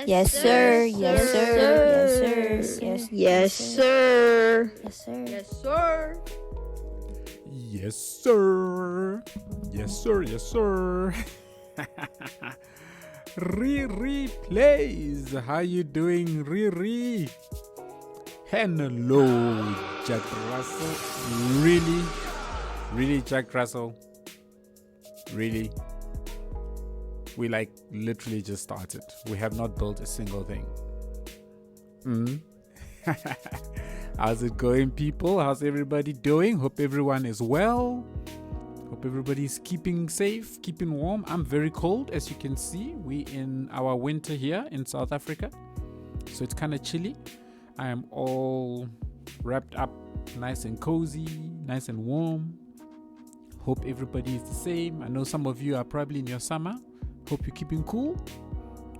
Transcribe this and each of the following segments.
Yes, sir. Yes, sir. Yes, sir. Yes, sir. Yes, sir. Yes, sir. Yes, sir. Yes, sir. Riri plays. How you doing, Riri? Hello, Jack Russell. Really? Really, Jack Russell? Really? We literally just started. We have not built a single thing. How's it going, people? How's everybody doing? Hope everyone is well. Hope everybody's keeping safe, keeping warm. I'm very cold, as you can see. We in our winter here in South Africa, so it's kind of chilly. I am all wrapped up nice and cozy, nice and warm. Hope everybody is the same. I know some of you are probably in your summer. Hope you're keeping cool.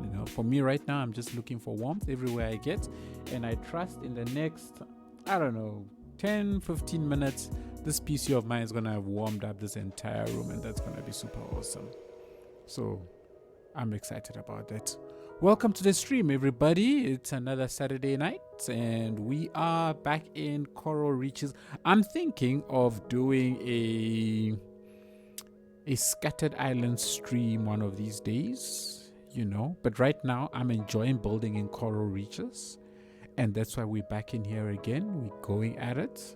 You know, for me right now, I'm just looking for warmth everywhere I get. And I trust in the next, 10, 15 minutes, this PC of mine is going to have warmed up this entire room, and that's going to be super awesome. So I'm excited about that. Welcome to the stream, everybody. It's another Saturday night, and we are back in Coral Reeches. I'm thinking of doing a scattered island stream one of these days, but right now I'm enjoying building in Coral Reeches, and that's why we're back in here again. We're going at it.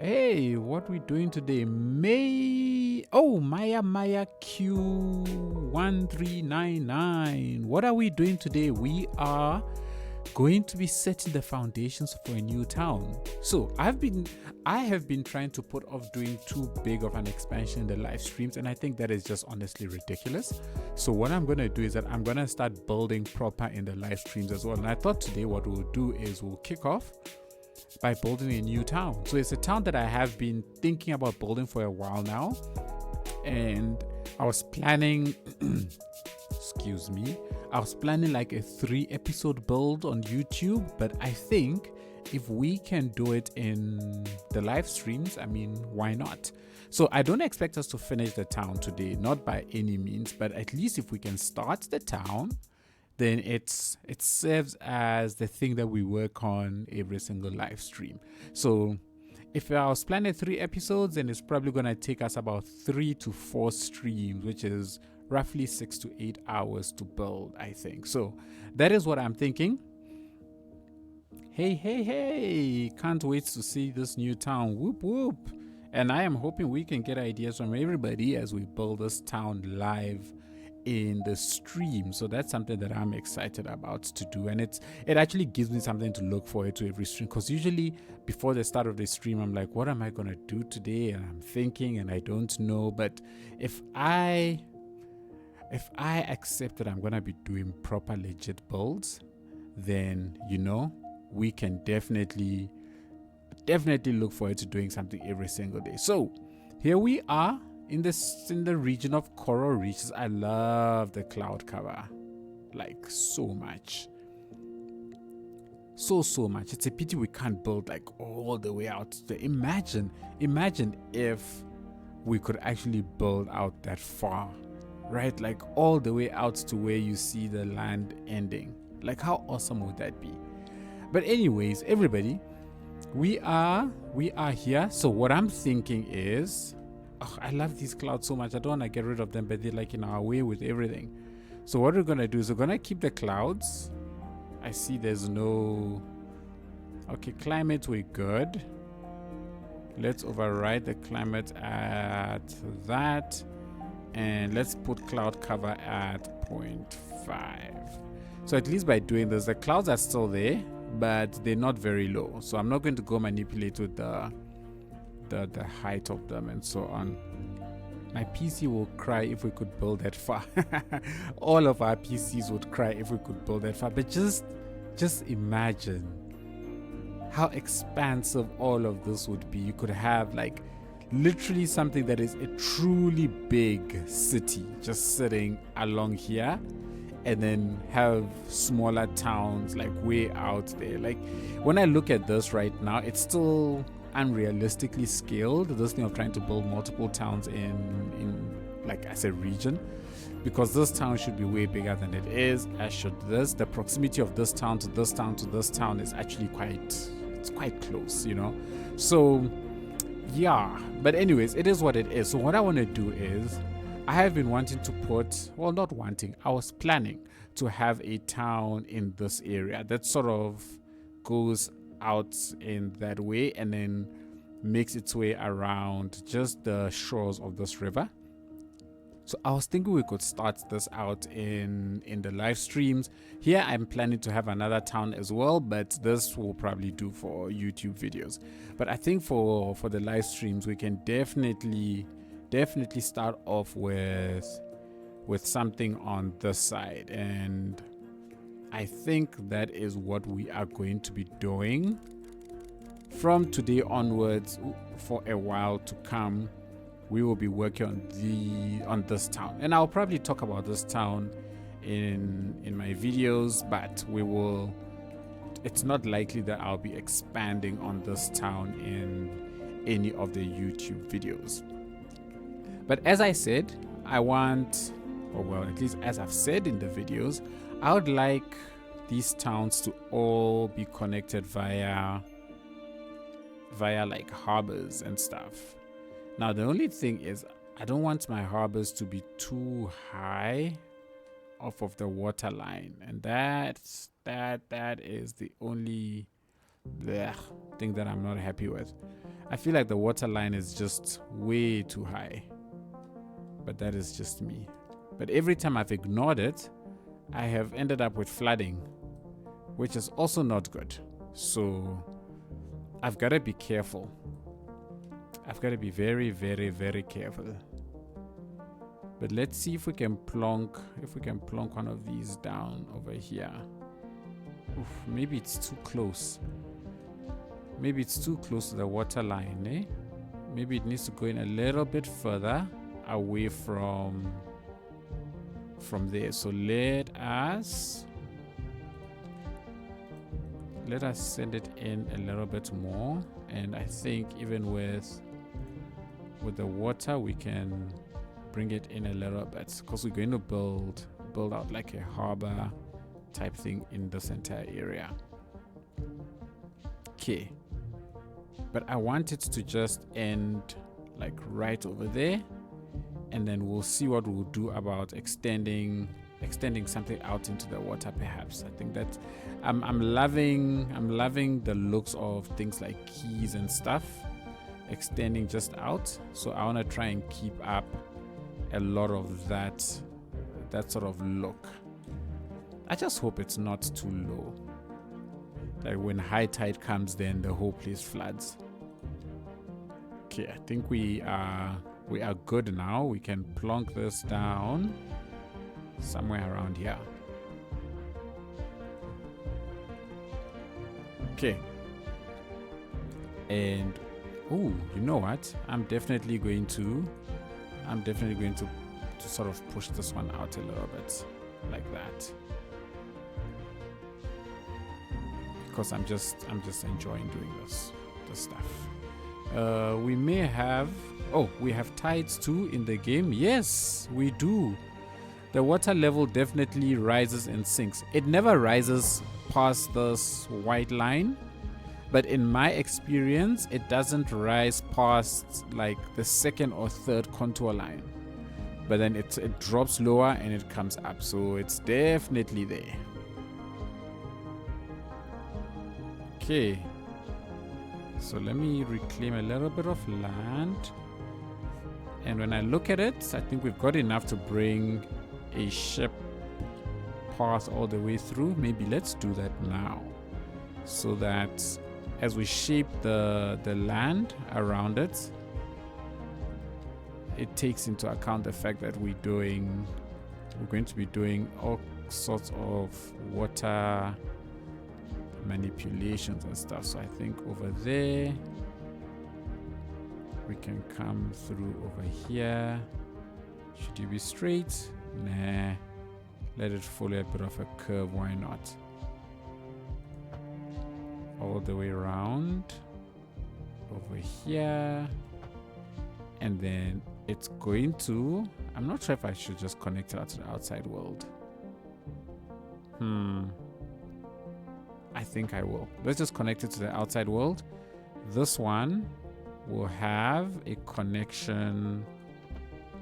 Hey, what we doing today? Maya Q1399. What are we doing today? We are going to be setting the foundations for a new town. So I have been trying to put off doing too big of an expansion in the live streams, and I think that is just honestly ridiculous. So what I'm going to do is that I'm going to start building proper in the live streams as well. And I thought today what we'll do is we'll kick off by building a new town. So it's a town that I have been thinking about building for a while now, and I was planning I was planning like a 3-episode build on YouTube, but I think if we can do it in the live streams, why not? So I don't expect us to finish the town today, not by any means, but at least if we can start the town, then it serves as the thing that we work on every single live stream. So if I was planning 3 episodes, then it's probably going to take us about 3 to 4 streams, which is roughly 6 to 8 hours to build, I think. So that is what I'm thinking. Hey, can't wait to see this new town. Whoop whoop. And I am hoping we can get ideas from everybody as we build this town live in the stream. So that's something that I'm excited about to do, and it actually gives me something to look forward to every stream, because usually before the start of the stream I'm like, what am I gonna do today? And I'm thinking and I don't know. But if I accept that I'm gonna be doing proper legit builds, then we can definitely look forward to doing something every single day. So here we are in the region of Coral Reeches. I love the cloud cover, like so much. So much. It's a pity we can't build like all the way out. Imagine if we could actually build out that far, right? Like all the way out to where you see the land ending. Like how awesome would that be? But anyways, everybody, we are here. So what I'm thinking is, I love these clouds so much. I don't want to get rid of them, but they're like in our way with everything. So what we're going to do is we're going to keep the clouds. I see there's no... Okay, climate, we're good. Let's override the climate at that. and let's put cloud cover at 0.5. So at least by doing this, the clouds are still there, but they're not very low. So I'm not going to go manipulate with the height of them and so on. My PC will cry if we could build that far. All of our PCs would cry if we could build that far. But just imagine how expansive all of this would be. You could have like literally something that is a truly big city just sitting along here, and then have smaller towns like way out there. Like when I look at this right now, it's still unrealistically scaled, this thing of trying to build multiple towns in like as a region, because this town should be way bigger than it is, as should this. The proximity of this town to this town to this town is actually quite close, you know. So yeah, but anyways, it is what it is. So what I want to do is, I have been wanting to put, well, not wanting, I was planning to have a town in this area that sort of goes out in that way and then makes its way around just the shores of this river. So I was thinking we could start this out in the live streams. Here I'm planning to have another town as well, but this will probably do for YouTube videos. But I think for the live streams, we can definitely start off with something on this side, and I think that is what we are going to be doing from today onwards. For a while to come, we will be working on this town, and I'll probably talk about this town in my videos, but it's not likely that I'll be expanding on this town in any of the YouTube videos. But as I said, I want, or well, at least as I've said in the videos, I would like these towns to all be connected via like harbors and stuff. Now the only thing is, I don't want my harbors to be too high off of the water line, and that is the only thing that I'm not happy with. I feel like the water line is just way too high, but that is just me. But every time I've ignored it, I have ended up with flooding, which is also not good. So I've got to be careful. I've got to be very, very, very careful. But let's see if we can plonk one of these down over here. Oof, maybe it's too close. Maybe it's too close to the water line, eh? Maybe it needs to go in a little bit further away from there. So let us send it in a little bit more, and I think even with the water we can bring it in a little bit, because we're going to build out like a harbor type thing in this entire area. Okay, but I want it to just end like right over there, and then we'll see what we'll do about extending something out into the water. Perhaps I think that I'm loving the looks of things like keys and stuff extending just out. So I want to try and keep up a lot of that sort of look. I just hope it's not too low, like when high tide comes, then the whole place floods. Okay, I think we are good now. We can plonk this down somewhere around here. Okay. And oh, you know what? I'm definitely going to sort of push this one out a little bit like that, because I'm just enjoying doing this stuff. We may have, we have tides too in the game. Yes, we do. The water level definitely rises and sinks. It never rises past this white line, but in my experience, it doesn't rise past like the second or third contour line. But then it drops lower and it comes up, so it's definitely there. Okay, so let me reclaim a little bit of land, And when I look at it, I think we've got enough to bring a ship path all the way through. Maybe let's do that now, so that as we shape the land around it, it takes into account the fact that we're going to be doing all sorts of water manipulations and stuff. So I think over there we can come through over here. Should you be straight? Nah, let it follow a bit of a curve, why not? All the way around over here, and then it's going to, I'm not sure if I should just connect it out to the outside world. I think I will. Let's just connect it to the outside world. This one will have a connection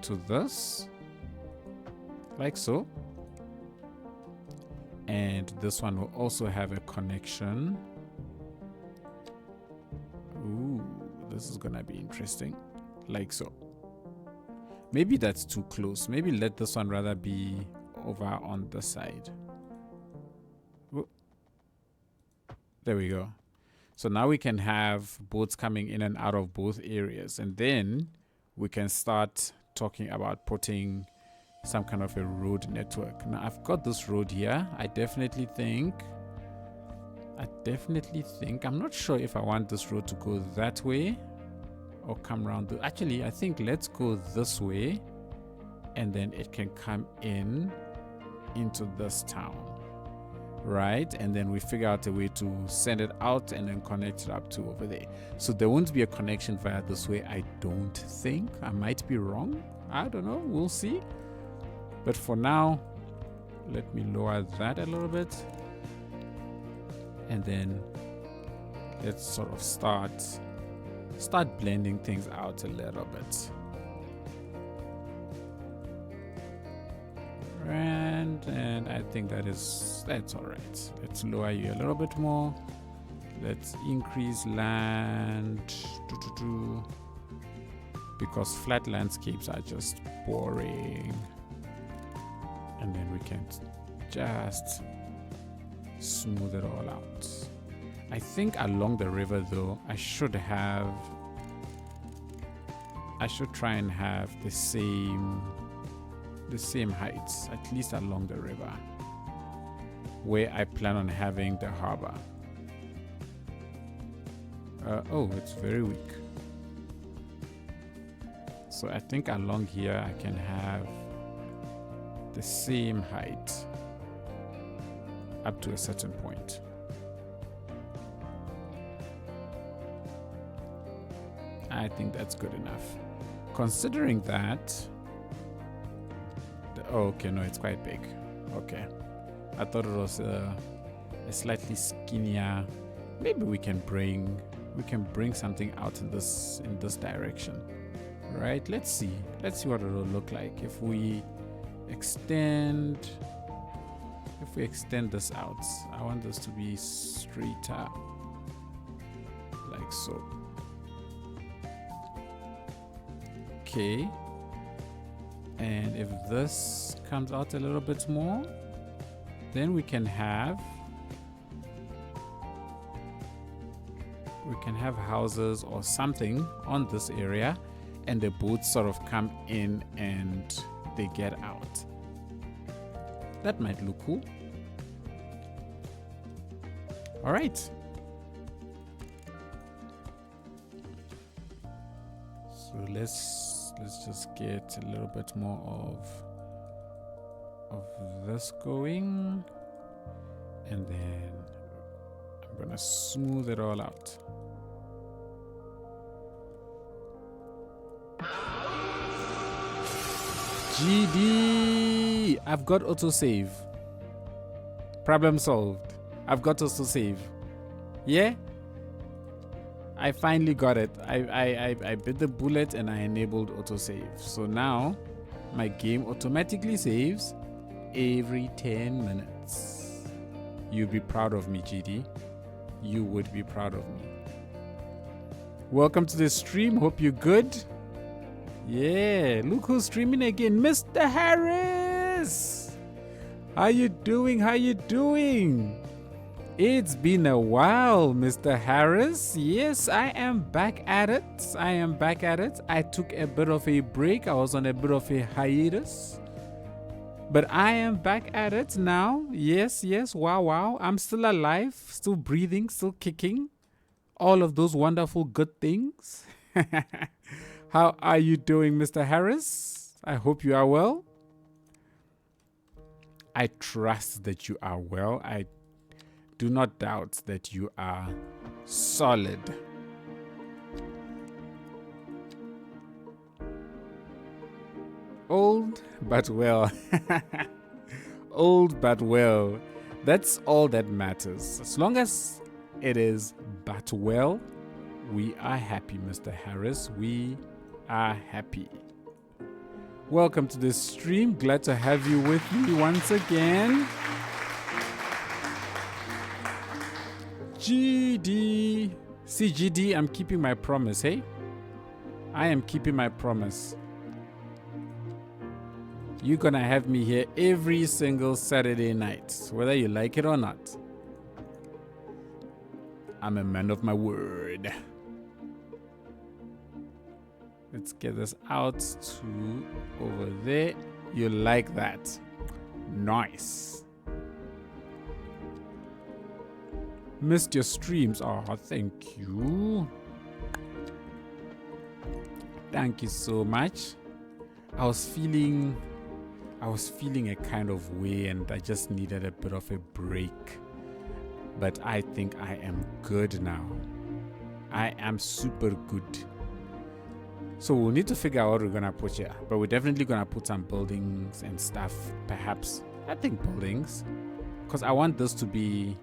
to this, like so. And this one will also have a connection. Ooh, this is gonna be interesting. Like so. Maybe that's too close. Maybe let this one rather be over on the side. Ooh. There we go. So now we can have boats coming in and out of both areas, and then we can start talking about putting some kind of a road network. Now I've got this road here. I definitely think, I'm not sure if I want this road to go that way or come around. Actually, I think let's go this way, and then it can come in into this town, right? And then we figure out a way to send it out and then connect it up to over there. So there won't be a connection via this way, I don't think. I might be wrong. I don't know. We'll see. But for now, let me lower that a little bit. And then let's sort of start blending things out a little bit. And I think that's all right. Let's lower you a little bit more. Let's increase land, because flat landscapes are just boring. And then we can just smooth it all out. I think along the river though, I should try and have the same heights, at least along the river, where I plan on having the harbor. Oh, it's very weak. So I think along here I can have the same height up to a certain point. I think that's good enough. Considering that, oh, okay, no, it's quite big. Okay, I thought it was a slightly skinnier. Maybe we can bring something out in this direction, right? Let's see what it will look like if we extend this out. I want this to be straighter, like so. Okay, and if this comes out a little bit more, then we can have houses or something on this area, and the boats sort of come in and they get out. That might look cool. All right. So let's just get a little bit more of this going, and then I'm gonna smooth it all out. GD! I've got autosave. Problem solved. I've got autosave. Yeah? I finally got it. I bit the bullet and I enabled autosave. So now my game automatically saves every 10 minutes. You'd be proud of me, GD. You would be proud of me. Welcome to the stream. Hope you're good. Yeah, look who's streaming again, Mr. Harris. How you doing? How you doing? It's been a while, Mr. Harris. Yes, I am back at it. I took a bit of a break. I was on a bit of a hiatus. But I am back at it now. Yes. Wow. I'm still alive, still breathing, still kicking. All of those wonderful good things. How are you doing, Mr. Harris? I hope you are well. I trust that you are well. I do not doubt that you are solid. Old but well. Old but well. That's all that matters. As long as it is but well, we are happy, Mr. Harris. We are happy. Welcome to the stream. Glad to have you with me once again. GD. See, GD, I'm keeping my promise, hey? I am keeping my promise. You're gonna have me here every single Saturday night, whether you like it or not. I'm a man of my word. Let's get this out to over there. You like that? Nice. Missed your streams. Oh, thank you. Thank you so much. I was feeling a kind of way and I just needed a bit of a break. But I think I am good now. I am super good. So we'll need to figure out what we're gonna put here. But we're definitely gonna put some buildings and stuff. Perhaps, I think buildings. Because I want this to be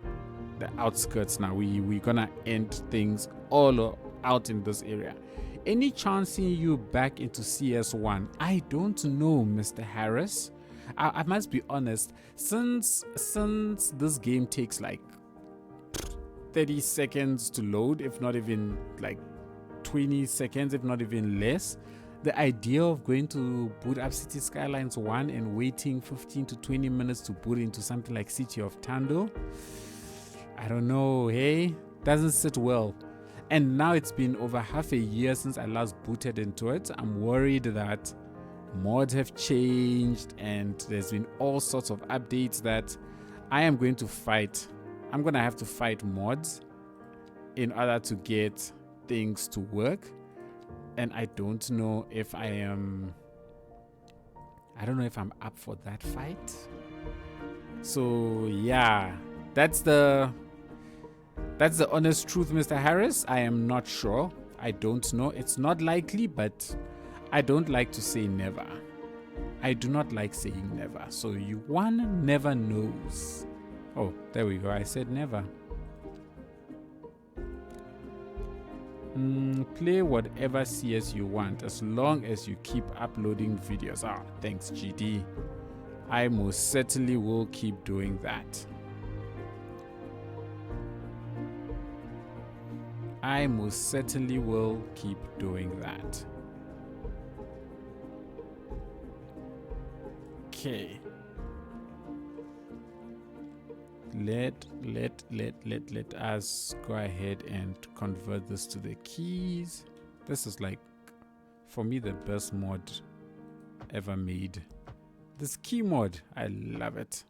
the outskirts now. We're gonna end things all out in this area. Any chance seeing you back into CS1? I don't know, Mr. Harris. I must be honest. Since this game takes like 30 seconds to load, if not even like 20 seconds, if not even less, the idea of going to boot up Cities Skylines 1 and waiting 15 to 20 minutes to boot into something like City of Tando, I don't know, hey? Doesn't sit well. And now it's been over half a year since I last booted into it. I'm worried that mods have changed and there's been all sorts of updates that I am going to fight. I'm going to have to fight mods in order to get things to work. And I don't know if I'm up for that fight. So yeah, that's the honest truth, Mr. Harris. I am not sure. I don't know. It's not likely, but I don't like to say never. I do not like saying never. So one never knows. Oh, there we go. I said never. Play whatever CS you want as long as you keep uploading videos. Thanks, GD. I most certainly will keep doing that. I most certainly will keep doing that. Okay. Let us go ahead and convert this to the keys. This is like, for me, the best mod ever made. This key mod, I love it.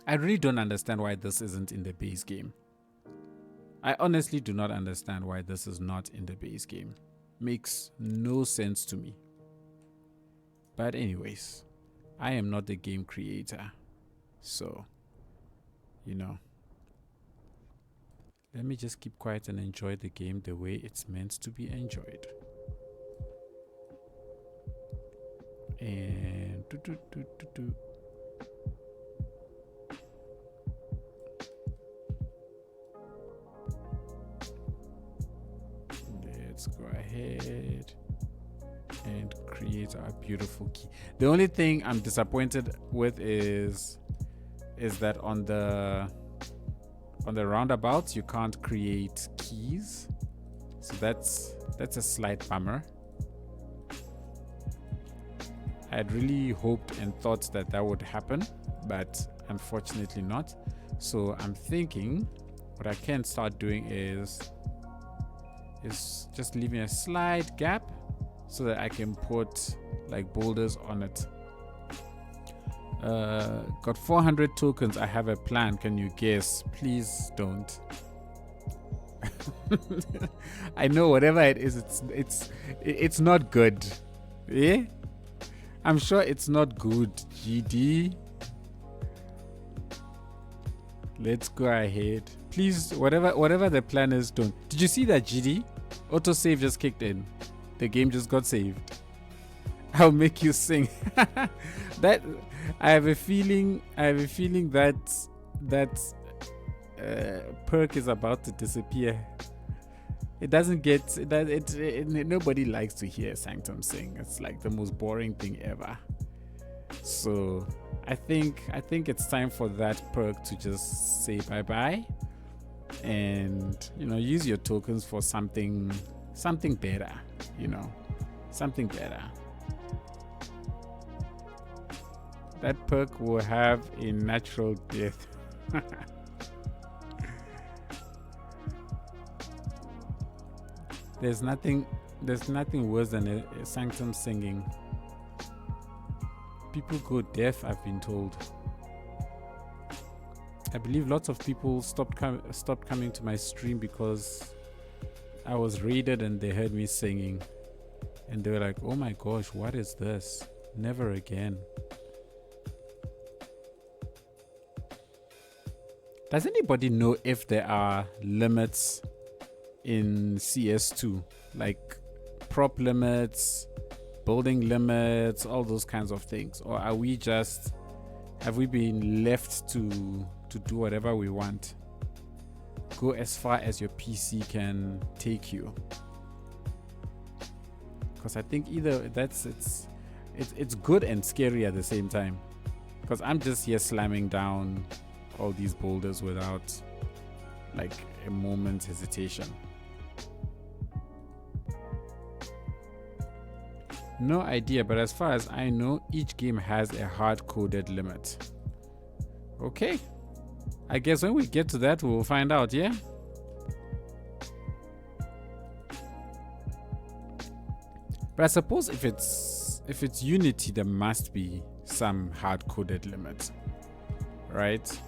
I really don't understand why this isn't in the base game. I honestly do not understand why this is not in the base game. Makes no sense to me. But anyways, I am not the game creator. So, let me just keep quiet and enjoy the game the way it's meant to be enjoyed. And let's go ahead and create our beautiful key. The only thing I'm disappointed with is that on the roundabouts you can't create keys. So that's a slight bummer. I had really hoped and thought that that would happen, but unfortunately not. So I'm thinking what I can start doing is just leaving a slight gap so that I can put like boulders on it. Got 400 tokens. I have a plan. Can you guess? Please don't. I know whatever it is, it's not good. Yeah, I'm sure it's not good. GD. Let's go ahead. Please, whatever the plan is, don't. Did you see that GD? Autosave just kicked in. The game just got saved. I'll make you sing. That I have a feeling that perk is about to disappear. It doesn't get nobody likes to hear Sanctum sing. It's like the most boring thing ever. So I think it's time for that perk to just say bye-bye and use your tokens for something better, something better. That perk will have a natural death. There's nothing worse than a Sanctum singing. People go deaf, I've been told. I believe lots of people stopped coming to my stream because I was raided and they heard me singing. And they were like, oh my gosh, what is this? Never again. Does anybody know if there are limits in CS2? Like prop limits, building limits, all those kinds of things? Or have we been left to do whatever we want? Go as far as your PC can take you. Because I think either it's good and scary at the same time. Because I'm just here slamming down all these boulders without like a moment's hesitation. No idea, but as far as I know, each game has a hard-coded limit. Okay, I guess when we get to that, we'll find out, yeah? But I suppose if it's Unity, there must be some hard-coded limit, right?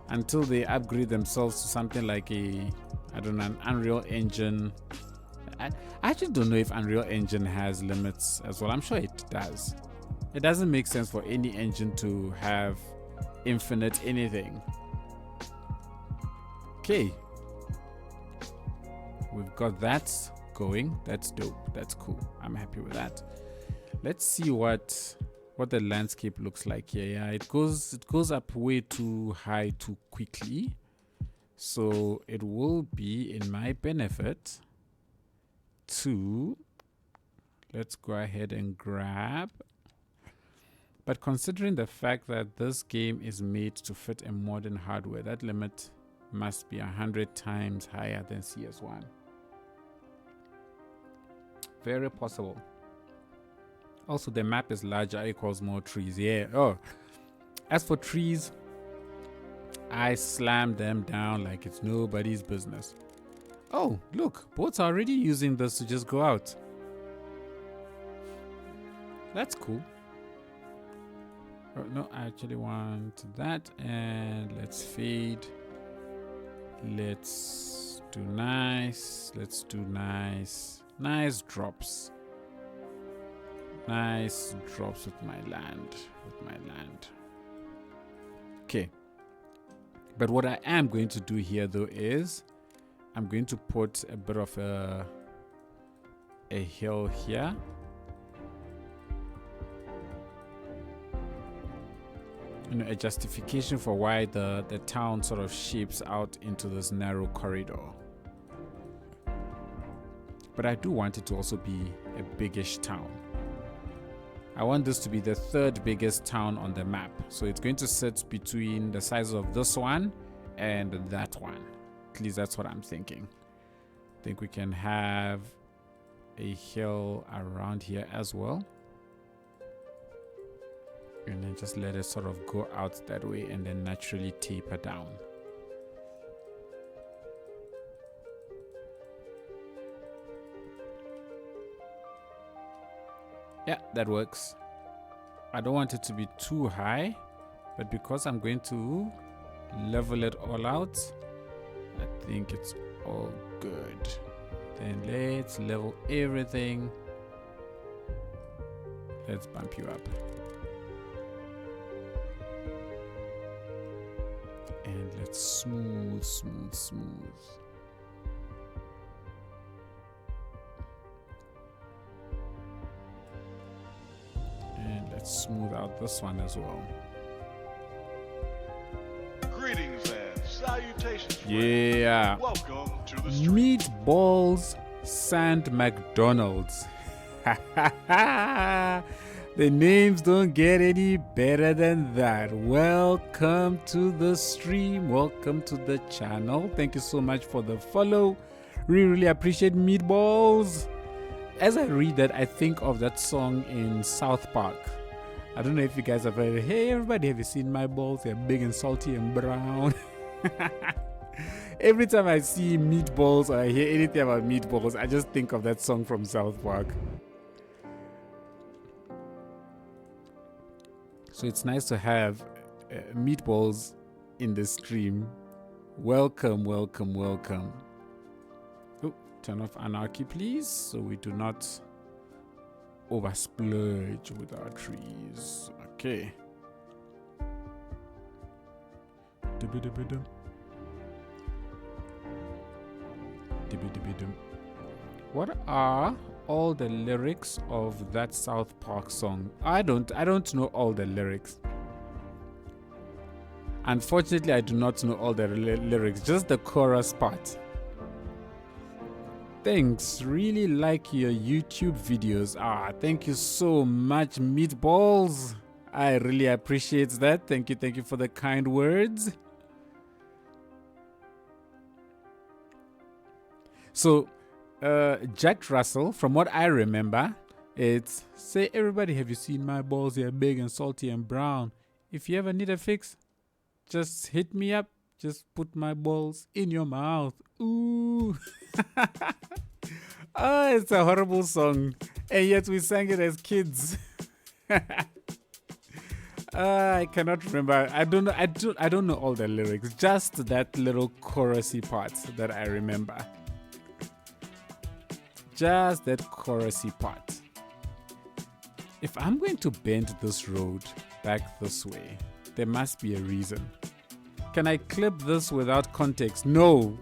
Until they upgrade themselves to something like an Unreal Engine. I actually don't know if Unreal Engine has limits as well. I'm sure it does. It doesn't make sense for any engine to have infinite anything. Okay. We've got that going. That's dope. That's cool. I'm happy with that. Let's see what the landscape looks like here. Yeah, it goes up way too high too quickly. So it will be in my benefit to, let's go ahead and grab. But considering the fact that this game is made to fit a modern hardware, that limit must be 100 times higher than CS1. Very possible. Also, the map is larger, equals more trees. Yeah. Oh, as for trees, I slammed them down like it's nobody's business. Oh, look, boats are already using this to just go out. That's cool. Oh, no, I actually want that. And let's fade. Let's do nice. Let's do nice. Nice drops. Nice drops with my land. Okay. But what I am going to do here though is I'm going to put a bit of a hill here. A justification for why the town sort of shapes out into this narrow corridor. But I do want it to also be a biggish town. I want this to be the third biggest town on the map. So it's going to sit between the size of this one and that one. At least that's what I'm thinking. I think we can have a hill around here as well. And then just let it sort of go out that way and then naturally taper down. Yeah, that works. I don't want it to be too high, but because I'm going to level it all out, I think it's all good. Then let's level everything. Let's bump you up. And let's smooth. And let's smooth out this one as well. Greetings and salutations, friends. Yeah. Welcome to the street. Meatballs Sand McDonald's. The names don't get any better than that. Welcome to the stream. Welcome to the channel. Thank you so much for the follow. Really appreciate Meatballs. As I read that, I think of that song in South Park. I don't know if you guys have heard it. Hey everybody, have you seen my balls? They're big and salty and brown. Every time I see meatballs or I hear anything about meatballs, I just think of that song from South Park. So it's nice to have meatballs in the stream. Welcome. Oh, turn off Anarchy, please, so we do not oversplurge with our trees. Okay. What are all the lyrics of that South Park song? I don't know all the lyrics. Unfortunately, I do not know all the lyrics, just the chorus part. Thanks, really like your YouTube videos. Thank you so much, Meatballs. I really appreciate that. Thank you for the kind words. So, Jack Russell, from what I remember, it's say everybody, have you seen my balls? They're big and salty and brown. If you ever need a fix, just hit me up. Just put my balls in your mouth. Ooh. Oh, it's a horrible song. And yet we sang it as kids. I cannot remember. I don't know all the lyrics. Just that little chorusy part that I remember. Just that chorusy part. If I'm going to bend this road back this way, there must be a reason. Can I clip this without context? No.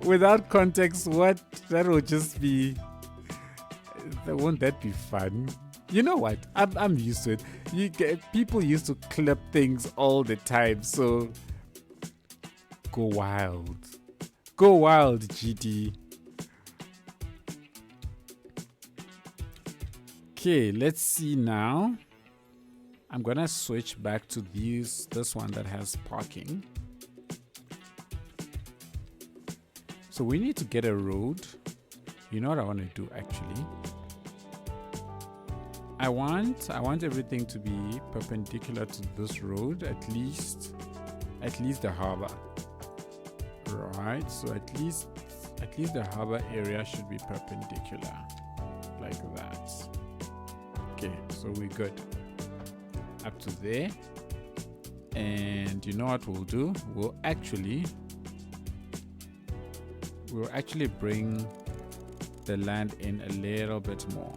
Without context, what? That will just be... Won't that be fun? You know what? I'm used to it. People used to clip things all the time, so... Go wild. Go wild, GD. Okay, let's see now. I'm gonna switch back to this one that has parking. So we need to get a road. You know what I want to do actually? I want everything to be perpendicular to this road, at least the harbor. Right, so at least the harbor area should be perpendicular like that. Okay, so we're good up to there. And you know what we'll do? We'll actually bring the land in a little bit more.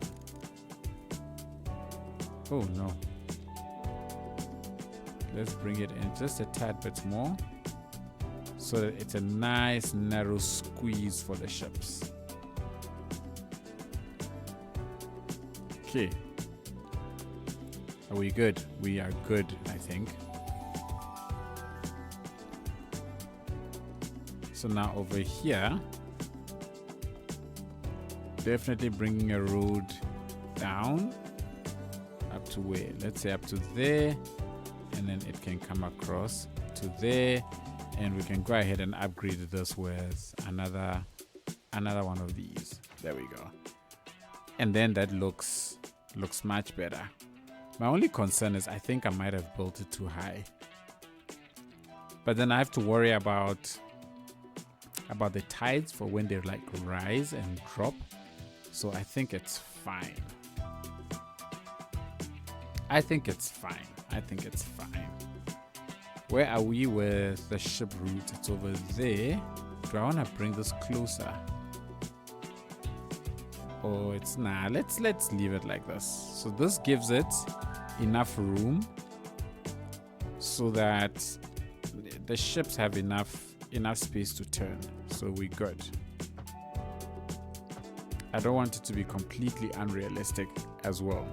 Oh no. Let's bring it in just a tad bit more so that it's a nice narrow squeeze for the ships. Okay. Are we good? We are good, I think. So now over here, definitely bringing a road down up to where? Let's say up to there, and then it can come across to there, and we can go ahead and upgrade this with another one of these. There we go. And then that looks much better. My only concern is I think I might have built it too high, but then I have to worry about the tides for when they like rise and drop. So I think it's fine. I think it's fine. Where are we with the ship route? It's over there. Do I want to bring this closer? Oh, it's nah. Let's leave it like this. So this gives it enough room so that the ships have enough space to turn. So we're good. I don't want it to be completely unrealistic as well.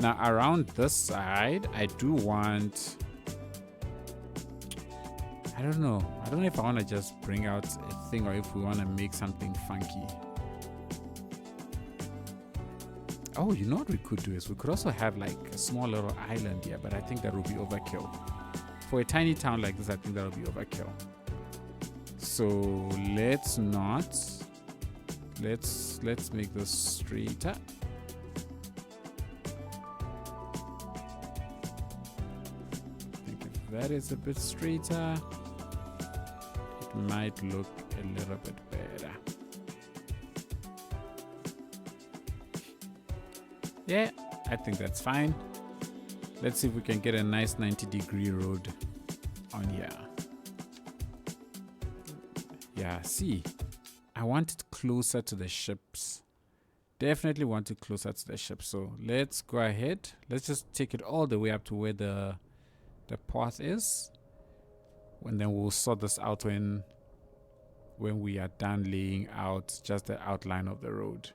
Now around this side, I do want, I don't know if I want to just bring out a thing or if we want to make something funky. Oh, you know what we could do is we could also have like a small little island here, but I think that would be overkill. For a tiny town like this, I think that would be overkill. So let's not. Let's make this straighter. I think if that is a bit straighter, it might look a little bit better. Yeah, I think that's fine. Let's see if we can get a nice 90-degree road on here. Yeah, see, I want it closer to the ships. Definitely want it closer to the ships. So let's go ahead. Let's just take it all the way up to where the path is. And then we'll sort this out when we are done laying out just the outline of the road.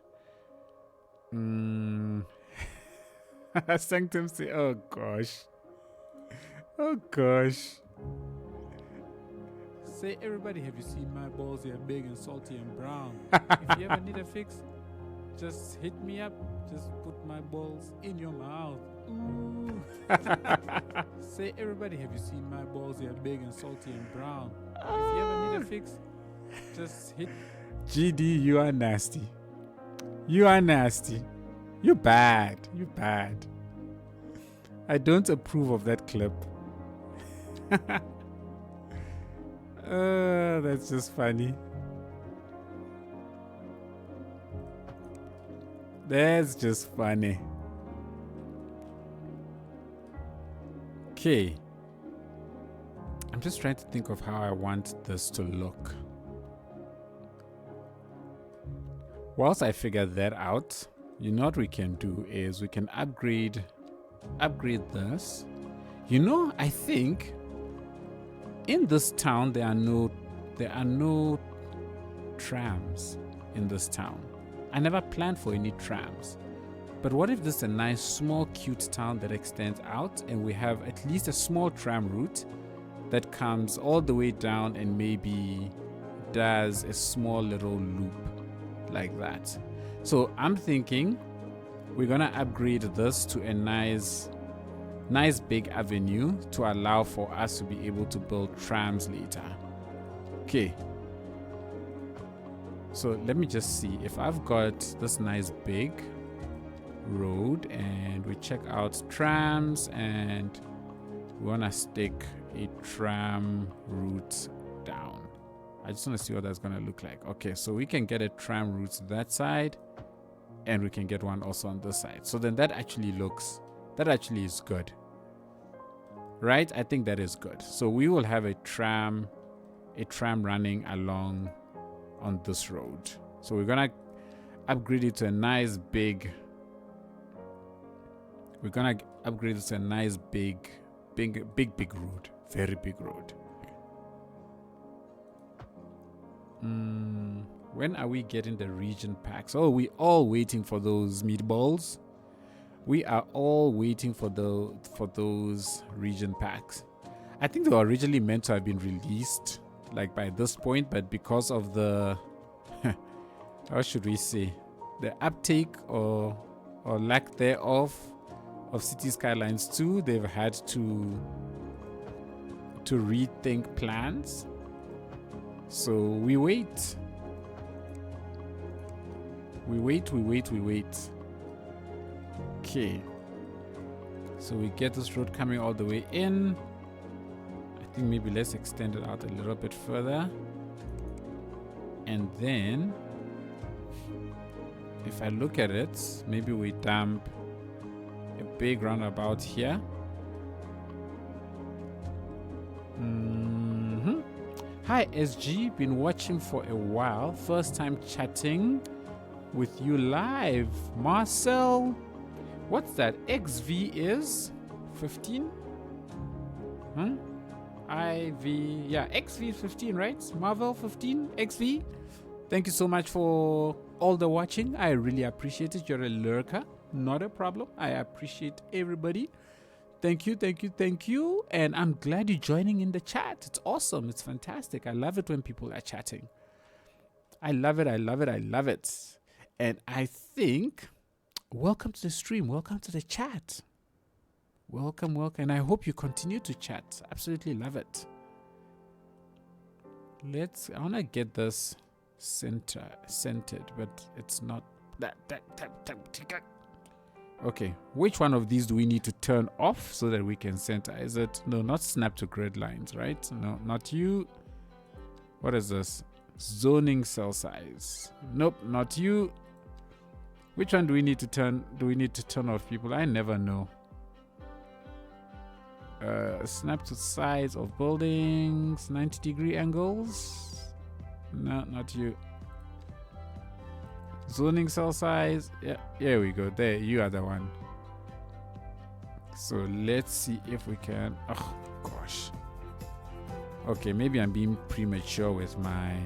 Sanctum say, oh gosh. Say, everybody, have you seen my balls? They're big and salty and brown. If you ever need a fix, just hit me up. Just put my balls in your mouth. Ooh. Say, everybody, have you seen my balls? They're big and salty and brown. If you ever need a fix, just hit. GD, you are nasty. You're bad. I don't approve of that clip. That's just funny. Okay. I'm just trying to think of how I want this to look. Whilst I figure that out, you know what we can do is we can upgrade this. You know, I think in this town there are no trams in this town. I never planned for any trams. But what if this is a nice small cute town that extends out and we have at least a small tram route that comes all the way down and maybe does a small little loop like that. So I'm thinking we're gonna upgrade this to a nice big avenue to allow for us to be able to build trams later. Okay. So let me just see if I've got this nice big road and we check out trams and we want to stick a tram route down. I just want to see what that's going to look like. Okay, so we can get a tram route to that side and we can get one also on this side. So then that actually is good. Right? I think that is good. So we will have a tram running along on this road. So we're going to upgrade it to a nice big road. Very big road. When are we getting the region packs? Oh, we all waiting for those meatballs. We are all waiting for those region packs. I think they were originally meant to have been released like by this point, but because of the how should we say, the uptake or lack thereof of Cities Skylines II, they've had to to rethink plans. So we wait. We wait. Okay. So we get this road coming all the way in. I think maybe let's extend it out a little bit further. And then, if I look at it, maybe we dump a big roundabout here. Hi SG, been watching for a while. First time chatting with you live. Marcel, what's that? XV is 15? IV, yeah, XV 15, right? Marvel 15, XV. Thank you so much for all the watching. I really appreciate it. You're a lurker, not a problem. I appreciate everybody. Thank you. And I'm glad you're joining in the chat. It's awesome. It's fantastic. I love it when people are chatting. I love it. And I think, welcome to the stream. Welcome to the chat. Welcome. And I hope you continue to chat. Absolutely love it. I want to get this centered, but it's not that. Okay, which one of these do we need to turn off so that we can center? Is it, no, not snap to grid lines, right? No, not you. What is this? Zoning cell size. Nope, not you. Which one do we need to turn off, people? I never know. Snap to size of buildings, 90-degree angles. No, not you. Zoning cell size. Yeah, here we go. There, you are the one. So let's see if we can. Oh gosh. Okay, maybe I'm being premature with my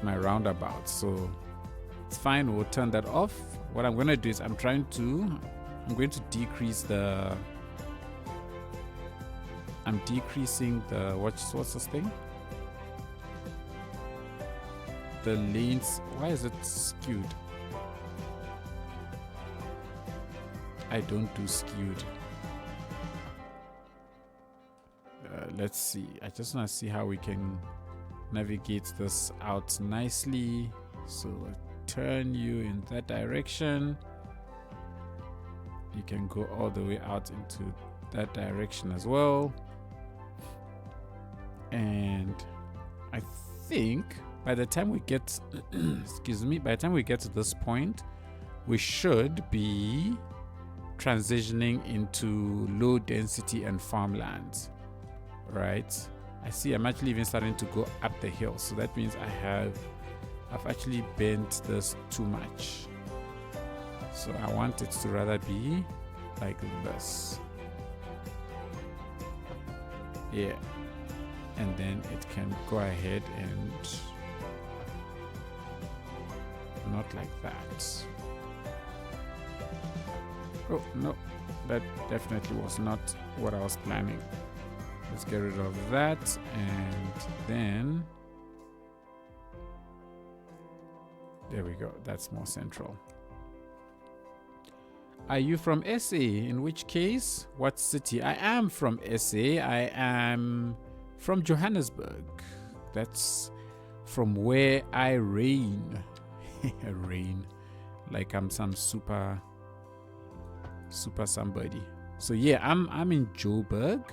roundabout. So it's fine. We'll turn that off. What I'm gonna do is I'm going to decrease the. I'm decreasing the what's this thing? The lanes. Why is it skewed? I don't do skewed. Let's see. I just want to see how we can navigate this out nicely. So turn you in that direction. You can go all the way out into that direction as well. And I think by the time we get by the time we get to this point, we should be transitioning into low density and farmlands, right? I see I'm actually even starting to go up the hill, so that means I've actually bent this too much. So I want it to rather be like this. Yeah, and then it can go ahead and not like that. Oh no, that definitely was not what I was planning. Let's get rid of that, and then there we go. That's more central. Are you from SA? In which case, what city? I am from SA. I am from Johannesburg. That's from where I reign. Reign, like I'm some super somebody. So yeah, I'm in Joburg.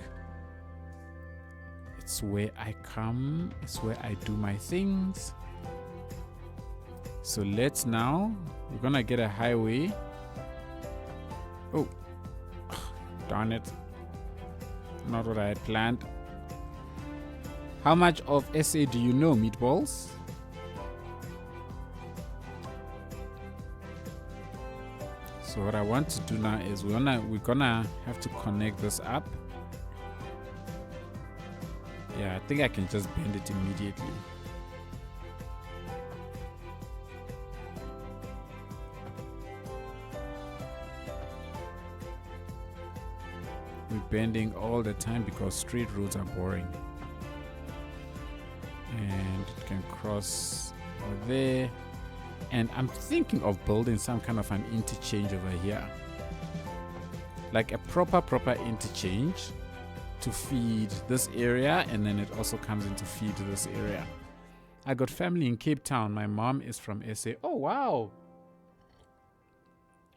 It's where I come. It's where I do my things. So we're gonna get a highway. Oh, darn it. Not what I had planned. How much of SA do you know, meatballs? So what I want to do now is we're gonna have to connect this up. Yeah, I think I can just bend it immediately. We're bending all the time because straight roads are boring. And it can cross over there. And I'm thinking of building some kind of an interchange over here. Like a proper interchange. to feed this area, and then it also comes in to feed this area. I got family in Cape Town. My mom is from SA. Oh, wow.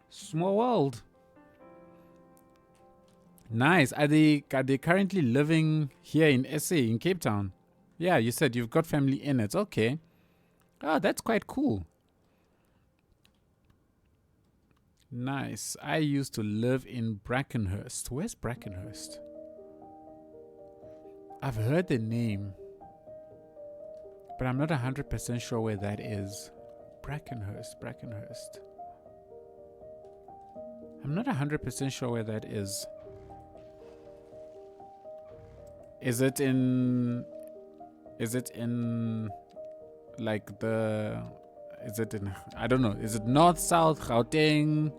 Small world. Nice. Are they currently living here in SA, in Cape Town? Yeah, you said you've got family in it. Okay. Oh, that's quite cool. Nice. I used to live in Brackenhurst. Where's Brackenhurst? I've heard the name, but I'm not 100% sure where that is. Brackenhurst. I'm not 100% sure where that is. Is it in like is it in, I don't know, is it north, south, Gauteng?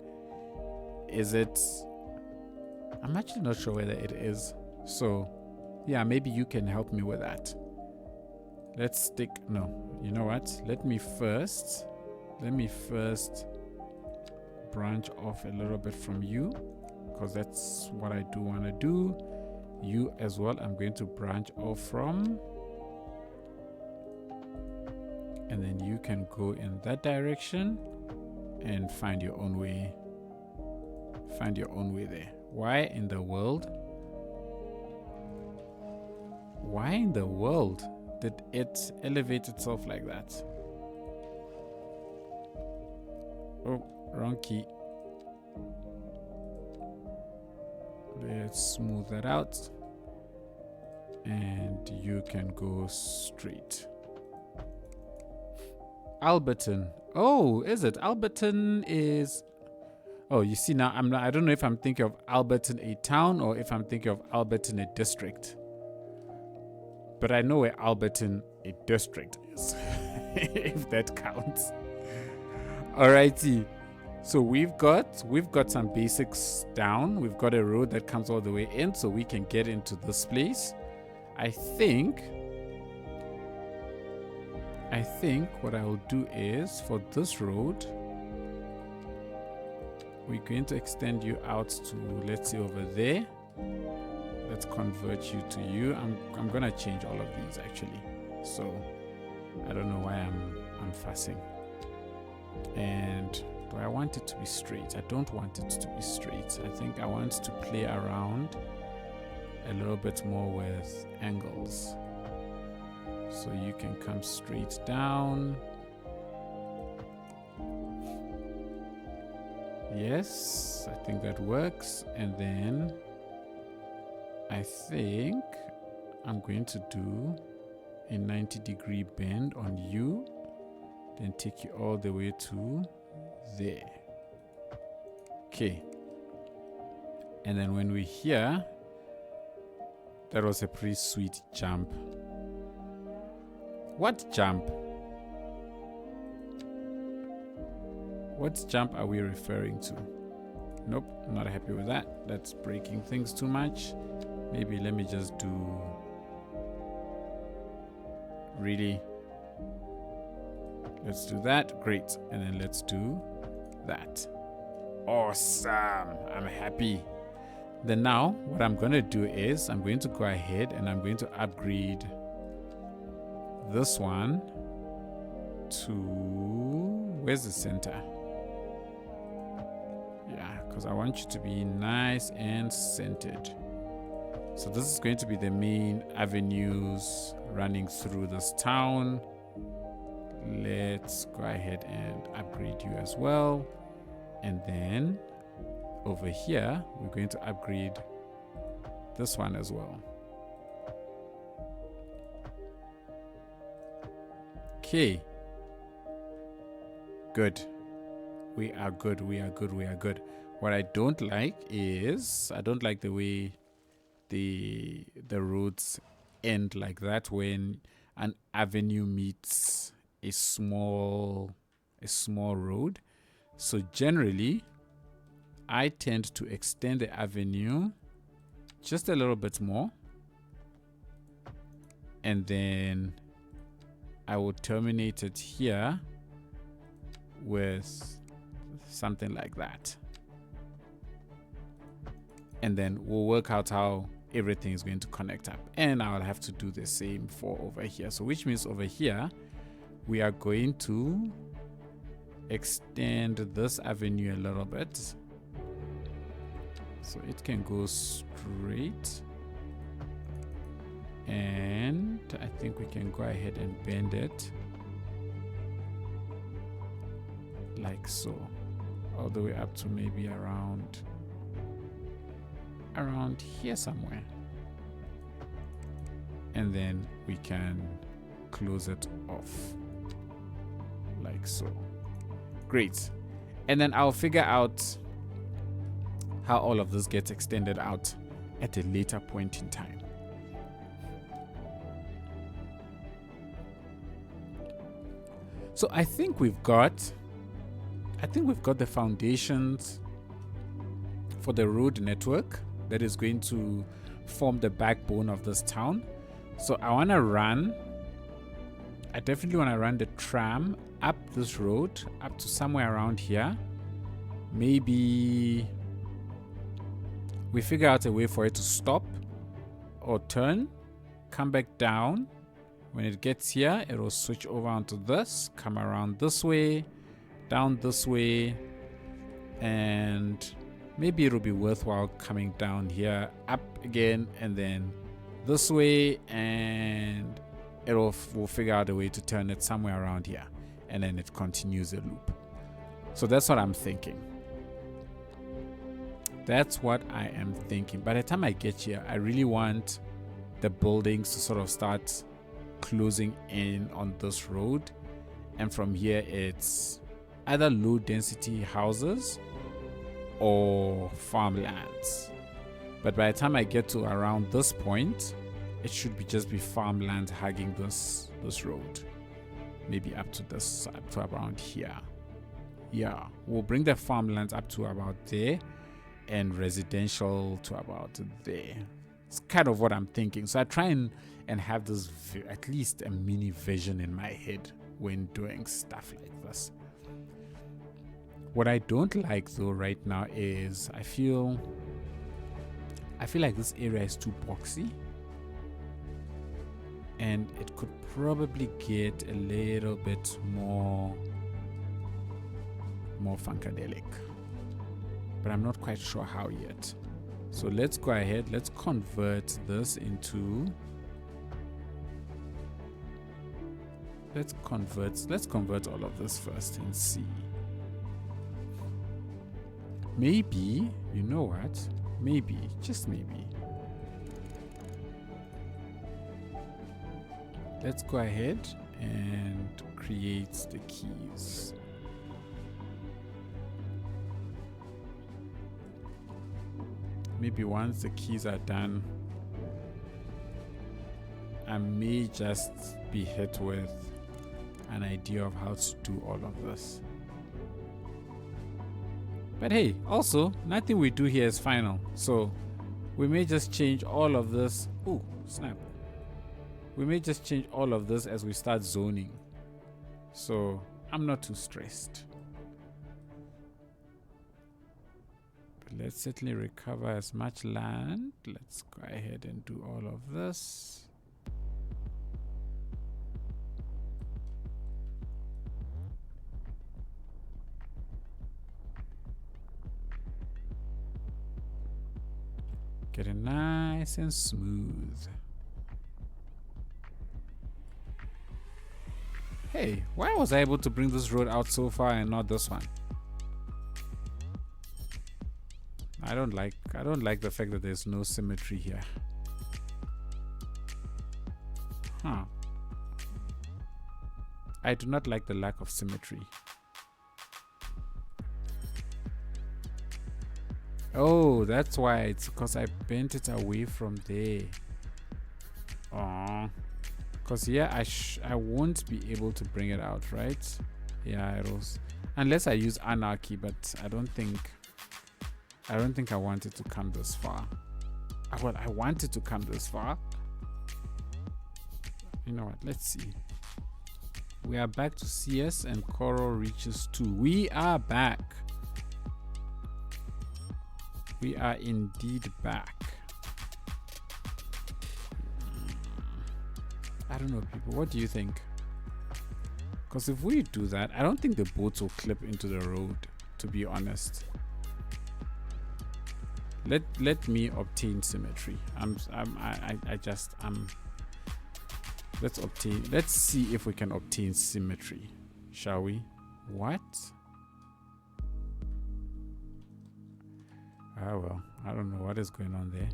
Is it, I'm actually not sure whether it is. So yeah, maybe you can help me with that. Let's stick, no, you know what? Let me first branch off a little bit from you, because that's what I do want to do. You as well, I'm going to branch off from, and then you can go in that direction and find your own way. Find your own way there. Why in the world did it elevate itself like that? Oh, wrong key. Let's smooth that out, and you can go straight. Alberton. Oh, is it? Alberton is, oh, you see now, I don't know if I'm thinking of Alberton a town or if I'm thinking of Alberton a district. But I know where Alberton a district is, if that counts. Alrighty. So we've got some basics down. We've got a road that comes all the way in, so we can get into this place. I think what I will do is, for this road, we're going to extend you out to, let's say, over there. Let's convert you to you. I'm gonna change all of these actually. So I don't know why I'm fussing. And do I want it to be straight? I don't want it to be straight. I think I want to play around a little bit more with angles. So you can come straight down. Yes, I think that works. And then I think I'm going to do a 90-degree bend on you, then take you all the way to there. Okay. And then when we're here, that was a pretty sweet jump. What jump? What jump are we referring to? Nope, not happy with that. That's breaking things too much. Maybe let me just do, really, let's do that. Great. And then let's do that. Awesome. I'm happy. Then now what I'm going to do is I'm going to go ahead and I'm going to upgrade this one to, where's the center? Yeah, because I want you to be nice and centered. So this is going to be the main avenues running through this town. Let's go ahead and upgrade you as well. And then over here, we're going to upgrade this one as well. Okay. Good. We are good. We are good. We are good. What I don't like is, I don't like the way the roads end like that when an avenue meets a small road. So generally I tend to extend the avenue just a little bit more, and then I will terminate it here with something like that, and then we'll work out how everything is going to connect up. And I'll have to do the same for over here. So which means over here, we are going to extend this avenue a little bit. So it can go straight. And I think we can go ahead and bend it like so, all the way up to maybe around here somewhere. And then we can close it off like so. Great. And then I'll figure out how all of this gets extended out at a later point in time. So I think we've got the foundations for the road network that is going to form the backbone of this town. So I definitely want to run the tram up this road up to somewhere around here. Maybe we figure out a way for it to stop or turn, come back down. When it gets here, it will switch over onto this, come around this way, down this way, and maybe it'll be worthwhile coming down here, up again, and then this way, and we'll figure out a way to turn it somewhere around here, and then it continues a loop. So that's what I'm thinking. That's what I am thinking. By the time I get here, I really want the buildings to sort of start closing in on this road, and from here it's either low density houses or farmlands. But by the time I get to around this point, it should just be farmland hugging this road, maybe up to around here. Yeah, we'll bring the farmlands up to about there and residential to about there. It's kind of what I'm thinking. So I try and have this at least a mini vision in my head when doing stuff like this. What I don't like though right now is I feel like this area is too boxy, and it could probably get a little bit more funkadelic, but I'm not quite sure how yet. So let's go ahead, let's convert this into let's convert all of this first and see. Maybe, you know what? Maybe, just maybe. Let's go ahead and create the keys. Maybe once the keys are done, I may just be hit with an idea of how to do all of this. But hey, also, nothing we do here is final. So we may just change all of this. Oh, snap. We may just change all of this as we start zoning. So I'm not too stressed. But let's certainly recover as much land. Let's go ahead and do all of this. Get it nice and smooth. Hey, why was I able to bring this road out so far and not this one? I don't like the fact that there's no symmetry here. Huh. I do not like the lack of symmetry. Oh, that's why. It's because I bent it away from there. Oh, because yeah, I won't be able to bring it out, right? Yeah, it was, unless I use Anarchy, but I don't think I want it to come this far. Well, I want it to come this far. You know what? Let's see. We are back to CS and Coral Reeches 2. We are back. We are indeed back. I don't know, people. What do you think? Because if we do that, I don't think the boats will clip into the road, to be honest. Let me obtain symmetry. Let's see if we can obtain symmetry, shall we? What? Ah, well, I don't know what is going on there.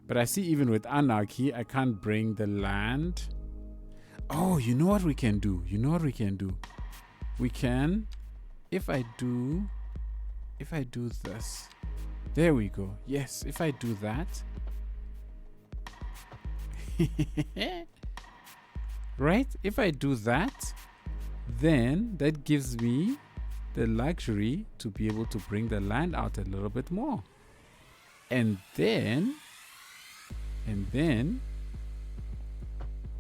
But I see even with Anarchy, I can't bring the land. Oh, you know what we can do? We can, if I do this. There we go. Yes, if I do that. Right? If I do that, then that gives me the luxury to be able to bring the land out a little bit more. And then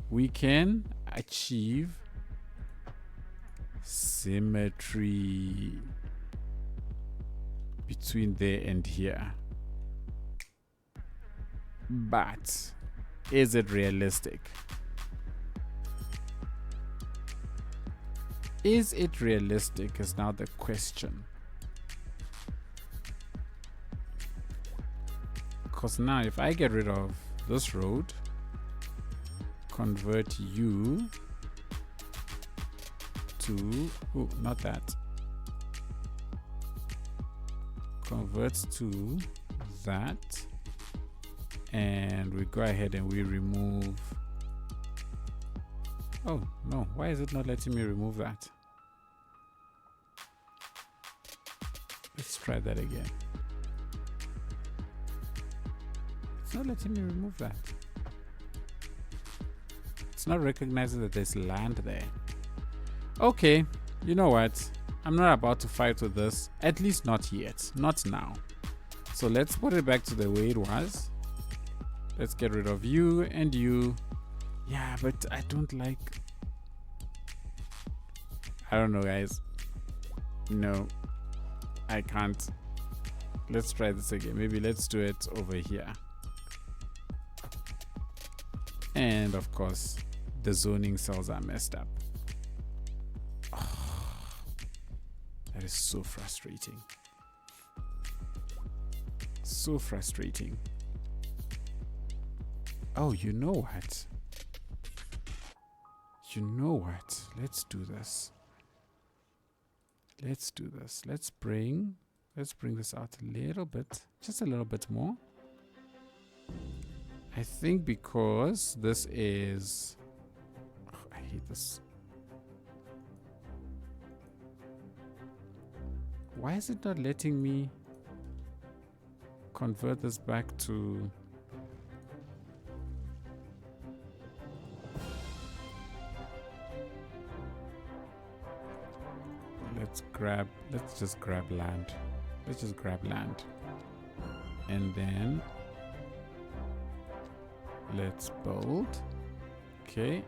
we can achieve symmetry between there and here. But is it realistic? Is it realistic is now the question. Because now if I get rid of this road, convert you to, oh, not that. Convert to that. And we go ahead and we remove. Oh, no. Why is it not letting me remove that? Let's try that again. It's not letting me remove that. It's not recognizing that there's land there. Okay, you know what? I'm not about to fight with this. At least not yet. Not now. So let's put it back to the way it was. Let's get rid of you and you. Yeah, but I don't like... I don't know, guys. No, I can't. Let's try this again. Maybe let's do it over here. And of course, the zoning cells are messed up. Oh, that is so frustrating. So frustrating. Oh, you know what? You know what? Let's do this. Let's do this. Let's bring this out a little bit. Just a little bit more. I think because this is... Oh, I hate this. Why is it not letting me convert this back to... Let's just grab land. Let's just grab land. And then let's build. Okay.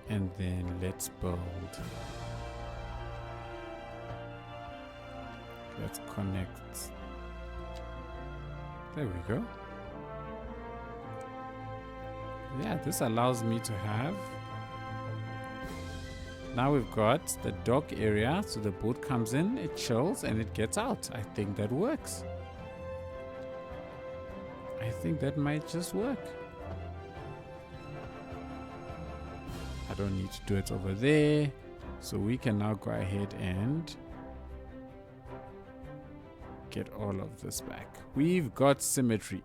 And then let's build. Let's connect. There we go. Yeah, this allows me to have... Now we've got the dock area, so the boat comes in, it chills, and it gets out. I think that works. I think that might just work. I don't need to do it over there. So we can now go ahead and get all of this back. We've got symmetry.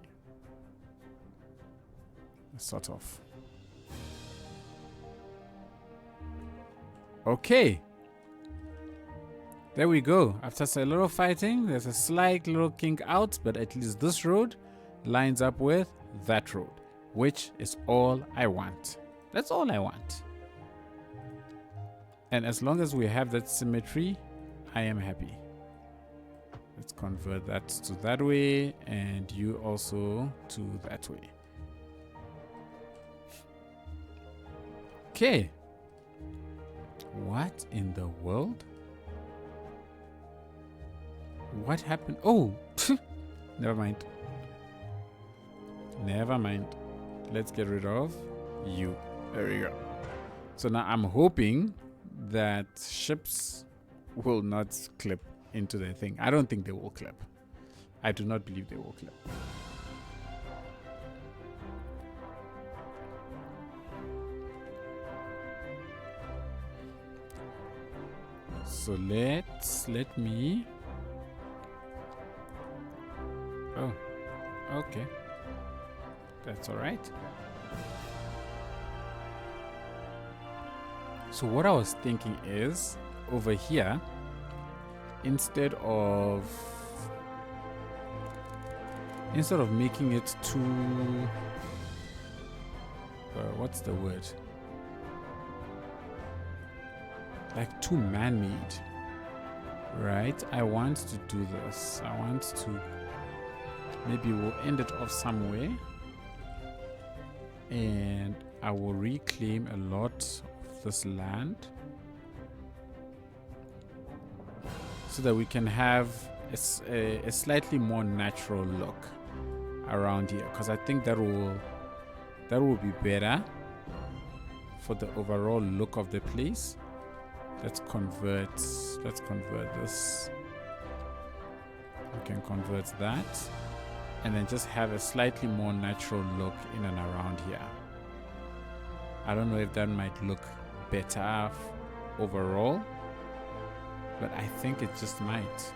Sort of. Okay. There we go. After a little fighting, there's a slight little kink out, but at least this road lines up with that road, which is all I want. That's all I want. And as long as we have that symmetry, I am happy. Let's convert that to that way, and you also to that way. Okay. What in the world? What happened? Oh, never mind. Never mind. Let's get rid of you. There we go. So now I'm hoping that ships will not clip into the thing. I don't think they will clip. I do not believe they will clip. So let me. Oh, okay. That's all right. So what I was thinking is over here, instead of making it too what's the word, like too man-made, right? I want to do this. I want to, maybe we'll end it off somewhere, and I will reclaim a lot of this land so that we can have a slightly more natural look around here, because I think that will be better for the overall look of the place. Let's convert this. We can convert that and then just have a slightly more natural look in and around here. I don't know if that might look better overall, but I think it just might.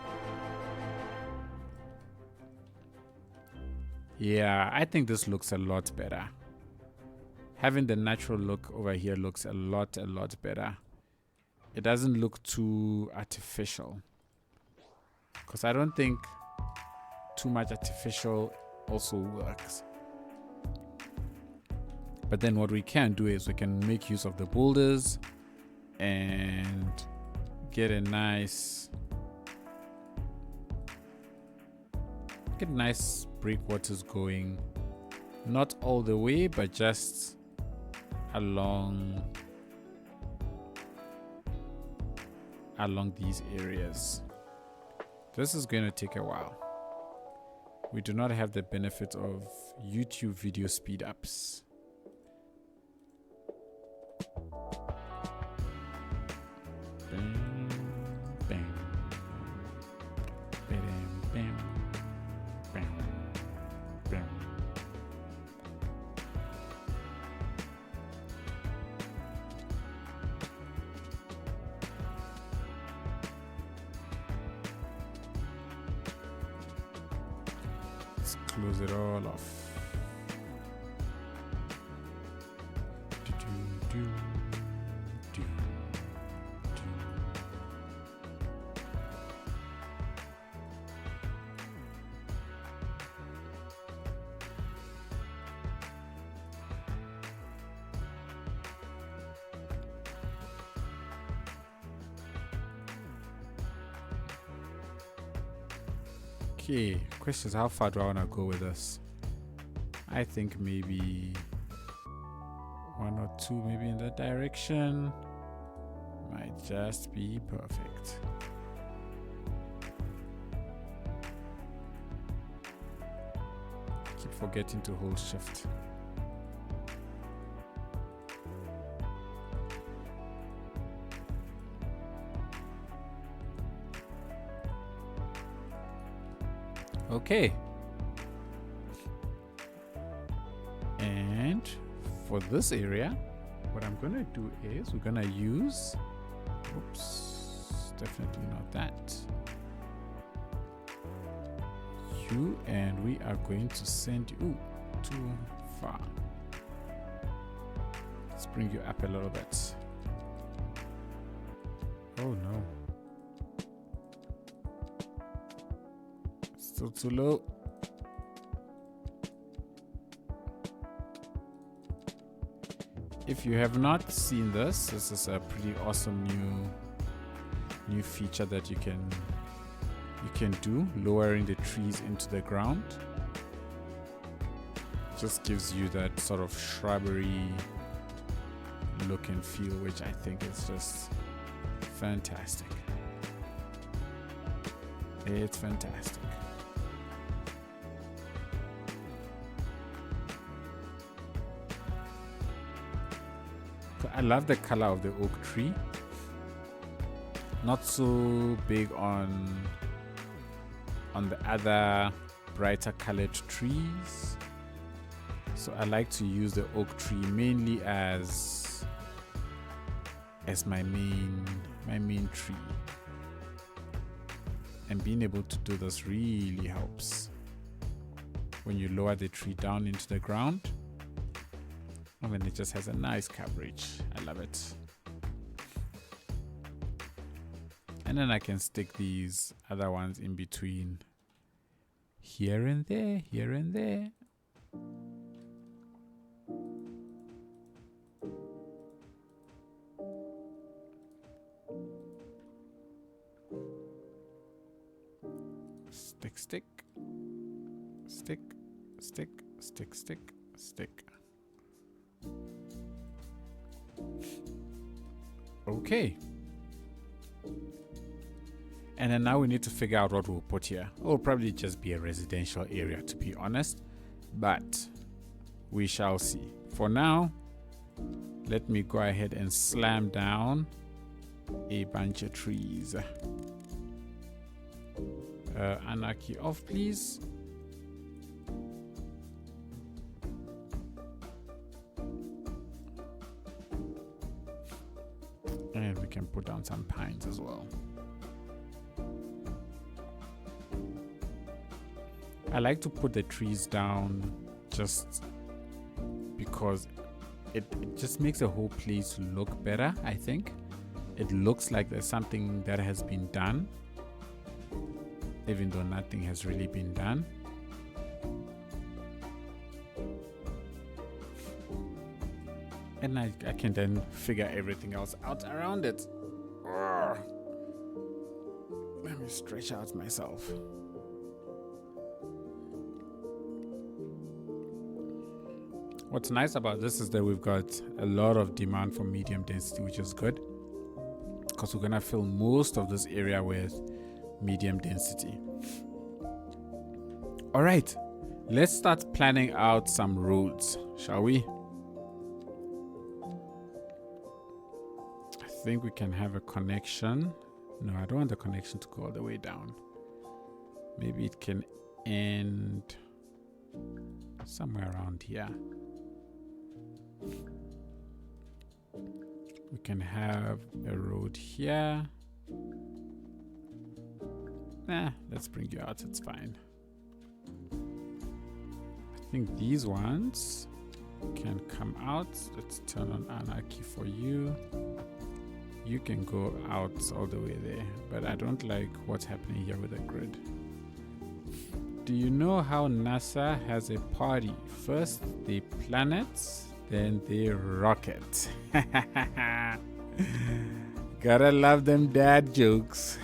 Yeah, I think this looks a lot better. Having the natural look over here looks a lot better. It doesn't look too artificial, because I don't think too much artificial also works. But then what we can do is we can make use of the boulders and get nice breakwaters going, not all the way, but just along these areas. This is going to take a while. We do not have the benefit of YouTube video speed ups. Let's close it all off. Okay, questions. How far do I want to go with this? I think maybe one or two, maybe in that direction, might just be perfect. Keep forgetting to hold shift. Okay, and for this area, what I'm gonna do is we're gonna use, oops, definitely not that, you, and we are going to send you too far. Let's bring you up a little bit. Oh no. Still too low. If you have not seen this is a pretty awesome new feature that you can do, lowering the trees into the ground. Just gives you that sort of shrubbery look and feel, which I think is just fantastic. It's fantastic. I love the color of the oak tree. Not so big on the other brighter colored trees. So I like to use the oak tree mainly as my main tree. And being able to do this really helps when you lower the tree down into the ground. And then it just has a nice coverage. I love it. And then I can stick these other ones in between, here and there, here and there. Stick, stick, stick, stick, stick, stick, stick. Okay. And then now we need to figure out what we'll put here. It will probably just be a residential area, to be honest, but we shall see. For now, let me go ahead and slam down a bunch of trees. Anarchy off, please. And we can put down some pines as well. I like to put the trees down just because it just makes the whole place look better, I think. It looks like there's something that has been done, even though nothing has really been done. And I can then figure everything else out around it. Urgh. Let me stretch out myself. What's nice about this is that we've got a lot of demand for medium density, which is good, because we're gonna fill most of this area with medium density. All right, let's start planning out some roads, shall we? I think we can have a connection. No, I don't want the connection to go all the way down. Maybe it can end somewhere around here. We can have a road here. Let's bring you out, it's fine. I think these ones can come out. Let's turn on Anarchy for you. You can go out all the way there, but I don't like what's happening here with the grid. Do you know how NASA has a party? First the planets, then the rocket. Gotta love them dad jokes.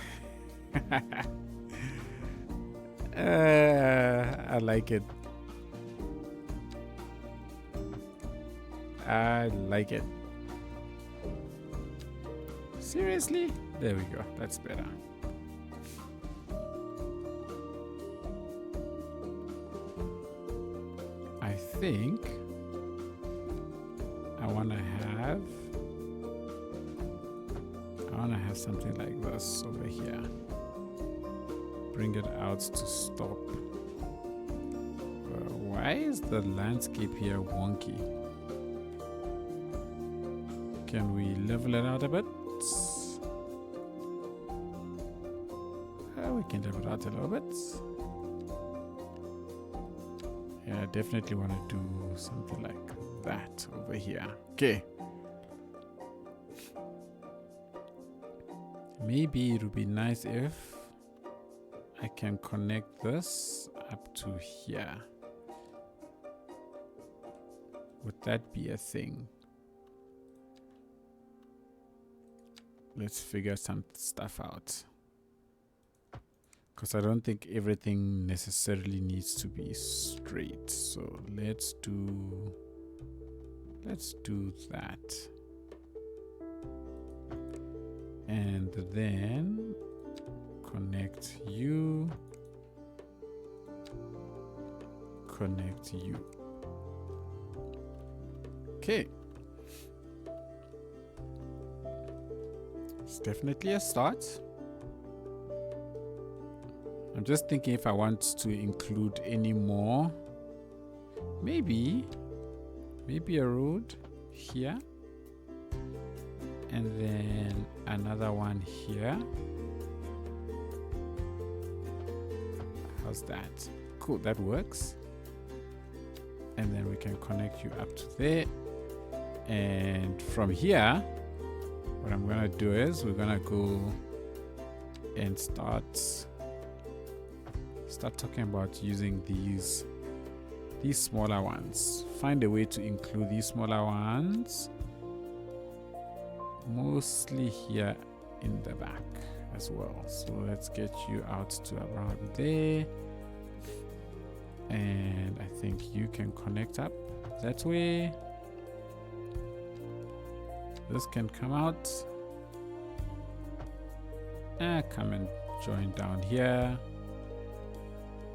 I like it. I like it. Seriously? There we go. That's better. I think I want to have something like this over here. Bring it out to stop. Why is the landscape here wonky? Can we level it out a bit? We can level it out a little bit. Yeah, I definitely want to do something like that over here. Okay. Maybe it would be nice if I can connect this up to here. Would that be a thing? Let's figure some stuff out. Because I don't think everything necessarily needs to be straight. So let's do that. And then connect you. Connect you. Okay. It's definitely a start. I'm just thinking if I want to include any more. Maybe a road here. And then another one here. How's that? Cool, that works. And then we can connect you up to there. And from here, what I'm gonna do is we're gonna go and start talking about using these smaller ones. Find a way to include these smaller ones, mostly here in the back as well. So let's get you out to around there, and I think you can connect up that way. This can come out. Come and join down here.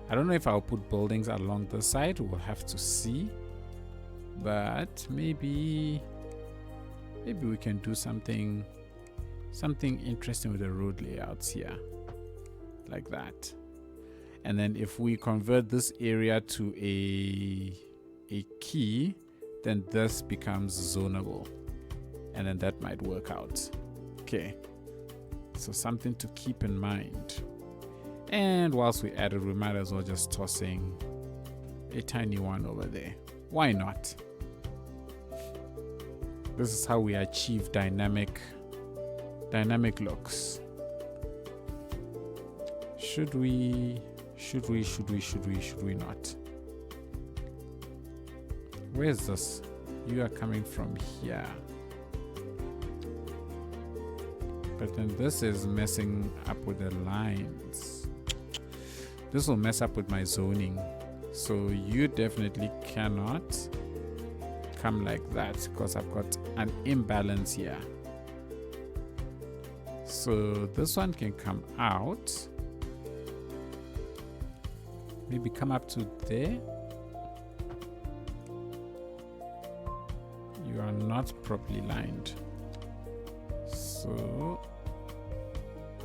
I don't know if I'll put buildings along the side. We'll have to see. But maybe we can do something interesting with the road layouts here. Like that. And then if we convert this area to a key, then this becomes zonable. And then that might work out. Okay. So something to keep in mind. And whilst we add it, we might as well just tossing a tiny one over there. Why not? This is how we achieve dynamic looks. Should we not? Where is this? You are coming from here. But then this is messing up with the lines. This will mess up with my zoning. So you definitely cannot come like that because I've got an imbalance here. So this one can come out. Maybe come up to there. You are not properly lined. So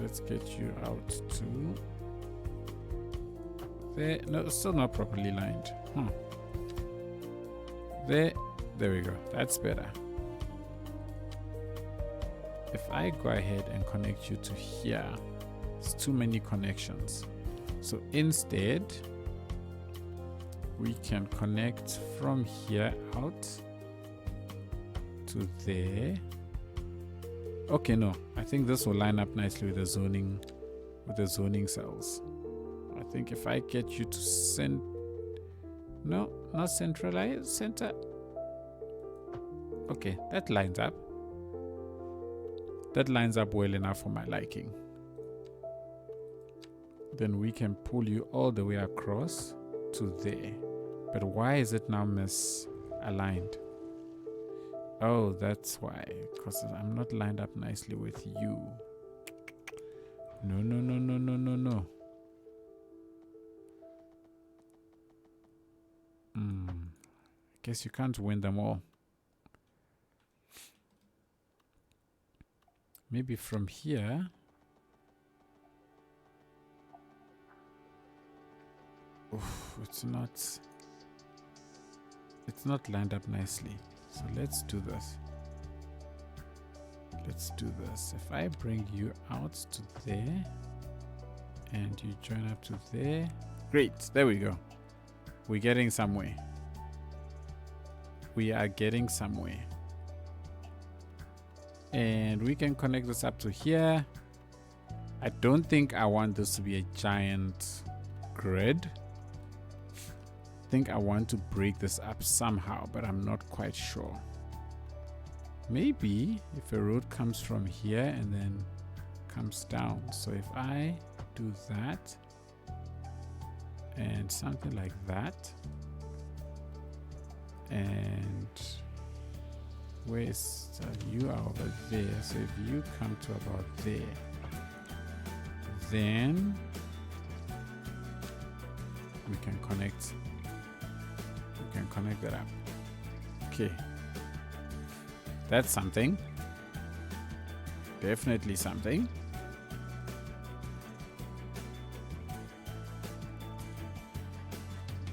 let's get you out to there. No, still not properly lined. There we go. That's better. If I go ahead and connect you to here, it's too many connections. So instead, we can connect from here out to there. Okay, no, I think this will line up nicely with the zoning cells. I think if I get you to no, not centralize, center. Okay, that lines up. That lines up well enough for my liking. Then we can pull you all the way across to there. But why is it now misaligned? Oh, that's why. Because I'm not lined up nicely with you. No. Guess you can't win them all. Maybe from here. Oof, it's not lined up nicely. So let's do this. If I bring you out to there and you join up to there. Great, there we go. We're getting somewhere. We are getting somewhere. And we can connect this up to here. I don't think I want this to be a giant grid. I think I want to break this up somehow, but I'm not quite sure. Maybe if a road comes from here and then comes down. So if I do that and something like that, and where's you are over there, so if you come to about there, then we can connect that up. Okay, that's something. Definitely something.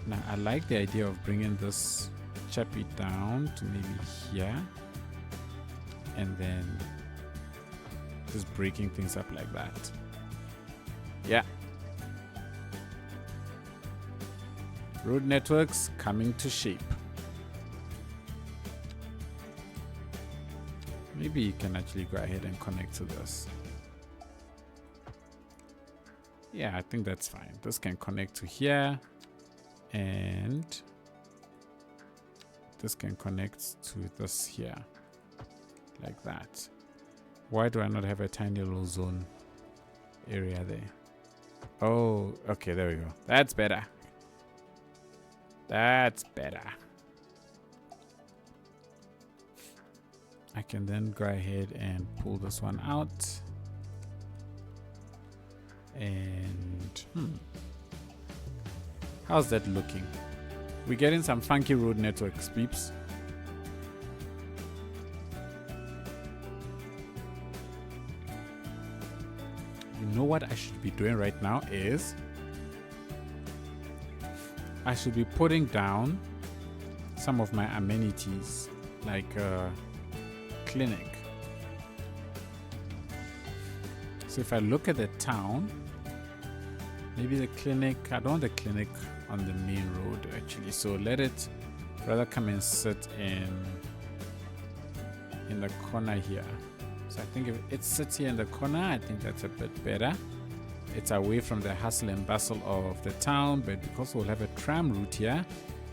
Now, I like the idea of bringing this chappy down to maybe here. And then just breaking things up like that. Yeah. Road networks coming to shape. Maybe you can actually go ahead and connect to this. Yeah, I think that's fine. This can connect to here. And this can connect to this here. Like that. Why do I not have a tiny little zone area there? Oh, okay, there we go. That's better. That's better. I can then go ahead and pull this one out. And how's that looking? We're getting some funky road networks, peeps. You know what I should be doing right now is I should be putting down some of my amenities, like a clinic. So if I look at the town, maybe the clinic, I don't want the clinic on the main road actually, so let it rather come and sit in the corner here. So I think if it sits here in the corner, I think that's a bit better. It's away from the hustle and bustle of the town, but because we'll have a tram route here,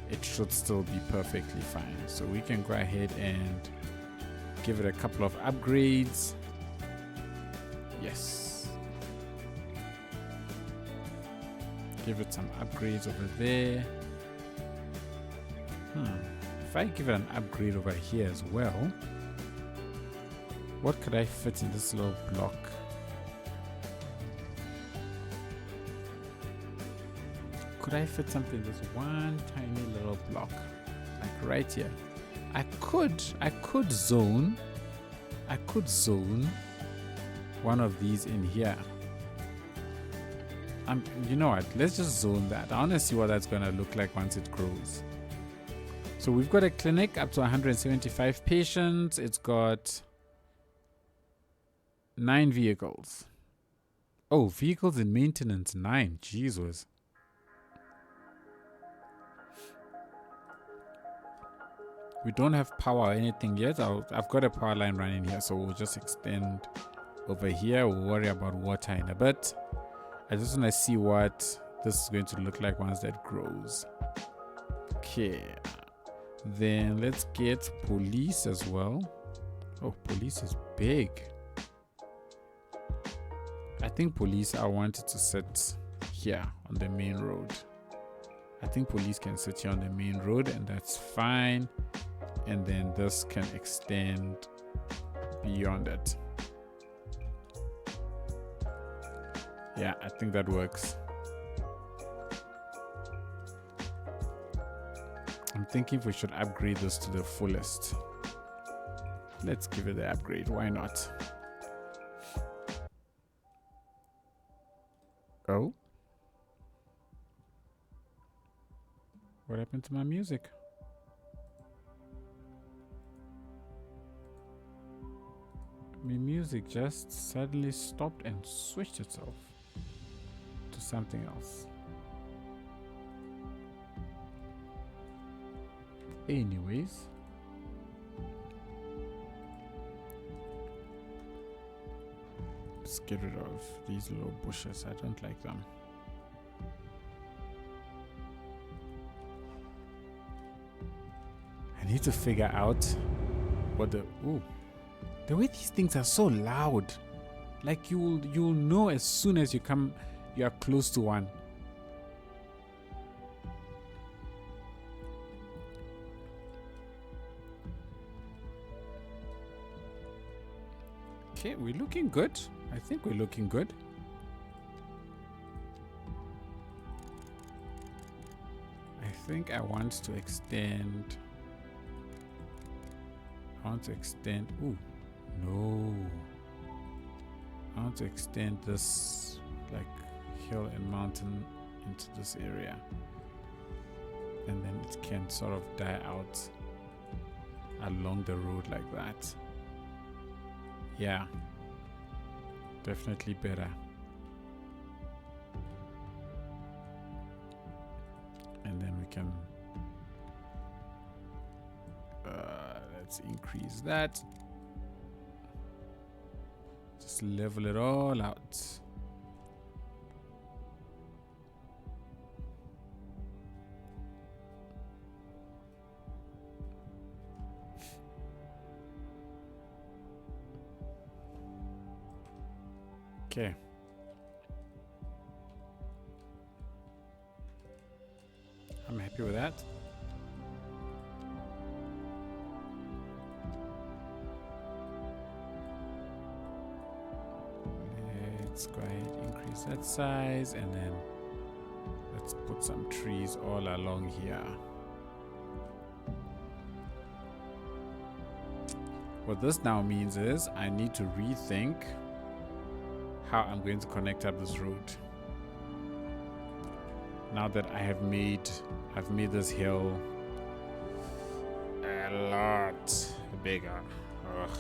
it should still be perfectly fine. So we can go ahead and give it a couple of upgrades. Yes. Give it some upgrades over there. If I give it an upgrade over here as well, what could I fit in this little block? Could I fit something in this one tiny little block? Like right here. I could zone one of these in here. You know what? Let's just zone that. I want to see what that's going to look like once it grows. So we've got a clinic up to 175 patients. It's got 9 vehicles. Oh, vehicles in maintenance, 9. Jesus. We don't have power or anything yet. I've got a power line running here, so we'll just extend over here. We'll worry about water in a bit. I just want to see what this is going to look like once that grows. Okay. Then let's get police as well. Oh, police is big. I think police, I wanted to sit here on the main road. I think police can sit here on the main road, and that's fine. And then this can extend beyond it. Yeah, I think that works. I'm thinking if we should upgrade this to the fullest. Let's give it the upgrade. Why not? Oh. What happened to my music? My music just suddenly stopped and switched itself to something else. Anyways, let's get rid of these little bushes. I don't like them. I need to figure out what the way these things are so loud. Like you'll know as soon as you are close to one. Okay, we're looking good. I think we're looking good. I think I want to extend. Ooh, no. I want to extend this like hill and mountain into this area, and then it can sort of die out along the road like that. Yeah, definitely better. And then we can let's increase that. Just level it all out. Okay. I'm happy with that. Let's go ahead and increase that size, and then let's put some trees all along here. What this now means is I need to rethink how I'm going to connect up this road. Now that I've made this hill a lot bigger. Ugh.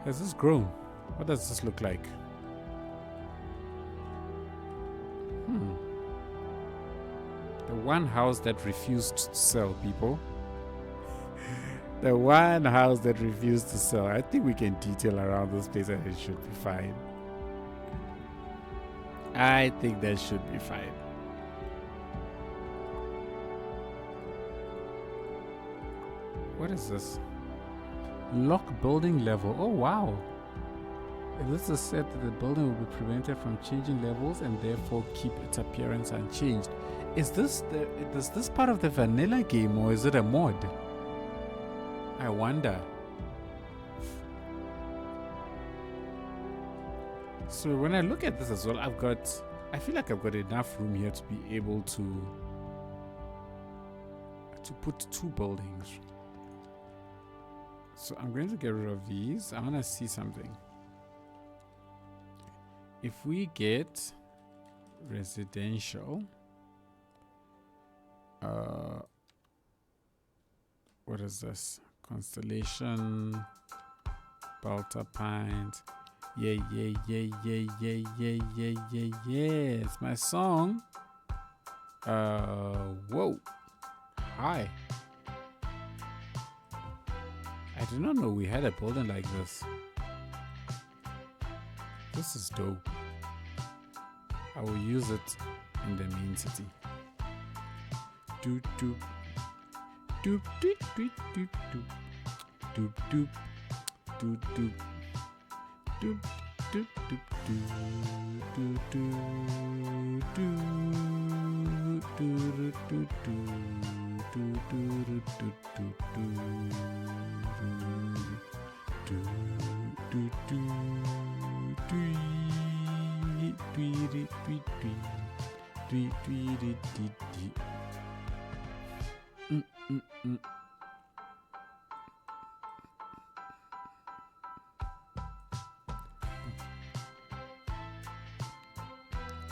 Has this grown? What does this look like? The one house that refused to sell, people. The one house that refused to sell. I think we can detail around this place and it should be fine. I think that should be fine. What is this? Lock building level. Oh wow. This is said that the building will be prevented from changing levels and therefore keep its appearance unchanged. Is this part of the vanilla game, or is it a mod? I wonder. So when I look at this as well, I feel like I've got enough room here to be able to put two buildings. So I'm going to get rid of these. I want to see something. If we get residential, what is this? Constellation, Balta Pint. Yeah. It's my song. Whoa. Hi. I did not know we had a building like this. This is dope. I will use it in the main city. Doop doop. Doop doop doop doop doop. Doop doop. Doop doop. Doop doop doop doop doop doop doop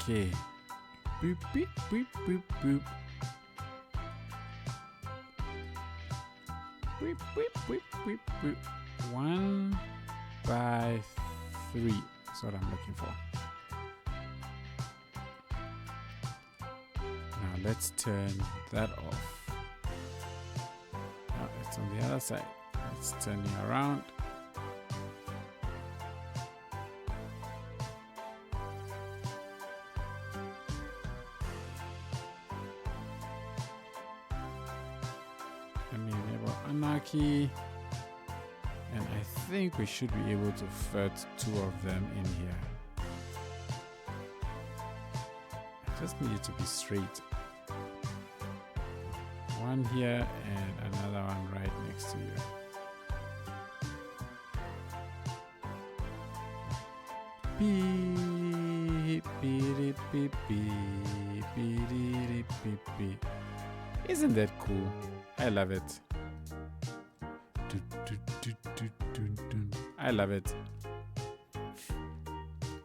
Okay. Boop boop boop boop boop. Boop boop boop boop boop. 1 by 3. That's what I'm looking for. Now let's turn that off. Now it's on the other side. Let's turn it around. Anarchy, and I think we should be able to fit 2 of them in here. I just need it to be straight. One here and another one right next to you. Beep, beep, beep, beep, beep, beep, beep. Isn't that cool? I love it. I love it.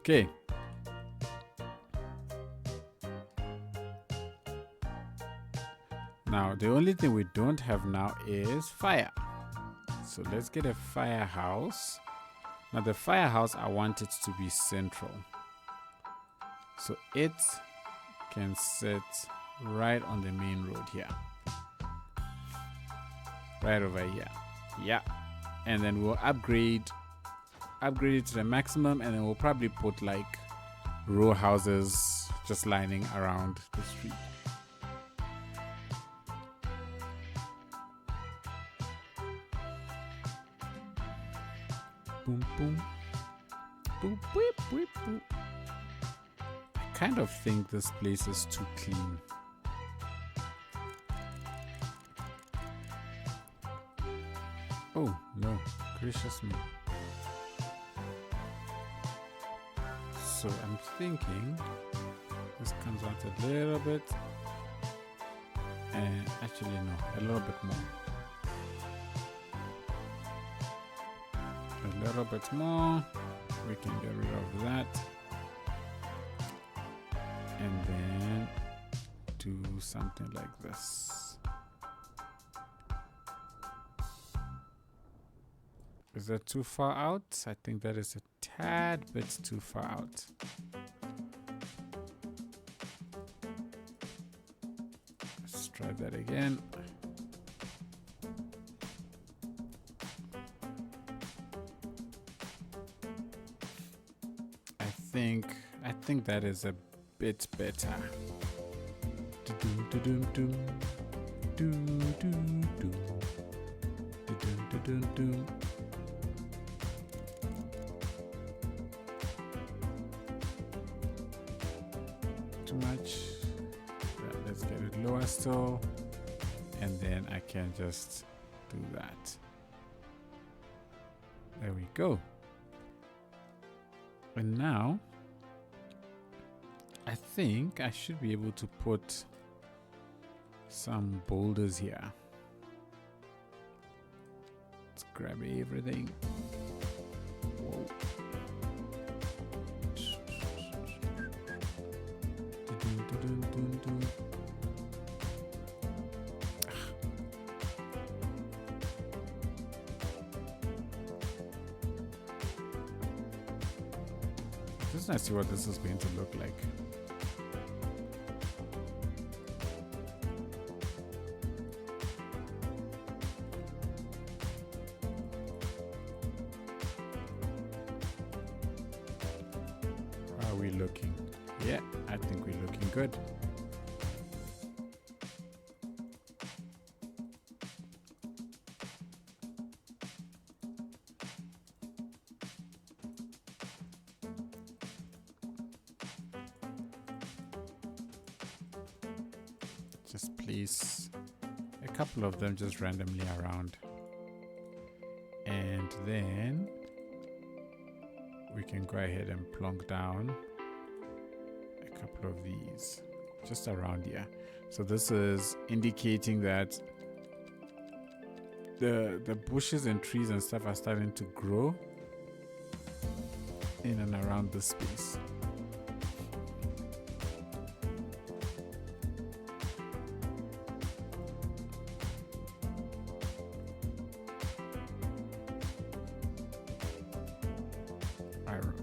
Okay. Now, the only thing we don't have now is fire. So let's get a firehouse. Now, the firehouse, I want it to be central. So it can sit right on the main road here. Right over here. Yeah. And then we'll upgrade it to the maximum, and then we'll probably put like row houses just lining around the street. Boom, boom. Boop, boop, boop, boop. I kind of think this place is too clean. Oh, no. Gracious me. So I'm thinking this comes out a little bit. And actually, no. A little bit more. A little bit more. We can get rid of that. And then do something like this. Is that too far out? I think that is a tad bit too far out. Let's try that again. I think that is a bit better. Too much. Let's get it lower still, and then I can just do that. There we go. And now I think I should be able to put some boulders here. Let's grab everything. Whoa. Just want to see what this is going to look like. How are we looking? Yeah, I think we're looking good. Just place a couple of them just randomly around, and then we can go ahead and plonk down a couple of these just around here. So this is indicating that the bushes and trees and stuff are starting to grow in and around this space.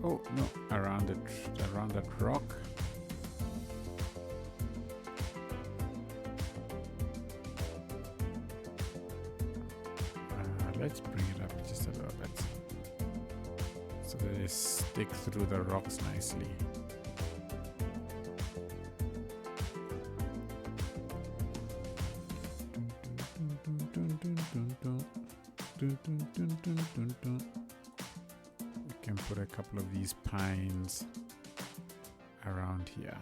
Oh no, around that rock. Let's bring it up just a little bit so that they stick through the rocks nicely. We can put a couple of these pines around here.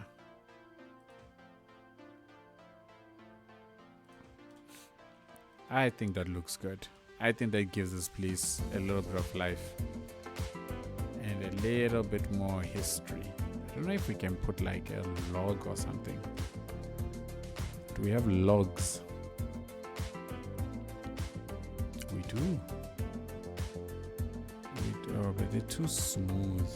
I think that looks good. I think that gives this place a little bit of life and a little bit more history. I don't know if we can put like a log or something. Do we have logs? We do. We No, but they're too smooth.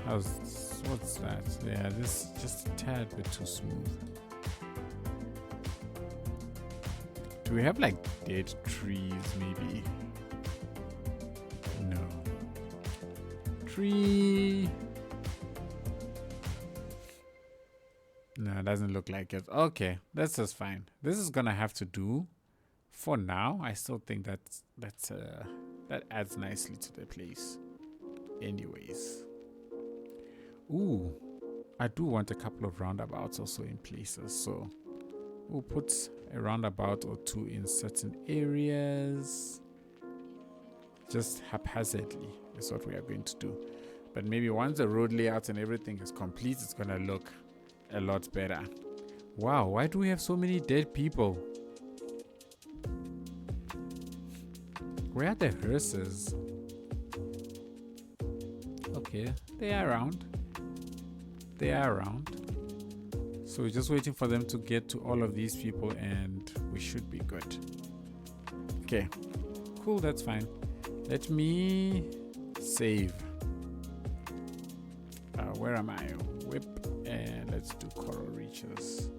What's that? Yeah, this is just a tad bit too smooth. Do we have like dead trees maybe? No. Tree. No, it doesn't look like it. Okay, that's just fine. This is gonna have to do for now. I still think that adds nicely to the place. Anyways. Ooh, I do want a couple of roundabouts also in places, so we'll put a roundabout or two in certain areas. Just haphazardly is what we are going to do. But maybe once the road layout and everything is complete, it's gonna look a lot better. Wow, why do we have so many dead people? Where are the hearses? Okay, they are around. They are around. So we're just waiting for them to get to all of these people and we should be good. Okay, cool, that's fine. Let me save. Where am I? Whip, and let's do coral reaches.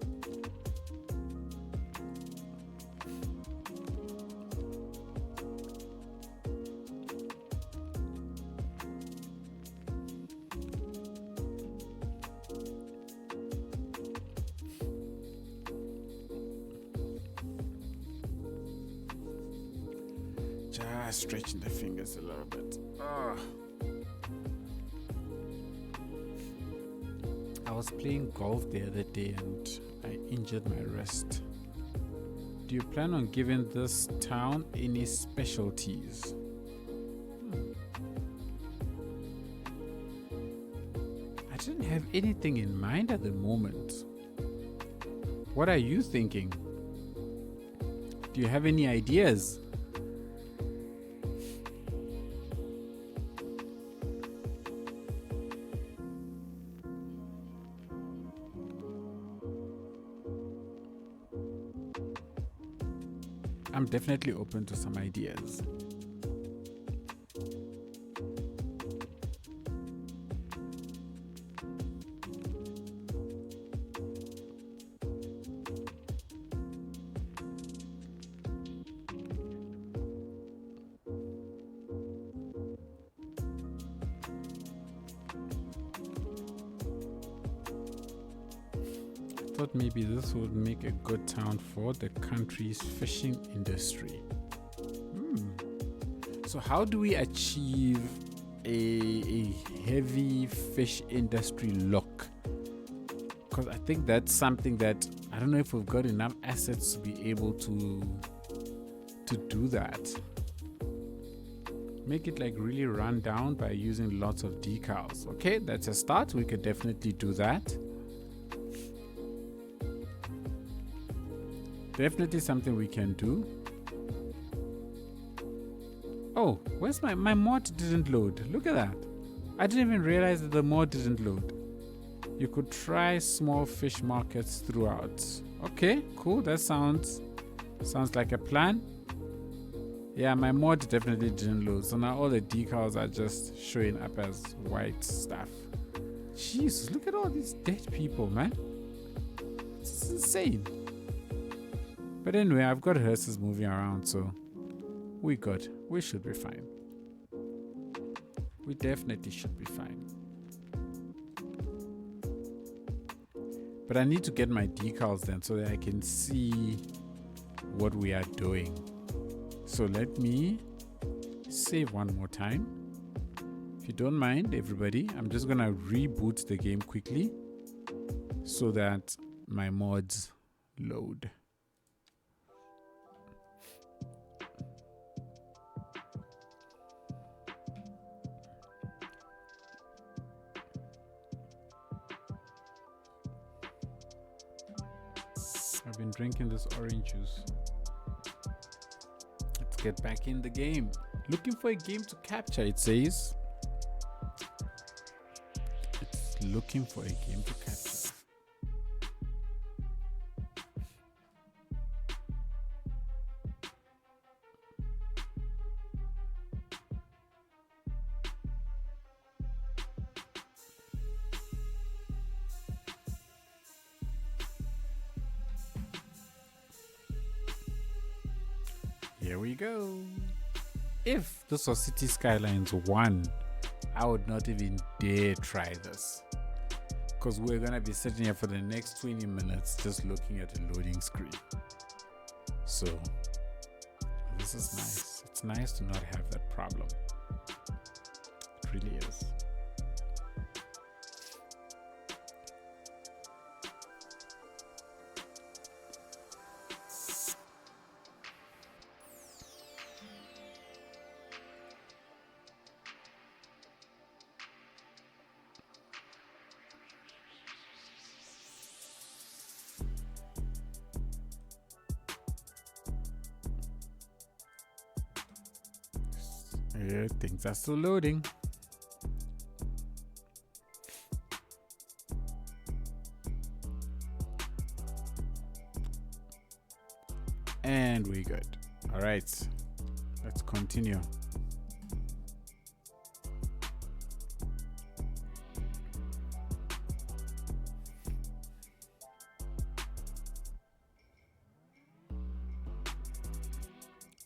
Just stretching the fingers a little bit. I was playing golf the other day and I injured my wrist. Do you plan on giving this town any specialties? I didn't have anything in mind at the moment. What are you thinking? Do you have any ideas? I'm definitely open to some ideas. Thought maybe this would make a good town for the country's fishing industry. So how do we achieve a heavy fish industry look? Because I think that's something that I don't know if we've got enough assets to be able to do that. Make it like really run down by using lots of decals. Okay, that's a start. We could definitely do that. Definitely something we can do. Oh, where's my mod didn't load? Look at that. I didn't even realize that the mod didn't load. You could try small fish markets throughout. Okay, cool. That sounds like a plan. Yeah, my mod definitely didn't load. So now all the decals are just showing up as white stuff. Jesus, look at all these dead people, man. This is insane. But anyway, I've got hearses moving around, so we good. We should be fine. We definitely should be fine. But I need to get my decals then so that I can see what we are doing. So let me save one more time. If you don't mind, everybody, I'm just gonna reboot the game quickly so that my mods load. I've been drinking this orange juice. Let's get back in the game. Looking for a game to capture, it says. It's looking for a game to capture. Here we go. If this was Cities Skylines 1, I would not even dare try this, because we're gonna be sitting here for the next 20 minutes just looking at a loading screen. So this is nice. It's nice to not have that problem. It really is. Yeah, things are still loading. And we're good. All right, let's continue.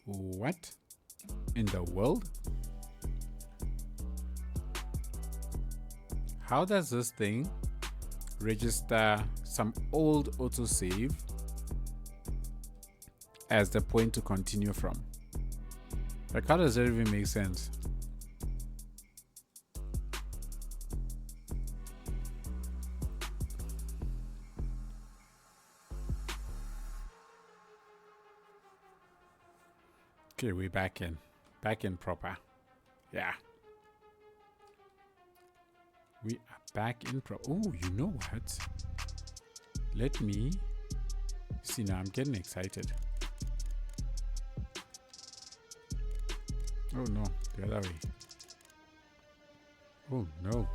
What in the world? How does this thing register some old autosave as the point to continue from? Like, how does that even make sense? Okay, we're back in proper. Yeah. We are back in oh, you know what? Let me see now. I'm getting excited. Oh no, the other way. Oh no.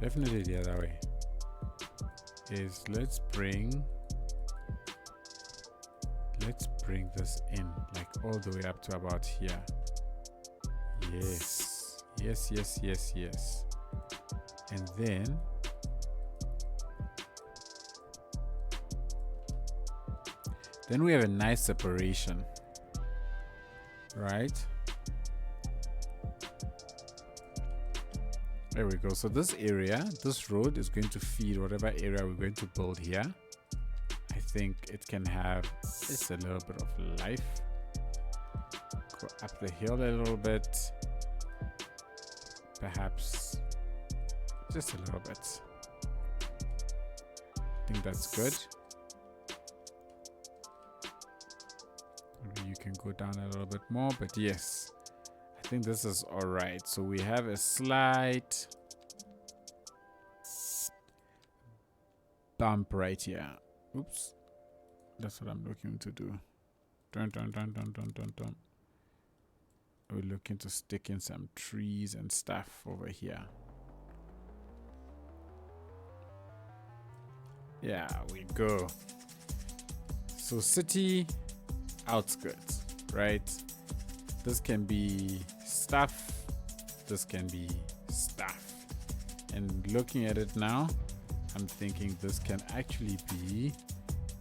Definitely the other way. Let's bring this in, like all the way up to about here. Yes. And then we have a nice separation, right? There we go. So this area, this road is going to feed whatever area we're going to build here. I think it can have just a little bit of life. Go up the hill a little bit. Perhaps just a little bit. I think that's good. Maybe you can go down a little bit more, but yes, I think this is all right. So we have a slight bump right here. Oops, that's what I'm looking to do. Dun. We're looking to stick in some trees and stuff over here. Yeah, we go. So city outskirts, right? This can be stuff. This can be stuff. And looking at it now, I'm thinking this can actually be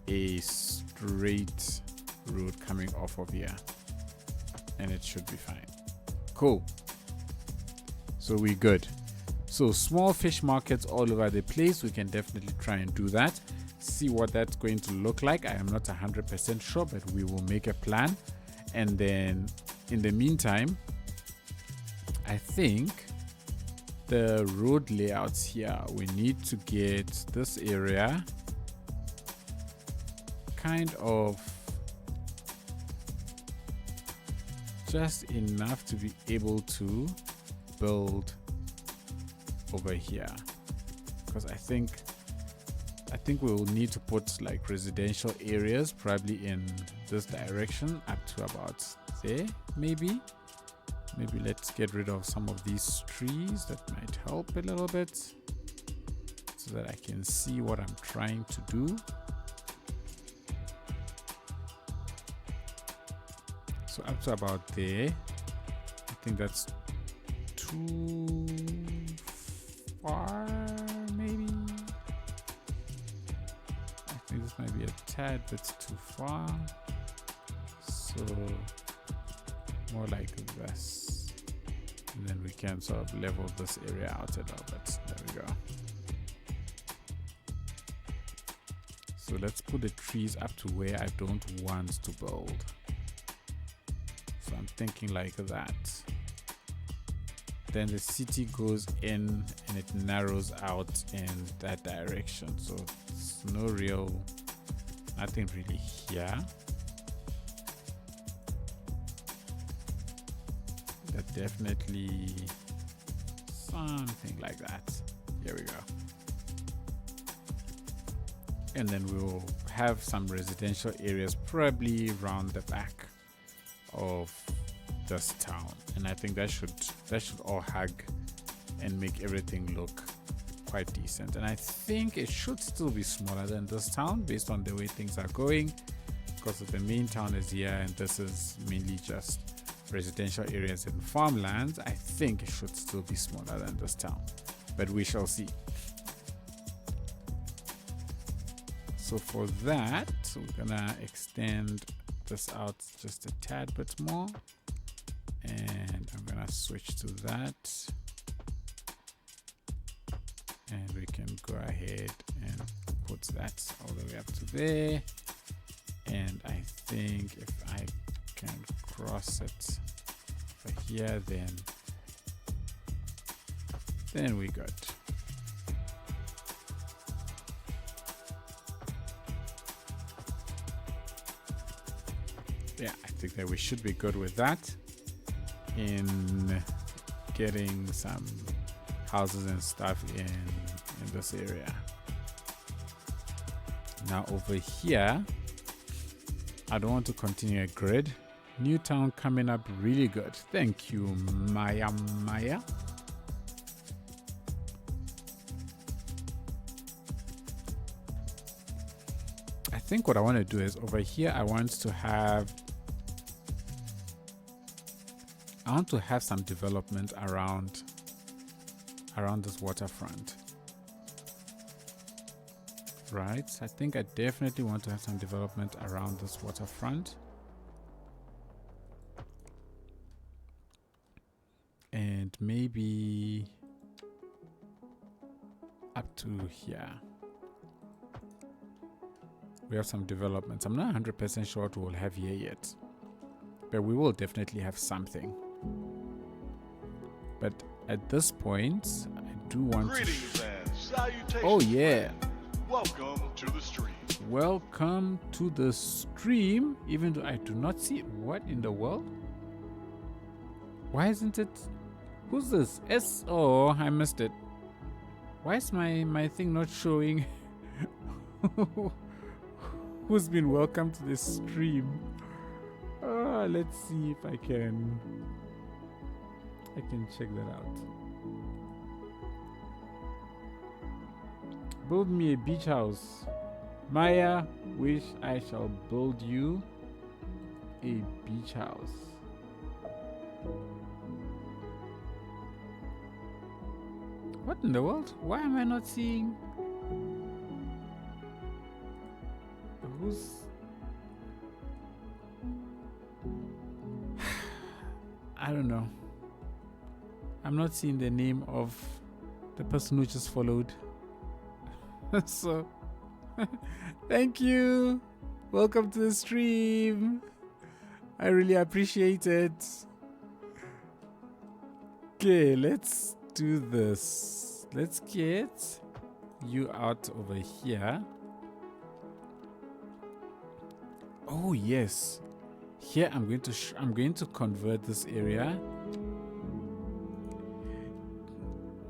a straight road coming off of here. And it should be fine. Cool. So we're good. So small fish markets all over the place. We can definitely try and do that. See what that's going to look like. I am not 100% sure, but we will make a plan. And then in the meantime, I think the road layouts here, we need to get this area kind of just enough to be able to build over here, because I think we will need to put like residential areas probably in this direction up to about there. Maybe let's get rid of some of these trees. That might help a little bit so that I can see what I'm trying to do. So up to about there. I think that's too far, maybe. I think this might be a tad bit too far. So So more like this, and then we can sort of level this area out a little bit. There we go. So let's put the trees up to where I don't want to build. So I'm thinking like that. Then the city goes in and it narrows out in that direction. So it's nothing really here. But definitely something like that. Here we go. And then we'll have some residential areas probably around the back of this town, and I think that should all hug and make everything look quite decent. And I think it should still be smaller than this town based on the way things are going, because the main town is here and this is mainly just residential areas and farmlands. I think it should still be smaller than this town, but we shall see. So for that, we're gonna extend this out just a tad bit more, and I'm gonna switch to that, and we can go ahead and put that all the way up to there. And I think if I can cross it over here, then we good. Yeah, I think that we should be good with that in getting some houses and stuff in this area. Now over here, I don't want to continue a grid. Newtown coming up really good. Thank you, Maya. I think what I want to do is over here, I want to have some development around this waterfront. Right, I think I definitely want to have some development around this waterfront. And maybe up to here. We have some developments. I'm not 100% sure what we'll have here yet, but we will definitely have something. But at this point, I do want Greetings and salutations. Oh yeah. Welcome to the stream. Welcome to the stream, even though I do not see it. What in the world? Why isn't it? Who's this? Oh, I missed it. Why is my thing not showing? Who's been welcome to the stream? Let's see if I can check that out. Build me a beach house. Maya, wish I shall build you a beach house. What in the world? Why am I not seeing? Who's... I don't know. I'm not seeing the name of the person who just followed. So, thank you. Welcome to the stream. I really appreciate it. Okay, let's do this. Let's get you out over here. Oh yes, here I'm going to convert this area.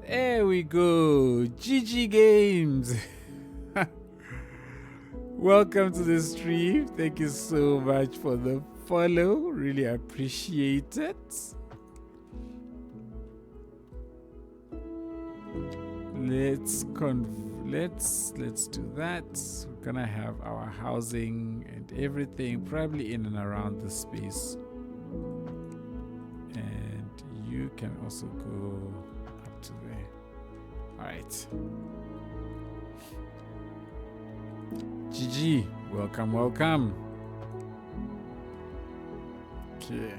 There we go. GG Games. Welcome to the stream. Thank you so much for the follow. Really appreciate it. Let's do that. We're gonna have our housing and everything probably in and around the space, and you can also go up to there. All right. GG, welcome. Okay.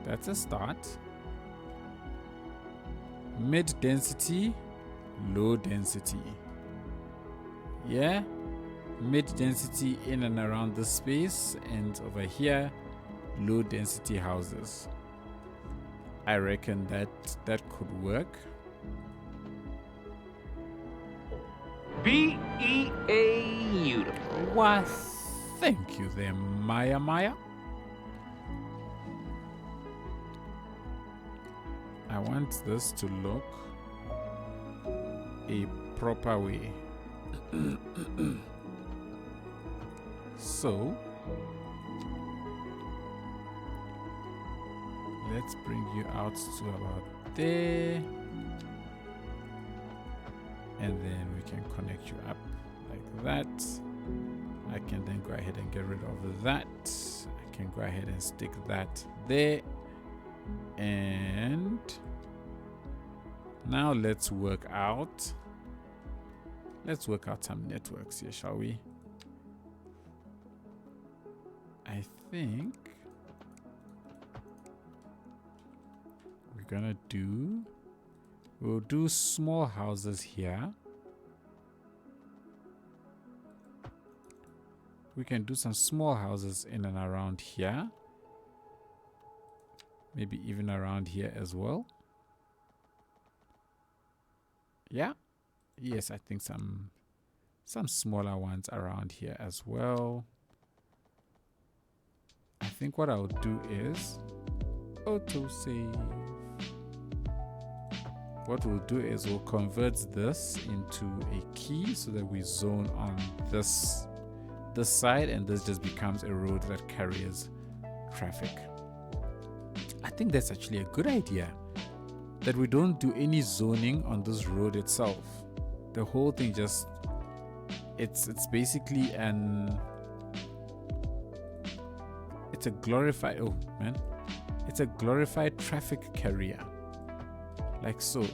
That's a start. Mid density, low density. Yeah. Mid density in and around the space, and over here, low density houses. I reckon that could work. Beautiful. Why, thank you there, Maya. I want this to look a proper way. So let's bring you out to about there, and then we can connect you up like that. I can then go ahead and get rid of that. I can go ahead and stick that there, and now let's work out some networks here, shall we? I think we'll do small houses here. We can do some small houses in and around here. Maybe even around here as well. Yeah. Yes, I think some smaller ones around here as well. I think what I'll do is autosave. What we'll do is we'll convert this into a key so that we zone on this side, and this just becomes a road that carries traffic. I think that's actually a good idea, that we don't do any zoning on this road itself. The whole thing just it's basically it's a glorified it's a glorified traffic carrier, like so.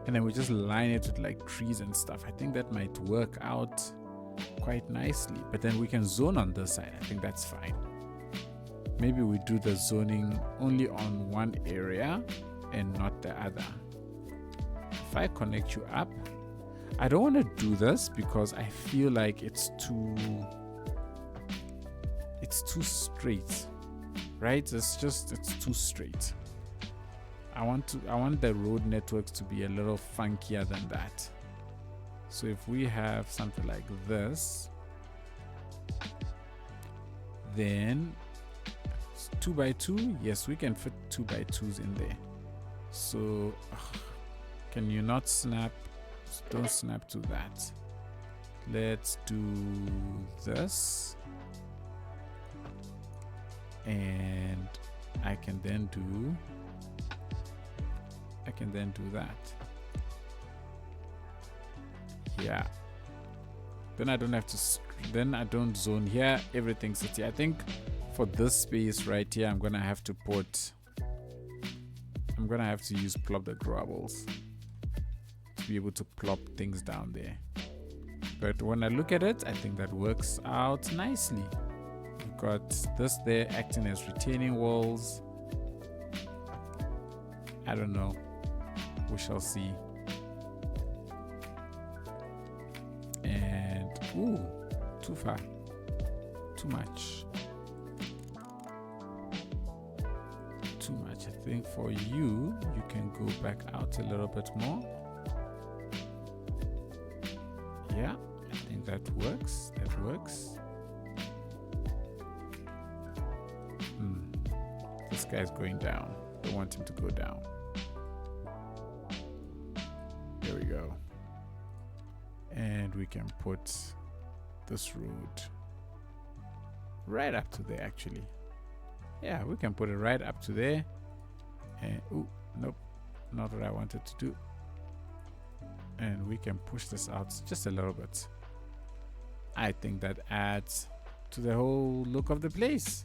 And then we just line it with like trees and stuff. I think that might work out quite nicely. But then we can zone on this side. I think that's fine. Maybe we do the zoning only on one area and not the other. If I connect you up, I don't want to do this because I feel like it's too straight, right? It's too straight. I want the road networks to be a little funkier than that. So if we have something like this, then 2x2, yes, we can fit 2x2s in there. So can you not snap? Don't snap to that. Let's do this, and I can then do that. Yeah. Then I don't have to. Then I don't zone here. Everything's city. I think for this space right here, I'm gonna have to use plop the grables to be able to plop things down there. But when I look at it, I think that works out nicely. We've got this there acting as retaining walls. I don't know. We shall see. And ooh, too far. Too much. Too much. I think for you can go back out a little bit more. Yeah, I think that works. That works. This guy's going down. I want him to go down. There we go. And we can put this road right up to there, actually. Yeah, we can put it right up to there. And ooh, nope, not what I wanted to do. And we can push this out just a little bit. I think that adds to the whole look of the place.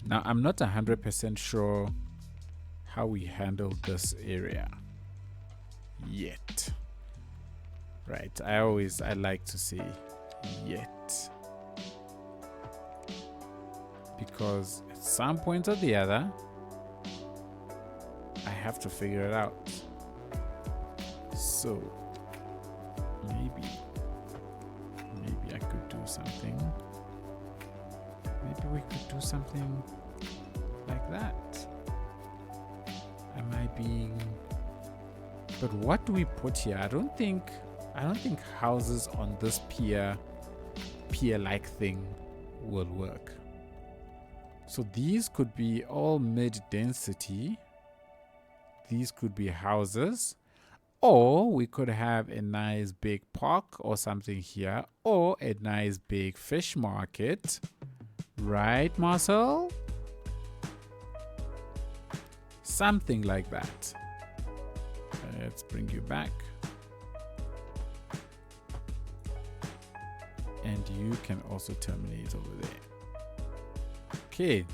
Now, I'm not 100% sure how we handle this area yet. Right, I like to say yet, because at some point or the other I have to figure it out. So maybe I could do something. Maybe we could do something like that. Am I being... But what do we put here? I don't think houses on this pier-like thing will work. So these could be all mid-density. These could be houses. Or we could have a nice big park or something here. Or a nice big fish market. Right, Marcel? Something like that. Let's bring you back. And you can also terminate over there. Okay.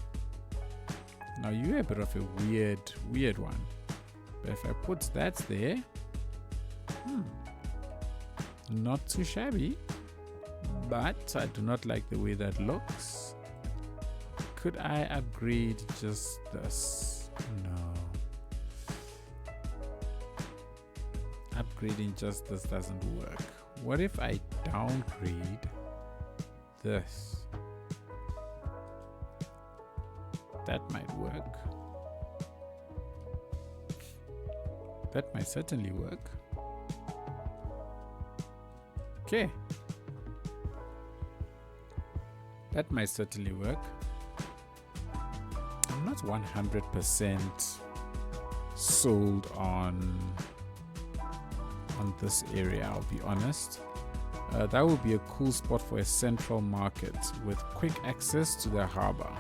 Now you're a bit of a weird one. But if I put that there, not too shabby. But I do not like the way that looks. Could I upgrade just this? No. Upgrading just this doesn't work. What if I downgrade this? That might work. That might certainly work. Okay. That might certainly work. I'm not 100% sold on this area, I'll be honest. That would be a cool spot for a central market with quick access to the harbor.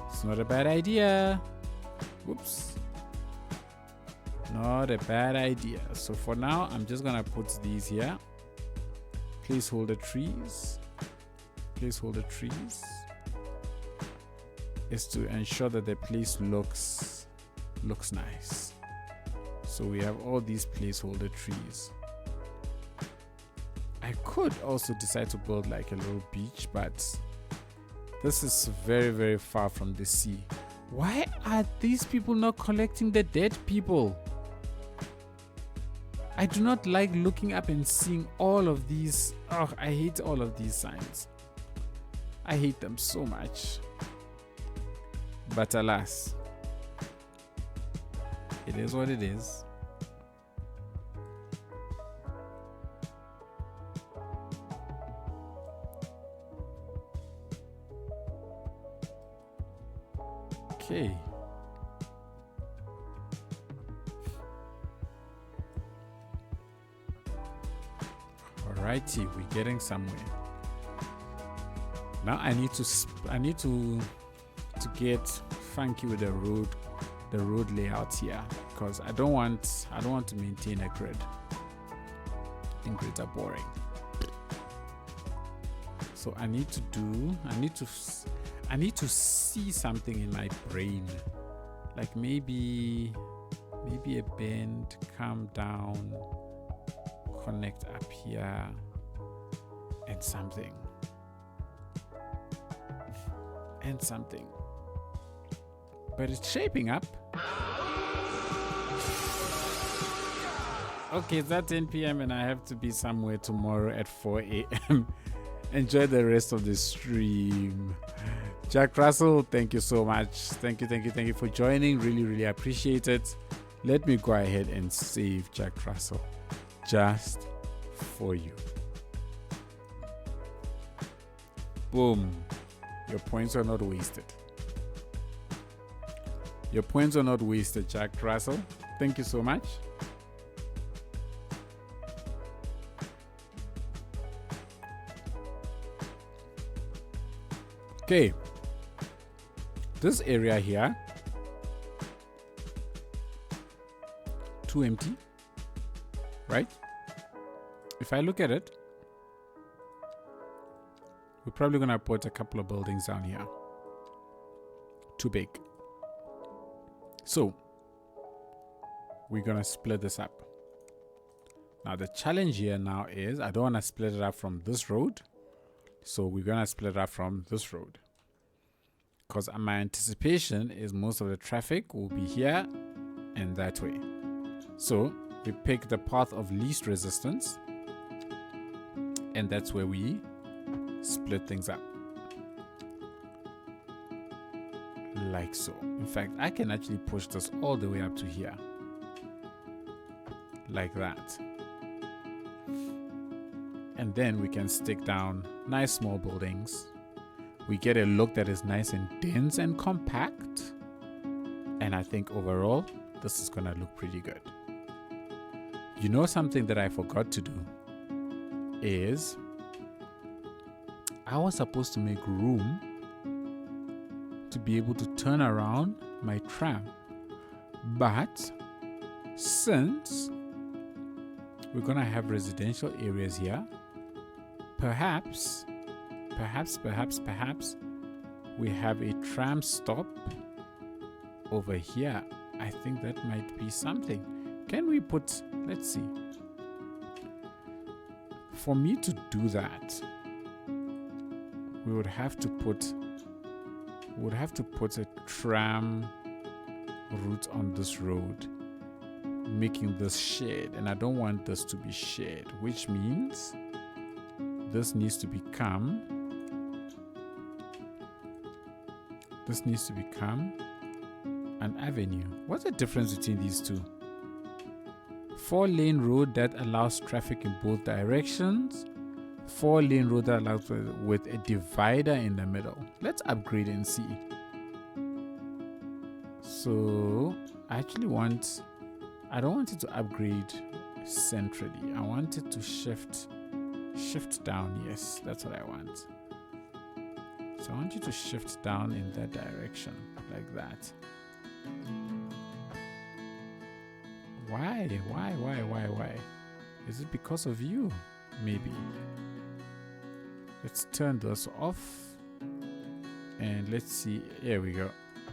It's not a bad idea. Whoops. Not a bad idea. So for now, I'm just gonna put these here. Placeholder trees. Placeholder trees is to ensure that the place looks nice. So we have all these placeholder trees. I could also decide to build like a little beach, but this is very, very far from the sea. Why are these people not collecting the dead people? I do not like looking up and seeing all of these. Oh, I hate all of these signs. I hate them so much. But alas, it is what it is. Okay. Alrighty, we're getting somewhere. Now I need to get funky with the road layout here, because I don't want to maintain a grid. I think grids are boring. So I need to see something in my brain, like maybe a bend, come down, connect up here, and something. But it's shaping up. Okay, it's at 10 p.m. and I have to be somewhere tomorrow at 4 a.m. Enjoy the rest of the stream. Jack Russell, thank you so much. Thank you for joining. Really appreciate it. Let me go ahead and save Jack Russell just for you. Boom. Your points are not wasted. Your points are not wasted, Jack Russell. Thank you so much. Okay. This area here, too empty, right? If I look at it, we're probably gonna put a couple of buildings down here. Too big. So we're gonna split this up. Now the challenge here now is I don't want to split it up from this road. So we're going to split it up from this road. Because my anticipation is most of the traffic will be here and that way. So we pick the path of least resistance. And that's where we split things up. Like so. In fact, I can actually push this all the way up to here. Like that. And then we can stick down nice small buildings. We get a look that is nice and dense and compact. And I think overall, this is gonna look pretty good. You know, something that I forgot to do is I was supposed to make room to be able to turn around my tram. But since we're gonna have residential areas here, perhaps we have a tram stop over here. I think that might be something. Can we put, let's see. For me to do that, we would have to put a tram route on this road, making this shared, and I don't want this to be shared, which means this needs to become an avenue. What's the difference between these two? 4-lane road that allows traffic in both directions. 4-lane road that allows with a divider in the middle. Let's upgrade and see. So I don't want it to upgrade centrally. I want it to shift down. Yes, that's what I want. So I want you to shift down in that direction, like that. Why? Is it because of you? Maybe. Let's turn this off. And let's see. Here we go.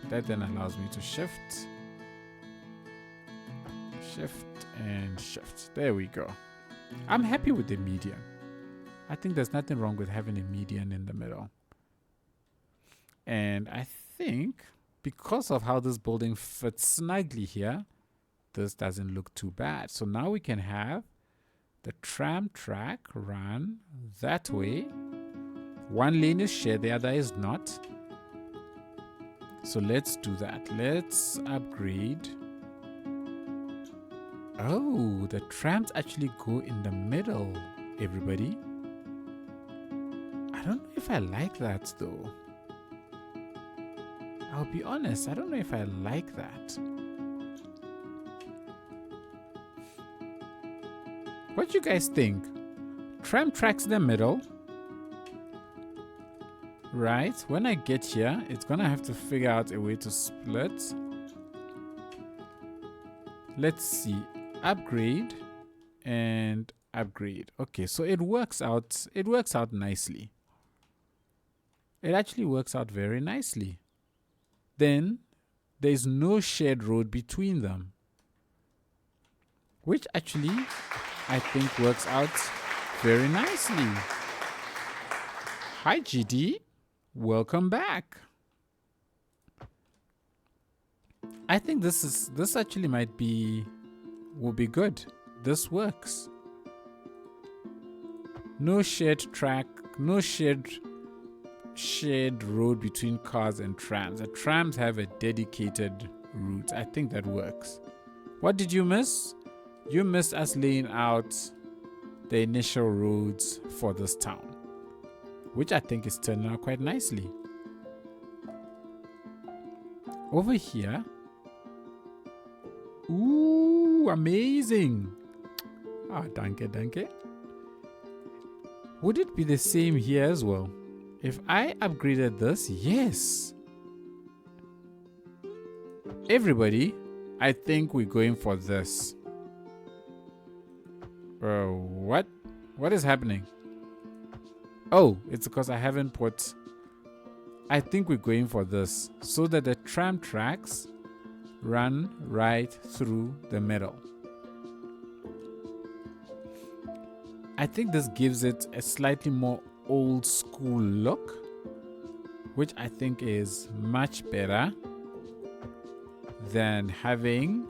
That then allows me to shift. Shift and shift. There we go. I'm happy with the median. I think there's nothing wrong with having a median in the middle. And I think because of how this building fits snugly here, this doesn't look too bad. So now we can have the tram track run that way. One lane is shared, the other is not. So let's do that. Let's upgrade. Oh, the trams actually go in the middle, everybody. I don't know if I like that though. I'll be honest, I don't know if I like that. What do you guys think? Tram tracks in the middle. Right, when I get here, it's gonna have to figure out a way to split. Let's see. Upgrade and upgrade. Okay, so it works out. It works out nicely. It actually works out very nicely. Then there's no shared road between them, which actually I think works out very nicely. Hi GD, welcome back. I think this actually will be good. This works. No shared track, no shared road between cars and trams. The trams have a dedicated route. I think that works. What did you miss? You missed us laying out the initial roads for this town, which I think is turning out quite nicely. Over here. Ooh, amazing. Ah, danke. Would it be the same here as well? If I upgraded this, yes. Everybody, I think we're going for this. What? What is happening? Oh, it's because I haven't put... I think we're going for this, so that the tram tracks run right through the middle. I think this gives it a slightly more old school look, which I think is much better than having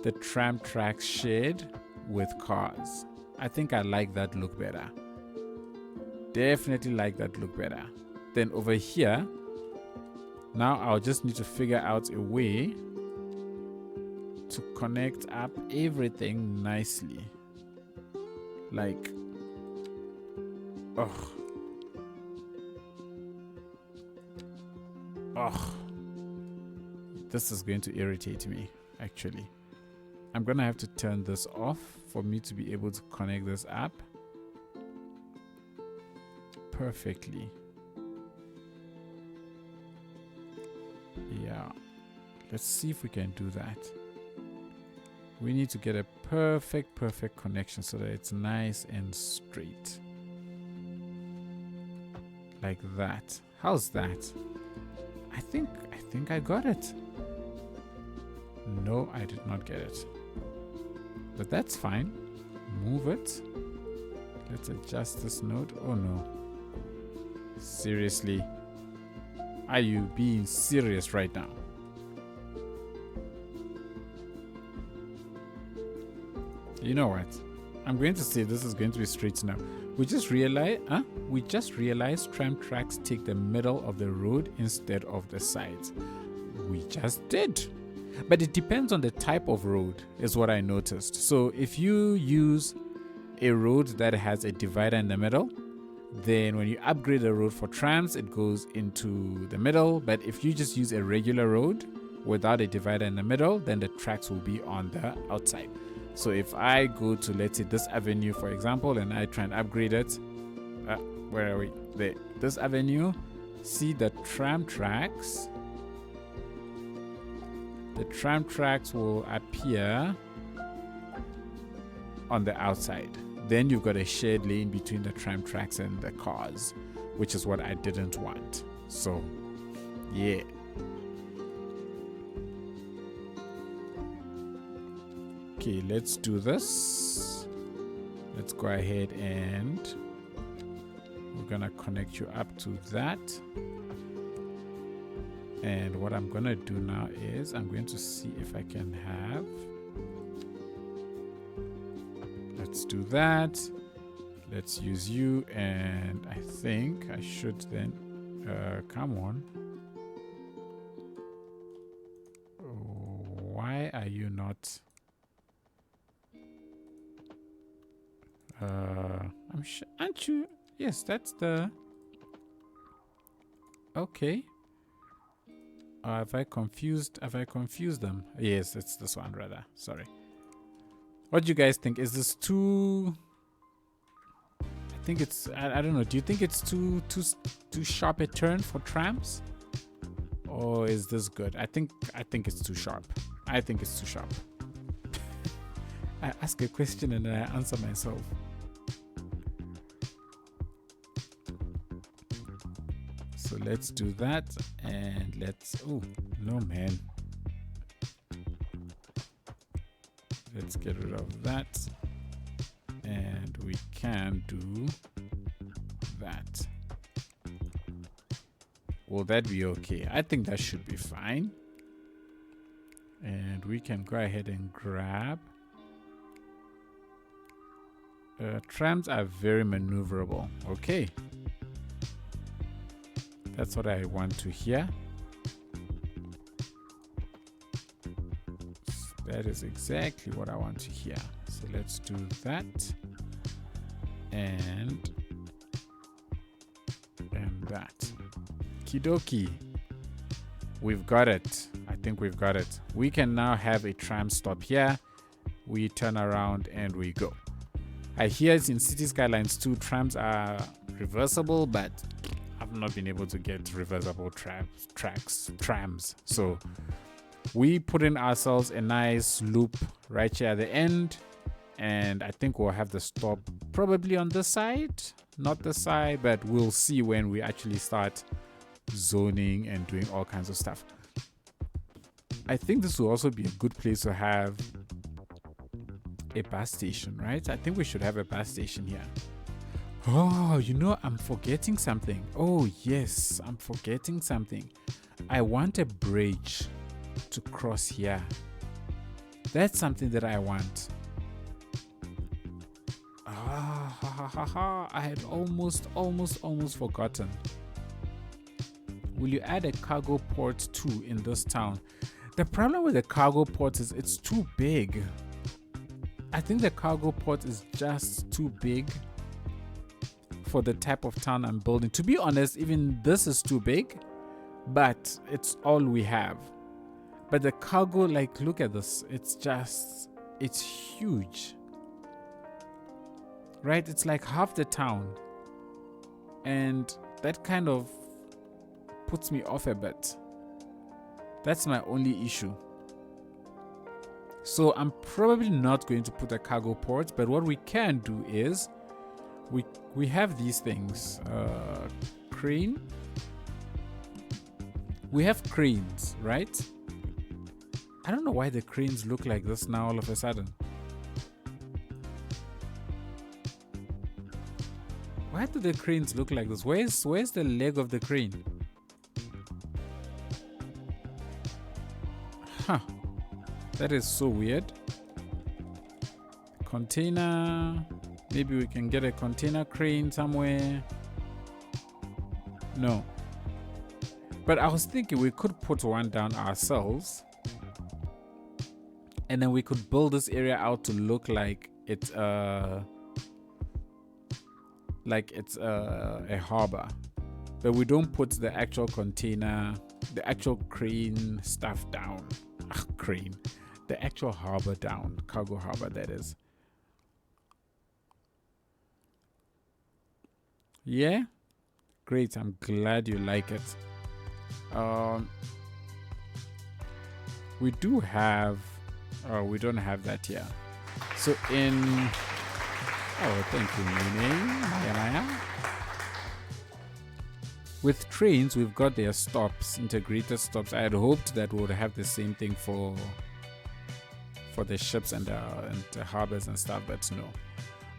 the tram tracks shared with cars. I think I like that look better. Definitely like that look better. Then over here, now I'll just need to figure out a way to connect up everything nicely. Like, oh, this is going to irritate me, actually. I'm gonna have to turn this off for me to be able to connect this up perfectly. Yeah, let's see if we can do that. We need to get a perfect connection so that it's nice and straight. Like that. How's that? I think I got it. No, I did not get it. But that's fine. Move it. Let's adjust this node. Oh no. Seriously? Are you being serious right now? You know what? I'm going to say this is going to be straight now. We just realized tram tracks take the middle of the road instead of the sides. We just did. But it depends on the type of road, is what I noticed. So if you use a road that has a divider in the middle, then when you upgrade the road for trams, it goes into the middle. But if you just use a regular road without a divider in the middle, then the tracks will be on the outside. So if I go to, let's say, this avenue, for example, and I try and upgrade it, where are we? There. This avenue, see the tram tracks. The tram tracks will appear on the outside. Then you've got a shared lane between the tram tracks and the cars, which is what I didn't want. So, yeah. Okay, let's do this. Let's go ahead and we're gonna connect you up to that. And what I'm gonna do now is I'm going to see if I can have, let's do that. Let's use you, and I think I should then come on. Why are you not I'm sure, aren't you? Yes, that's the okay. Have I confused them? Yes, it's this one rather. Sorry. What do you guys think? Is this too, I think it's, I don't know. Do you think it's too sharp a turn for trams? Or is this good? I think it's too sharp. I think it's too sharp. I ask a question and then I answer myself. So let's do that, and let's, oh no man, let's get rid of that, and we can do that. Will that be okay? I think that should be fine. And we can go ahead and grab, trams are very maneuverable. Okay, that's what I want to hear. That is exactly what I want to hear. So let's do that. And that. Kidoki. We've got it. I think we've got it. We can now have a tram stop here. We turn around and we go. I hear it's in Cities Skylines II, trams are reversible, but I've not been able to get reversible trams. So we put in ourselves a nice loop right here at the end, and I think we'll have the stop probably on this side, not the side, but we'll see when we actually start zoning and doing all kinds of stuff. I think this will also be a good place to have a bus station, right? I think we should have a bus station here. Oh, you know, I'm forgetting something. Oh, yes, I'm forgetting something. I want a bridge to cross here. That's something that I want. I had almost forgotten. Will you add a cargo port too in this town? The problem with the cargo port is it's too big. I think the cargo port is just too big for the type of town I'm building. To be honest, even this is too big, but it's all we have. But the cargo, like, look at this. It's huge. Right? It's like half the town. And that kind of puts me off a bit. That's my only issue. So I'm probably not going to put a cargo port, but what we can do is we have these things. Crane. We have cranes, right? I don't know why the cranes look like this now all of a sudden. Why do the cranes look like this? Where's the leg of the crane? Huh. That is so weird. Container. Maybe we can get a container crane somewhere. No. But I was thinking we could put one down ourselves. And then we could build this area out to look like it's a harbor. But we don't put the actual container, the actual crane stuff down. Crane. The actual harbor down. Cargo harbor, that is. Yeah? Great. I'm glad you like it. We do have... Oh, we don't have that here. So in... Oh, thank you, Maya. With trains, we've got their stops, integrated stops. I had hoped that we would have the same thing for the ships and the harbors and stuff, but no.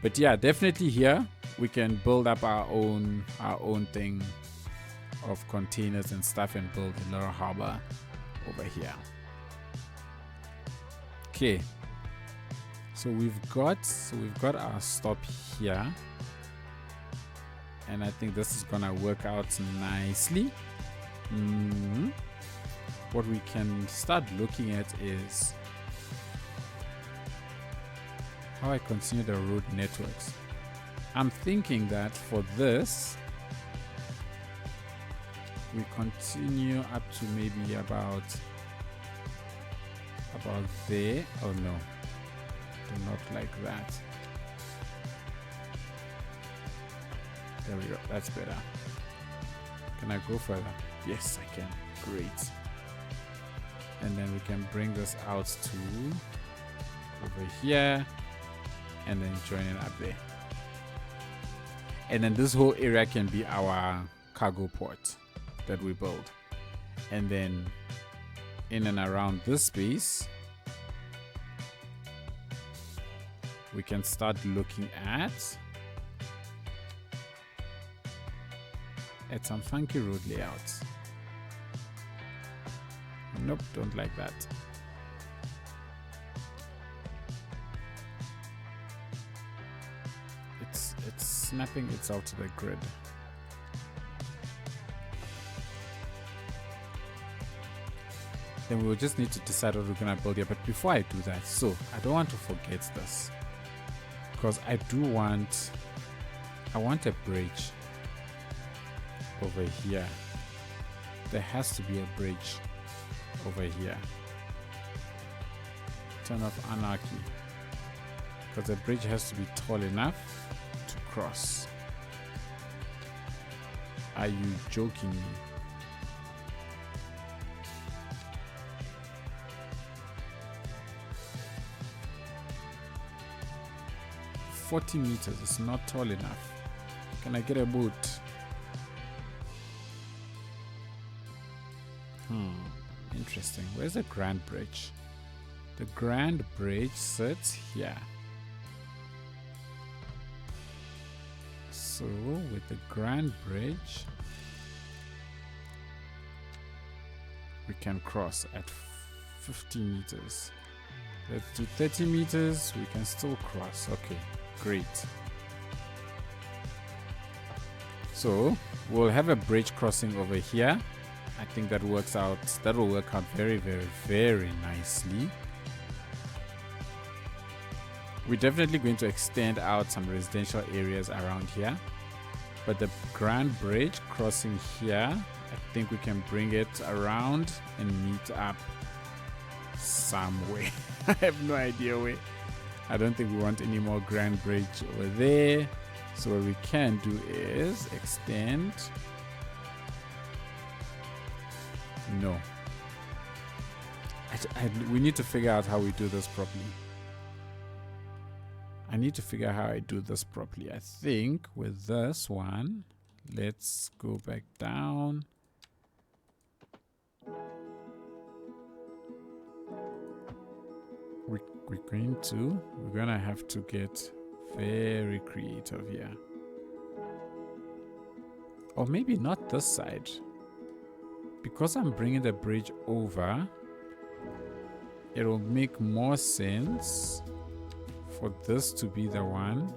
But yeah, definitely here we can build up our own thing of containers and stuff and build a little harbor over here. Okay. So we've got our stop here. And I think this is gonna work out nicely. What we can start looking at is how I continue the road networks. I'm thinking that for this, we continue up to maybe about there. Oh no, do not like that. There we go, that's better. Can I go further? Yes, I can. Great. And then we can bring this out to over here and then join it up there. And then this whole area can be our cargo port that we build. And then in and around this space, we can start looking at some funky road layouts. Nope, don't like that. It's snapping itself to the grid. Then we will just need to decide what we're gonna build here. But before I do that, so I don't want to forget this, because I want a bridge over here. There has to be a bridge over here. Turn off Anarchy, because the bridge has to be tall enough to cross. Are you joking me? $40 meters is not tall enough. Can I get a boat? Interesting. Where's the Grand Bridge? The Grand Bridge sits here. So with the Grand Bridge, we can cross at 50 meters. Let's do 30 meters. We can still cross. Okay, great. So we'll have a bridge crossing over here. I think that works out. That will work out very, very, very nicely. We're definitely going to extend out some residential areas around here. But the Grand Bridge crossing here, I think we can bring it around and meet up somewhere. I have no idea where. I don't think we want any more Grand Bridge over there. So what we can do is extend. No. We need to figure out how we do this properly. I need to figure out how I do this properly. I think with this one, let's go back down. We're gonna have to get very creative here. Or maybe not this side. Because I'm bringing the bridge over, it will make more sense for this to be the one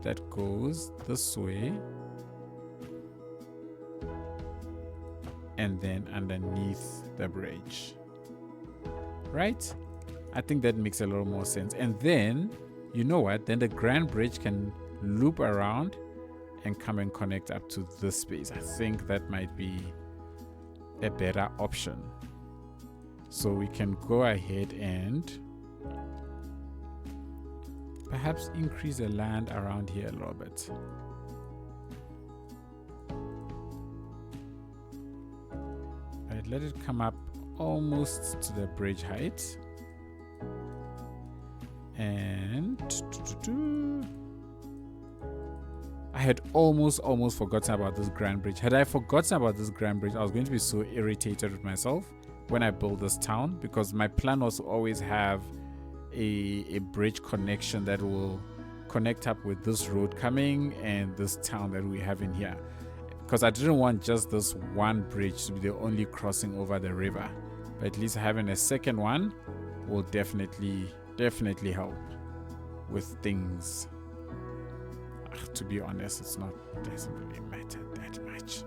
that goes this way and then underneath the bridge, right? I think that makes a little more sense. And then, you know what, then the Grand Bridge can loop around and come and connect up to this space. I think that might be a better option. So we can go ahead and perhaps increase the land around here a little bit. Right, let it come up almost to the bridge height. And I had almost forgotten about this Grand Bridge. Had I forgotten about this Grand Bridge, I was going to be so irritated with myself when I built this town, because my plan was to always have a bridge connection that will connect up with this road coming and this town that we have in here, because I didn't want just this one bridge to be the only crossing over the river, but at least having a second one will definitely help with things. To be honest, doesn't really matter that much,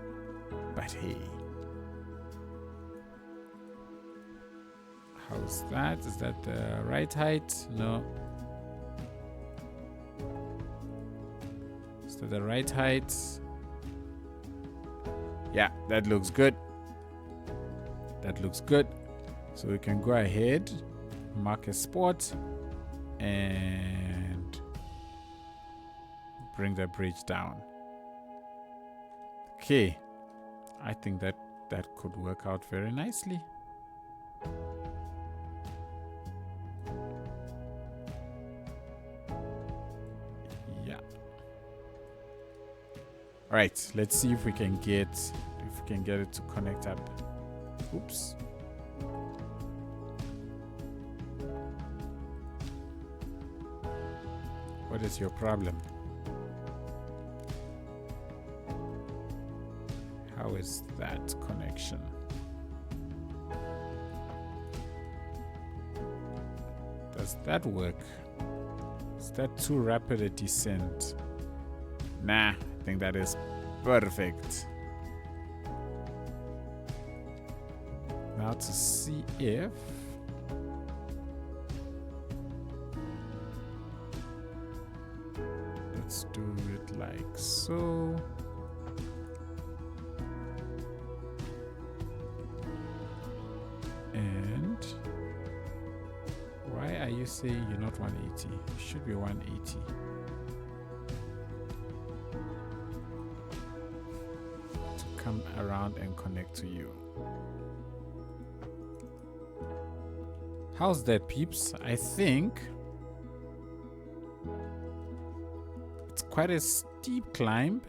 but hey, how's that? Is that the right height? No. Is that the right height? Yeah, that looks good. That looks good. So we can go ahead, mark a spot, and bring the bridge down. Okay, I think that could work out very nicely. Yeah. All right, let's see if we can get it to connect up. Oops. What is your problem? How is that connection? Does that work? Is that too rapid a descent? Nah, I think that is perfect. Now to see if let's do it like so. And why are you saying you're not 180? You should be 180. To come around and connect to you. How's that, peeps? I think it's quite a steep climb,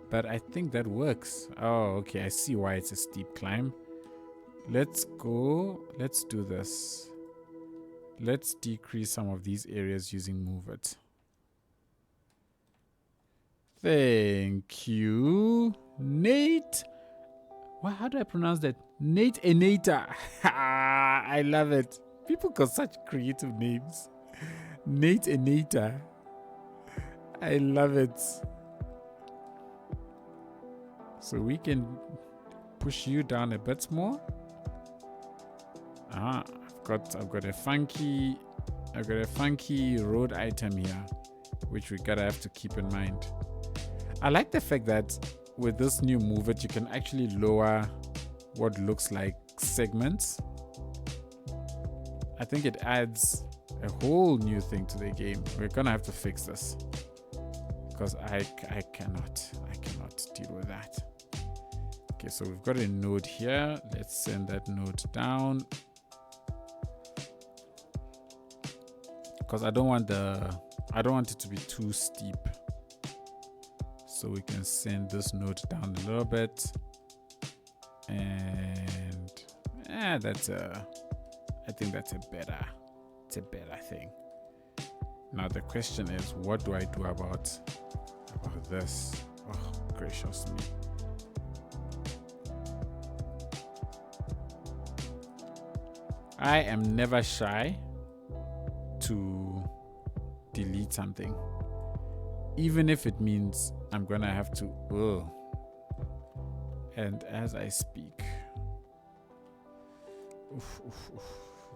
but I think that works. Oh, okay, I see why it's a steep climb. Let's do this. Let's decrease some of these areas using Move It. Thank you, Nate. Well, how do I pronounce that? Nate Enata. I love it. People got such creative names. Nate Enata. I love it. So we can push you down a bit more. I've got a funky road item here, which we gotta have to keep in mind. I like the fact that with this new move it, you can actually lower what looks like segments. I think it adds a whole new thing to the game. We're gonna have to fix this because I cannot deal with that. Okay, so we've got a node here. Let's send that node down because I don't want it to be too steep. So we can send this node down a little bit, and I think that's a better thing. Now the question is, what do I do about this? Oh, gracious me. I am never shy to delete something, even if it means I'm gonna have to. And as I speak,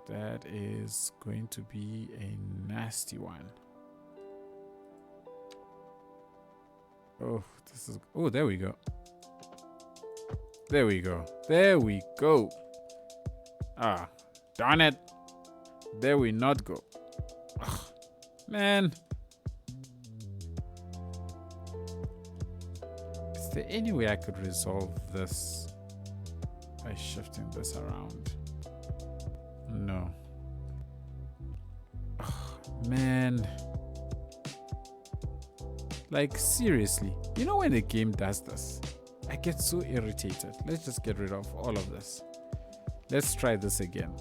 that is going to be a nasty one. There we go. There we go. Ah, darn it. There we not go. Ugh, man. Is there any way I could resolve this by shifting this around? No. Ugh, man. Like, seriously, you know when the game does this, I get so irritated. Let's just get rid of all of this. Let's try this again.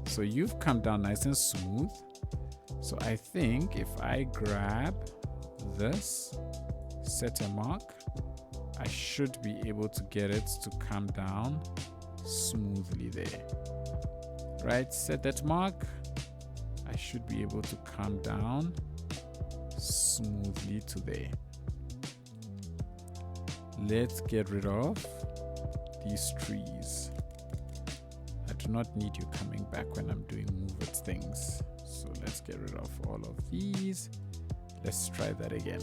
So you've come down nice and smooth. So I think if I grab this, set a mark, I should be able to get it to come down smoothly there. Right, set that mark. I should be able to come down smoothly to there. Let's get rid of these trees. I do not need you coming back when I'm doing move it things. So let's get rid of all of these. Let's try that again.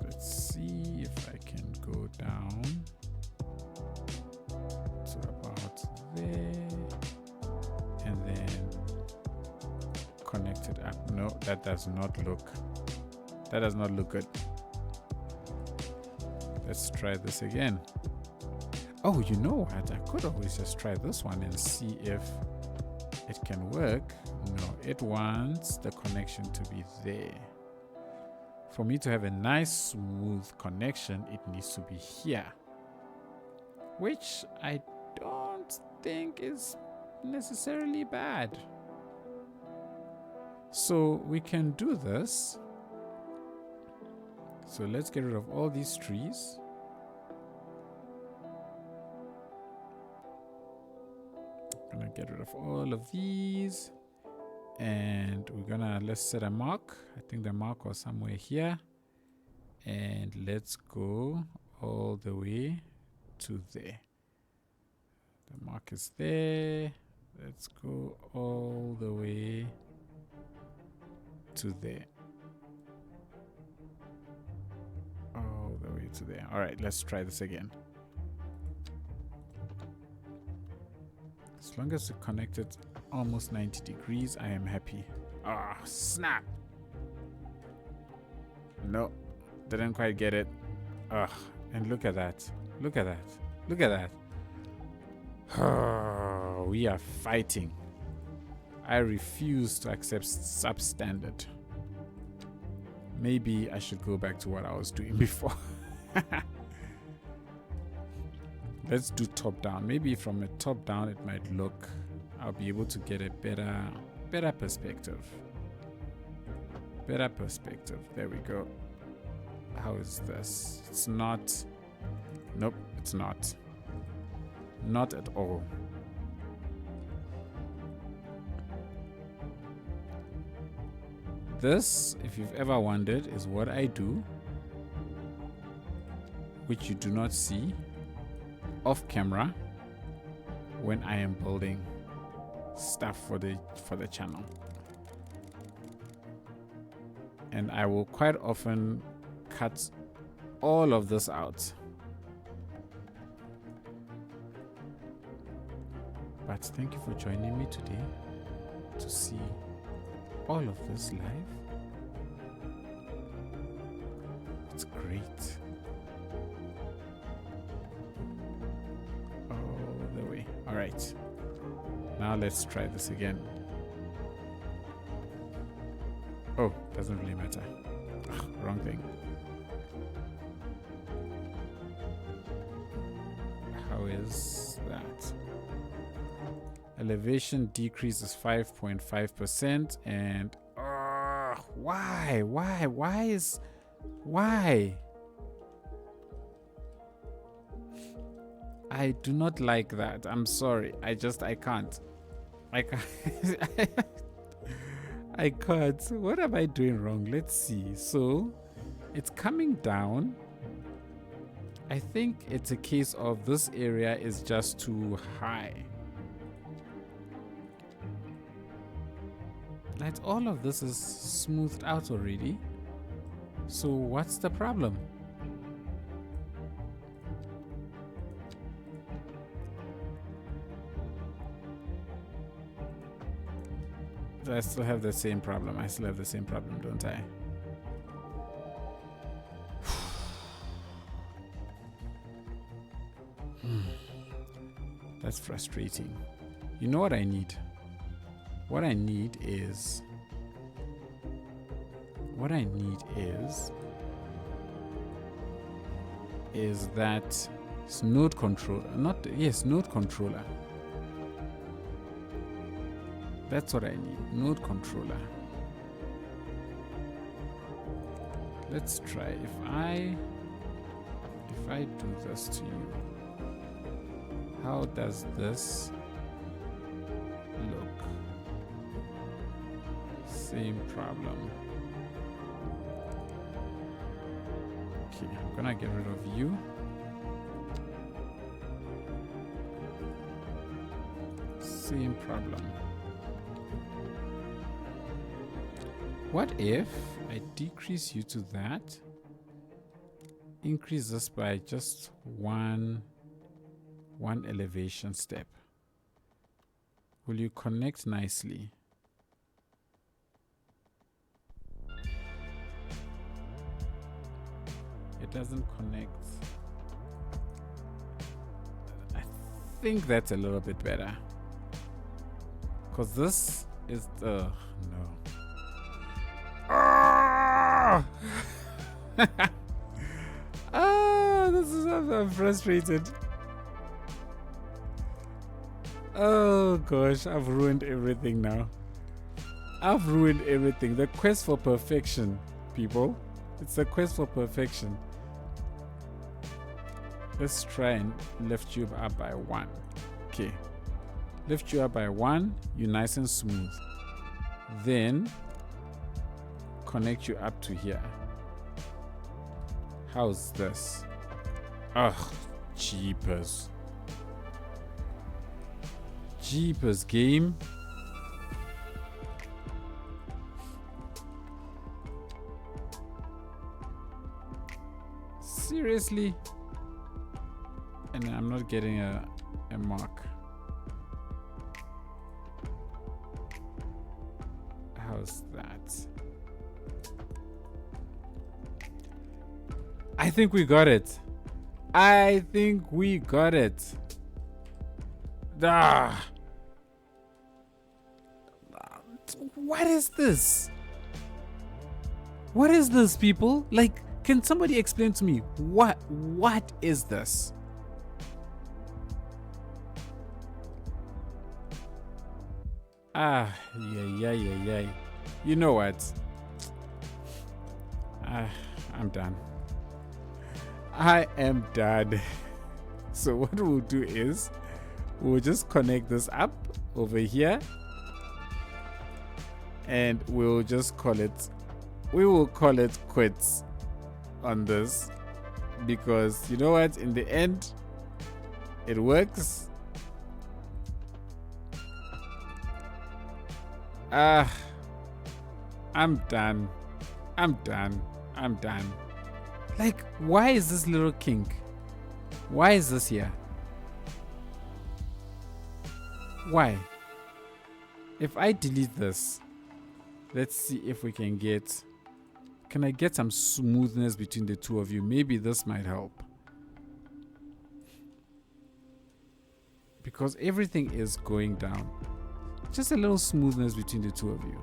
Let's see if I can go down to about there and then connect it up. No, that does not look good. Let's try this again. Oh, you know what? I could always just try this one and see if it can work. No, it wants the connection to be there. For me to have a nice smooth connection, it needs to be here, which I don't think is necessarily bad. So we can do this. So let's get rid of all these trees. I'm gonna get rid of all of these, and let's set a mark. I think the mark was somewhere here, and let's go all the way to there. The mark is there. Let's go all the way to there. All the way to there. All right, let's try this again. As long as we connect it almost 90 degrees, I am happy. Ah, snap! No, didn't quite get it. Ugh, and look at that. Look at that. Look at that. Oh, we are fighting. I refuse to accept substandard. Maybe I should go back to what I was doing before. Let's do top down. Maybe from a top down it might look, I'll be able to get a better Better perspective. Better perspective. There we go. How is this? It's not. Nope, it's not. Not at all. This, if you've ever wondered, is what I do, which you do not see off camera when I am building stuff for the channel. And I will quite often cut all of this out. But thank you for joining me today to see all of this live. It's great. All the way. All right. Now let's try this again. Oh, doesn't really matter. Ugh, wrong thing. How is that? Elevation decrease is 5.5%, and why? I do not like that. I'm sorry. I can't. I can't. What am I doing wrong? Let's see. So it's coming down. I think it's a case of this area is just too high. Like all of this is smoothed out already. So what's the problem? I still have the same problem. I still have the same problem, don't I? That's frustrating. You know what I need? What I need is that node controller. Node controller. That's what I need. Node controller. Let's try. If I do this to you, how does this look? Same problem. Okay, I'm gonna get rid of you. Same problem. What if I decrease you to that? Increase this by just one elevation step. Will you connect nicely? It doesn't connect. I think that's a little bit better. Because this is the... no. This is... I'm frustrated. Oh gosh, I've ruined everything now. I've ruined everything. The quest for perfection, people. It's a quest for perfection. Let's try and lift you up by 1. Okay. Lift you up by 1. You're nice and smooth. Then connect you up to here. How's this? Ugh, jeepers. Jeepers, game. Seriously? And I'm not getting a mark. How's that? I think we got it. I think we got it. What is this? What is this, people? Like, can somebody explain to me what is this? Yeah. You know what? I'm done. I am done. So what we'll do is we'll just connect this up over here, and we'll just call it, we will call it quits on this, because you know what, in the end it works. I'm done. Like, why is this little kink? Why is this here? Why? If I delete this, let's see if we can get, can I get some smoothness between the two of you? Maybe this might help. Because everything is going down. Just a little smoothness between the two of you.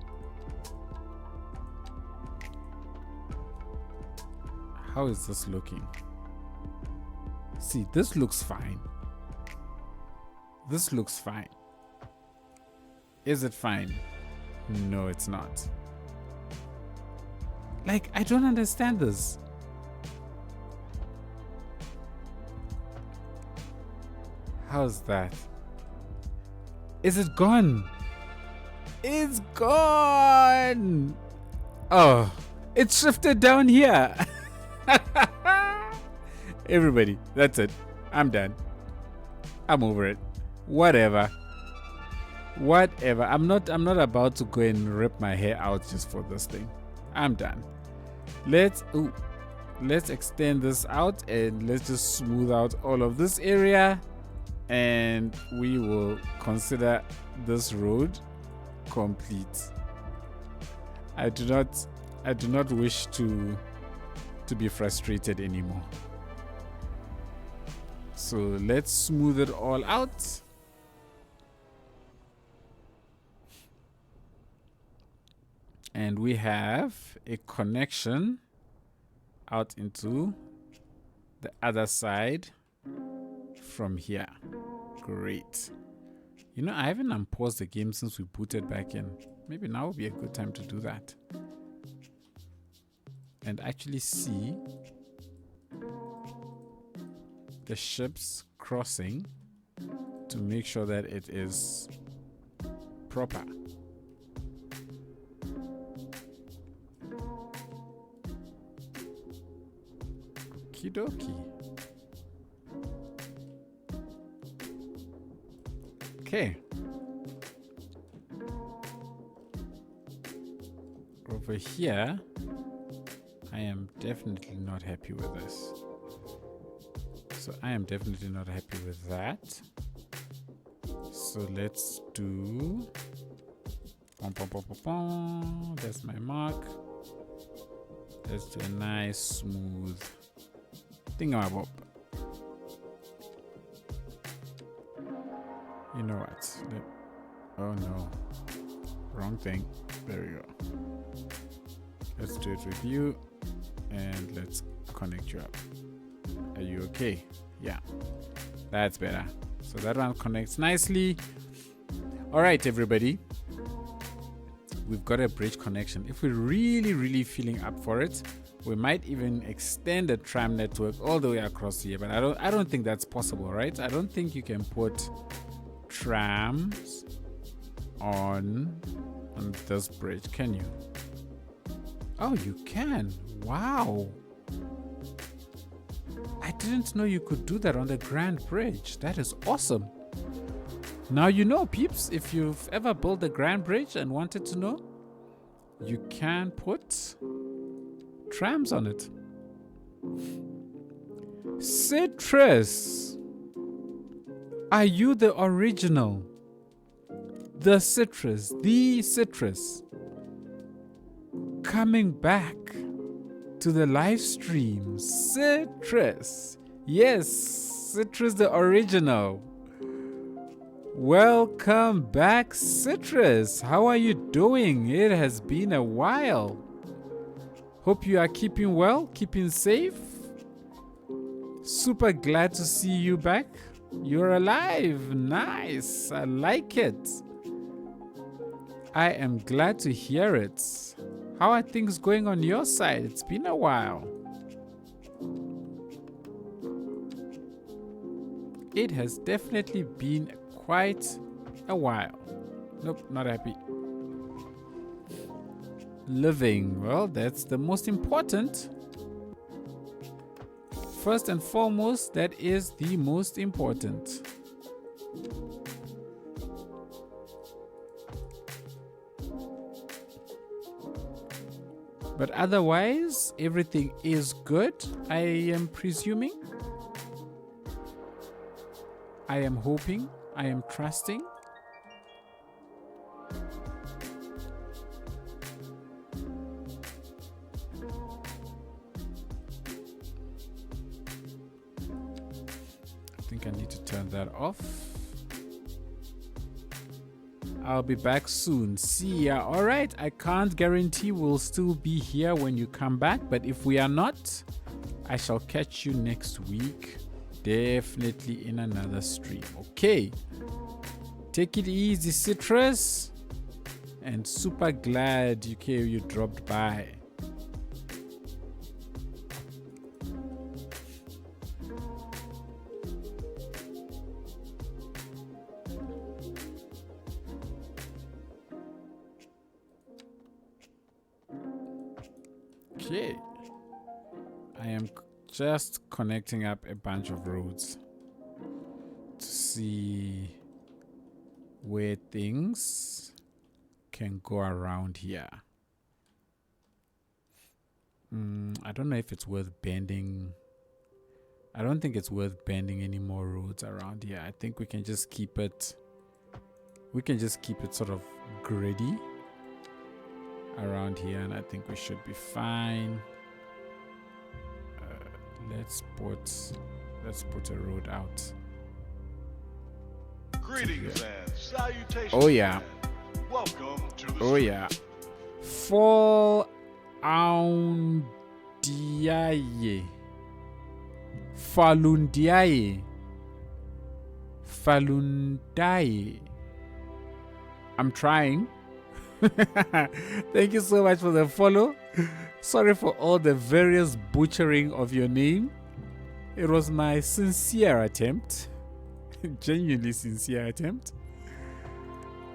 How is this looking? See, this looks fine. This looks fine. Is it fine? No, it's not. Like, I don't understand this. How's that? Is it gone? It's gone. Oh, it shifted down here. Everybody, that's it. I'm done. I'm over it. Whatever. I'm not about to go and rip my hair out just for this thing. I'm done. Let's extend this out and let's just smooth out all of this area, and we will consider this road complete. I do not wish to be frustrated anymore. So let's smooth it all out. And we have a connection out into the other side from here. Great. You know, I haven't unpaused the game since we booted back in. Maybe now would be a good time to do that. And actually see the ships crossing to make sure that it is proper. Okie dokie. Okay. Over here, I am definitely not happy with this. So I am definitely not happy with that. So let's do... That's my mark. Let's do a nice smooth thingamabob. You know what? Oh no. Wrong thing. There we go. Let's do it with you. And let's connect you up. Are you okay? Yeah. That's better. So that one connects nicely. Alright, everybody. We've got a bridge connection. If we're really feeling up for it, we might even extend the tram network all the way across here. But I don't think that's possible, right? I don't think you can put trams on this bridge, can you? Oh, you can. Wow. I didn't know you could do that on the Grand Bridge. That is awesome. Now you know, peeps, if you've ever built a Grand Bridge and wanted to know, you can put trams on it. Citrus, are you the original? The Citrus, coming back to the live stream. Citrus, yes, Citrus the original. Welcome back, Citrus. How are you doing? It has been a while. Hope you are keeping well, keeping safe. Super glad to see you back. You're alive. Nice. I like it. I am glad to hear it. How are things going on your side? It's been a while. It has definitely been quite a while. Nope, not happy. Living, well, that's the most important. First and foremost, that is the most important. But otherwise, everything is good, I am presuming. I am hoping, I am trusting. I think I need to turn that off. I'll be back soon. See ya. All right. I can't guarantee we'll still be here when you come back, but if we are not, I shall catch you next week. Definitely in another stream. Okay. Take it easy, Citrus. And super glad you dropped by. Okay, I am just connecting up a bunch of roads to see where things can go around here. I don't know if it's worth bending. I don't think it's worth bending any more roads around here. I think we can just keep it. We can just keep it sort of gritty around here, and I think we should be fine. Let's put a road out. Greetings and salutations. Oh yeah. Welcome to the Oh yeah. Falundiaye. I'm trying. Thank you so much for the follow. Sorry for all the various butchering of your name. It was my sincere attempt, genuinely sincere attempt,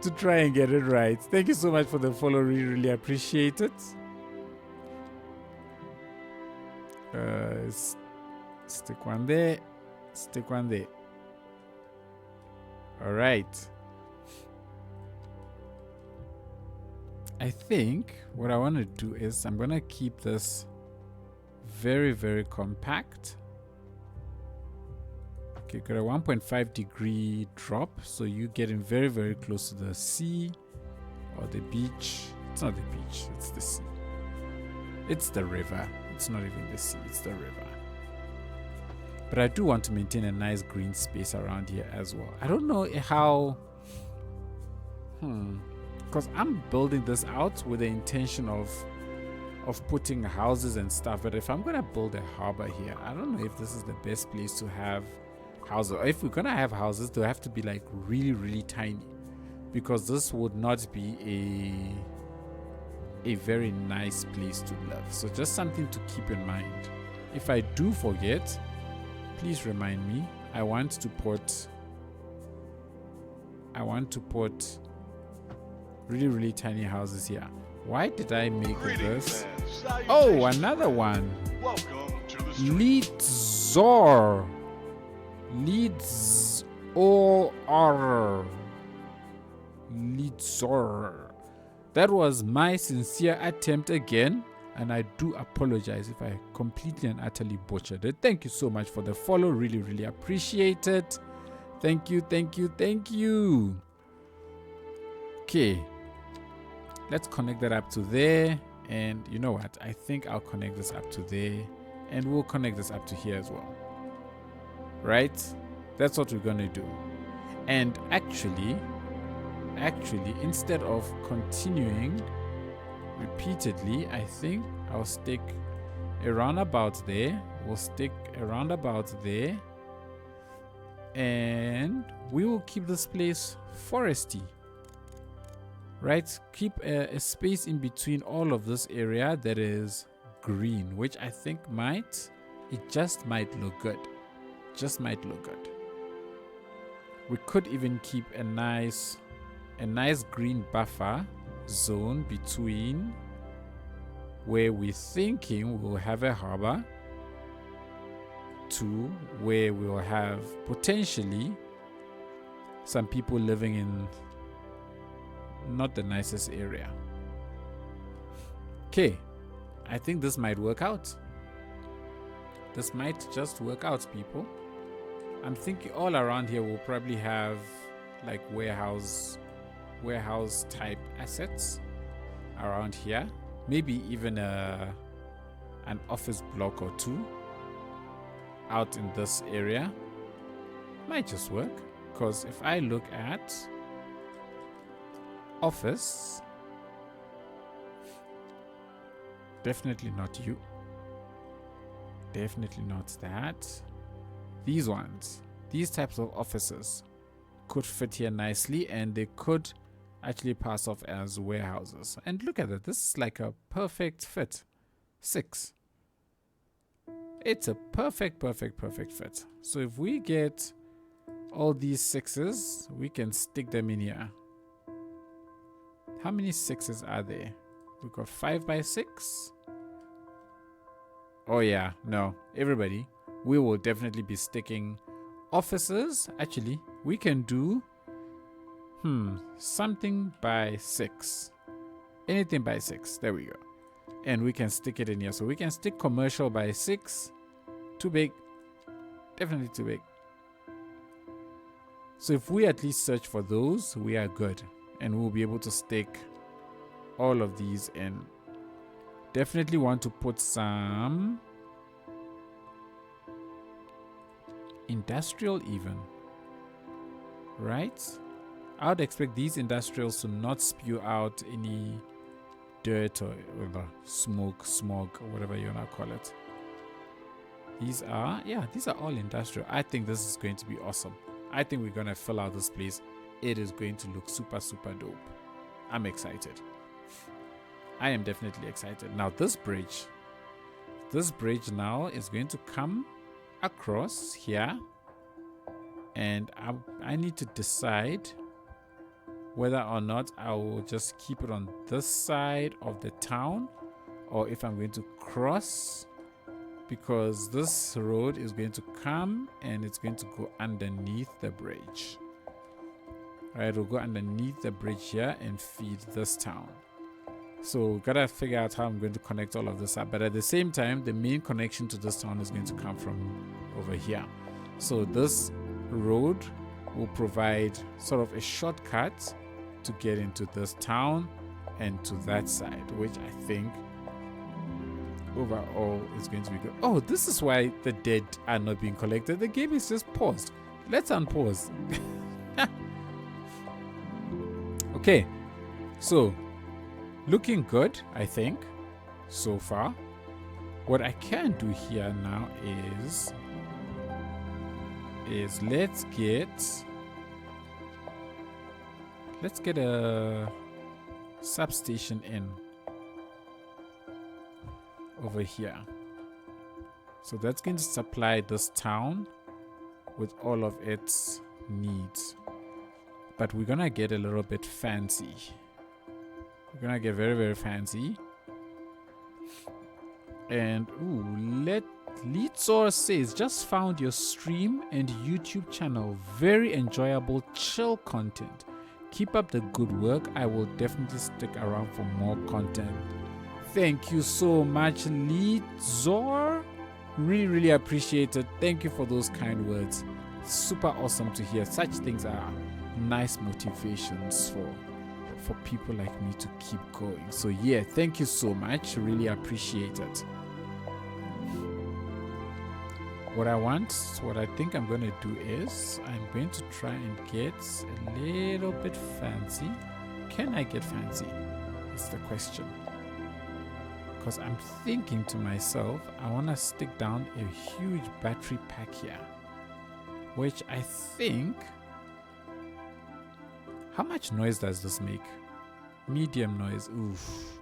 to try and get it right. Thank you so much for the follow. Really appreciate it. Stick one there. Stick one there. All right. I think what I want to do is I'm going to keep this very, very compact. Okay, got a 1.5 degree drop. So you're getting very, very close to the sea or the beach. It's not the beach, it's the sea. It's the river. It's not even the sea, it's the river. But I do want to maintain a nice green space around here as well. I don't know how... because I'm building this out with the intention of putting houses and stuff, but if I'm gonna build a harbor here, I don't know if this is the best place to have houses. Or if we're gonna have houses, they'll have to be like really, really tiny, because this would not be a very nice place to live. So just something to keep in mind. If I do forget, please remind me. I want to put really, really tiny houses here. Why did I make this? Oh, another one. Welcome to the stream. Leadzor. That was my sincere attempt again, and I do apologize if I completely and utterly butchered it. Thank you so much for the follow. Really, really appreciate it. Thank you, thank you, thank you. Okay. Let's connect that up to there. And you know what? I think I'll connect this up to there. And we'll connect this up to here as well. Right? That's what we're going to do. And actually, instead of continuing repeatedly, I think I'll stick a roundabout there. We'll stick a roundabout there. And we will keep this place foresty. right? Keep a space in between all of this area that is green, which I think it just might look good. Just might look good. We could even keep a nice green buffer zone between where we're thinking we'll have a harbor to where we'll have potentially some people living in not the nicest area. Okay, I think this might work out. This might just work out, people. I'm thinking all around here we'll probably have like warehouse type assets around here. Maybe even an office block or two out in this area. Might just work, because if I look at office, definitely not you. Definitely not that. These ones, these types of offices could fit here nicely, and they could actually pass off as warehouses. And look at it, this is like a perfect fit. 6. It's a perfect fit. So if we get all these 6s, we can stick them in here. How many 6s are there? We've got 5 by 6. Oh yeah, no, everybody, we will definitely be sticking offices. Actually, we can do something by 6. Anything by 6. There we go. And we can stick it in here. So we can stick commercial by 6. Too big. Definitely too big. So if we at least search for those, we are good. And we'll be able to stick all of these in. Definitely want to put some industrial even. Right? I would expect these industrials to not spew out any dirt or smoke, smog, or whatever you want to call it. These are all industrial. I think this is going to be awesome. I think we're going to fill out this place. It is going to look super, super dope. I'm excited. I am definitely excited. Now this bridge now is going to come across here. And I need to decide whether or not I will just keep it on this side of the town, or if I'm going to cross, because this road is going to come and it's going to go underneath the bridge. Alright, we'll go underneath the bridge here and feed this town. So gotta figure out how I'm going to connect all of this up, but at the same time the main connection to this town is going to come from over here. So this road will provide sort of a shortcut to get into this town and to that side, which I think overall is going to be good. Oh, this is why the dead are not being collected. The game is just paused. Let's unpause. Okay, so looking good, I think, so far. What I can do here now is let's get a substation in over here. So that's going to supply this town with all of its needs. But we're gonna get a little bit fancy. We're gonna get very, very fancy. And Lite says, just found your stream and YouTube channel. Very enjoyable, chill content. Keep up the good work. I will definitely stick around for more content. Thank you so much, Lite. Really, really appreciate it. Thank you for those kind words. Super awesome to hear. Such things are nice motivations for people like me to keep going. So yeah, thank you so much. Really appreciate it. What I think I'm going to do is I'm going to try and get a little bit fancy. Can I get fancy? Is the question. Because I'm thinking to myself, I want to stick down a huge battery pack here, which I think, how much noise does this make? Medium noise. Oof.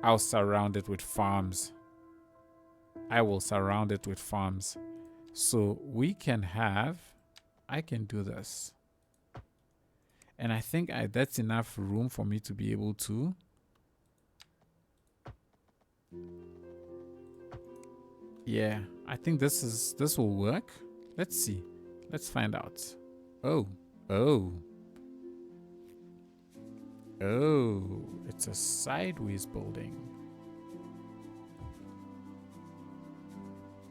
I'll surround it with farms. I will surround it with farms. So we can have, I can do this. And I think that's enough room for me to be able to. Yeah, I think this will work. Let's see. Let's find out. Oh, it's a sideways building.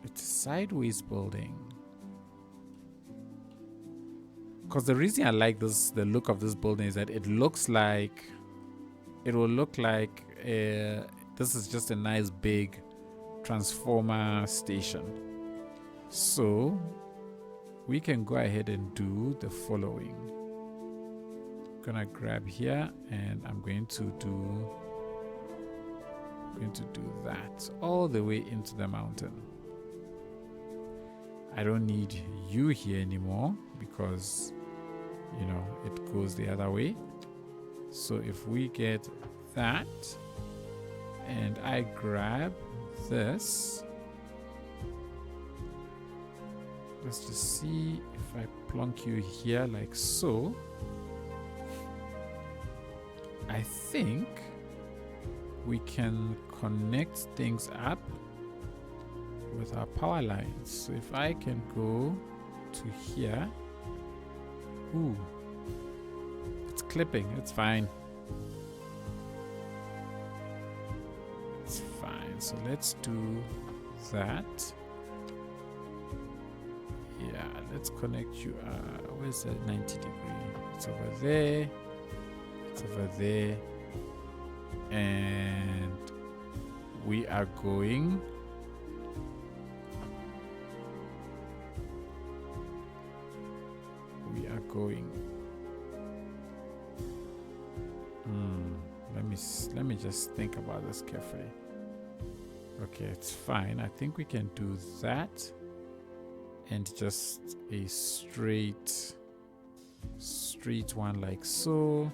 It's a sideways building. Because the reason I like this, the look of this building, is that it looks like, it will look like this is just a nice big transformer station. So we can go ahead and do the following. I'm gonna grab here and I'm going to do that all the way into the mountain. I don't need you here anymore because, you know, it goes the other way. So if we get that and I grab this, let's just see if I plonk you here like so. I think we can connect things up with our power lines. So if I can go to here, ooh, it's clipping, it's fine. It's fine. So let's do that. Yeah, let's connect you. Where's the 90 degree? It's over there. It's over there. And we are going. Let me just think about this carefully. Okay, it's fine. I think we can do that. And just a straight one like so.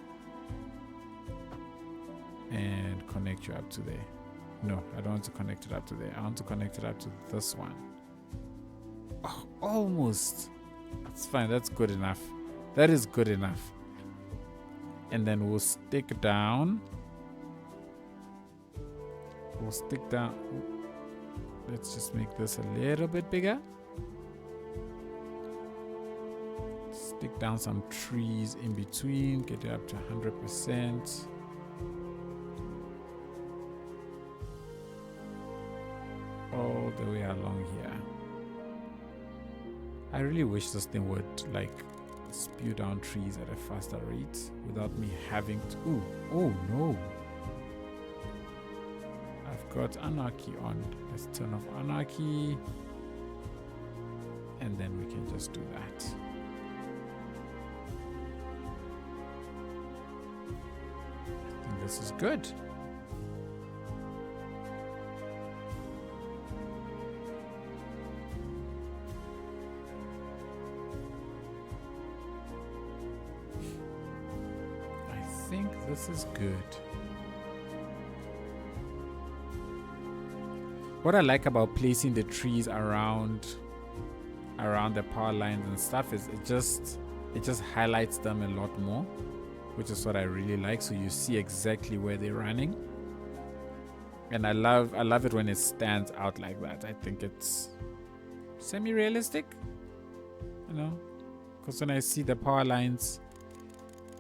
And connect you up to there. No, I don't want to connect it up to there. I want to connect it up to this one. Oh, almost. That's fine. That's good enough. That is good enough. And then we'll stick down. We'll stick down. Let's just make this a little bit bigger. Stick down some trees in between. Get it up to 100%. All the way along here. I really wish this thing would like spew down trees at a faster rate without me having to. Ooh, oh no. I've got Anarchy on. Let's turn off Anarchy. And then we can just do that. I think this is good. This is good. What I like about placing the trees around the power lines and stuff is it just highlights them a lot more, which is what I really like. So you see exactly where they're running, and I love it when it stands out like that. I think it's semi-realistic, you know, because when I see the power lines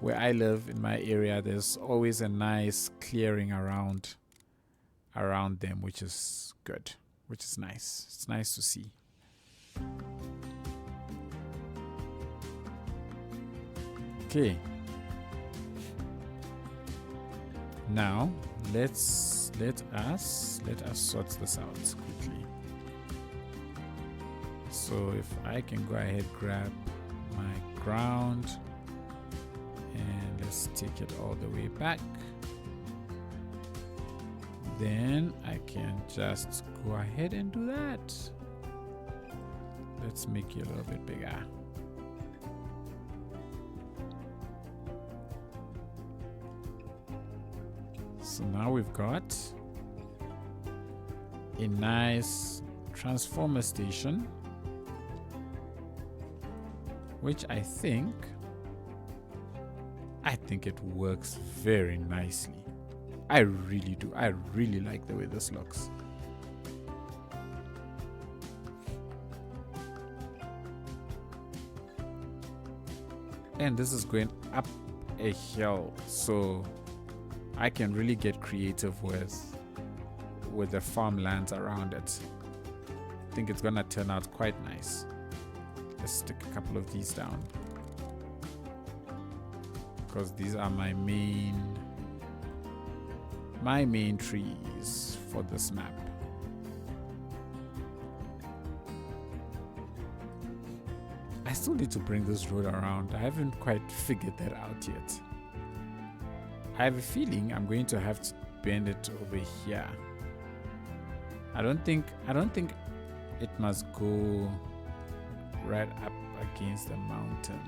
where I live in my area, there's always a nice clearing around them, which is good, which is nice. It's nice to see. Okay. Now let us sort this out quickly. So if I can go ahead, grab my ground. And let's take it all the way back. Then I can just go ahead and do that. Let's make it a little bit bigger. So now we've got a nice transformer station, which I think it works very nicely. I really do. I really like the way this looks. And this is going up a hill, so I can really get creative with the farmlands around it. I think it's gonna turn out quite nice. Let's stick a couple of these down, because these are my main trees for this map. I still need to bring this road around. I haven't quite figured that out yet. I have a feeling I'm going to have to bend it over here. I don't think it must go right up against the mountain.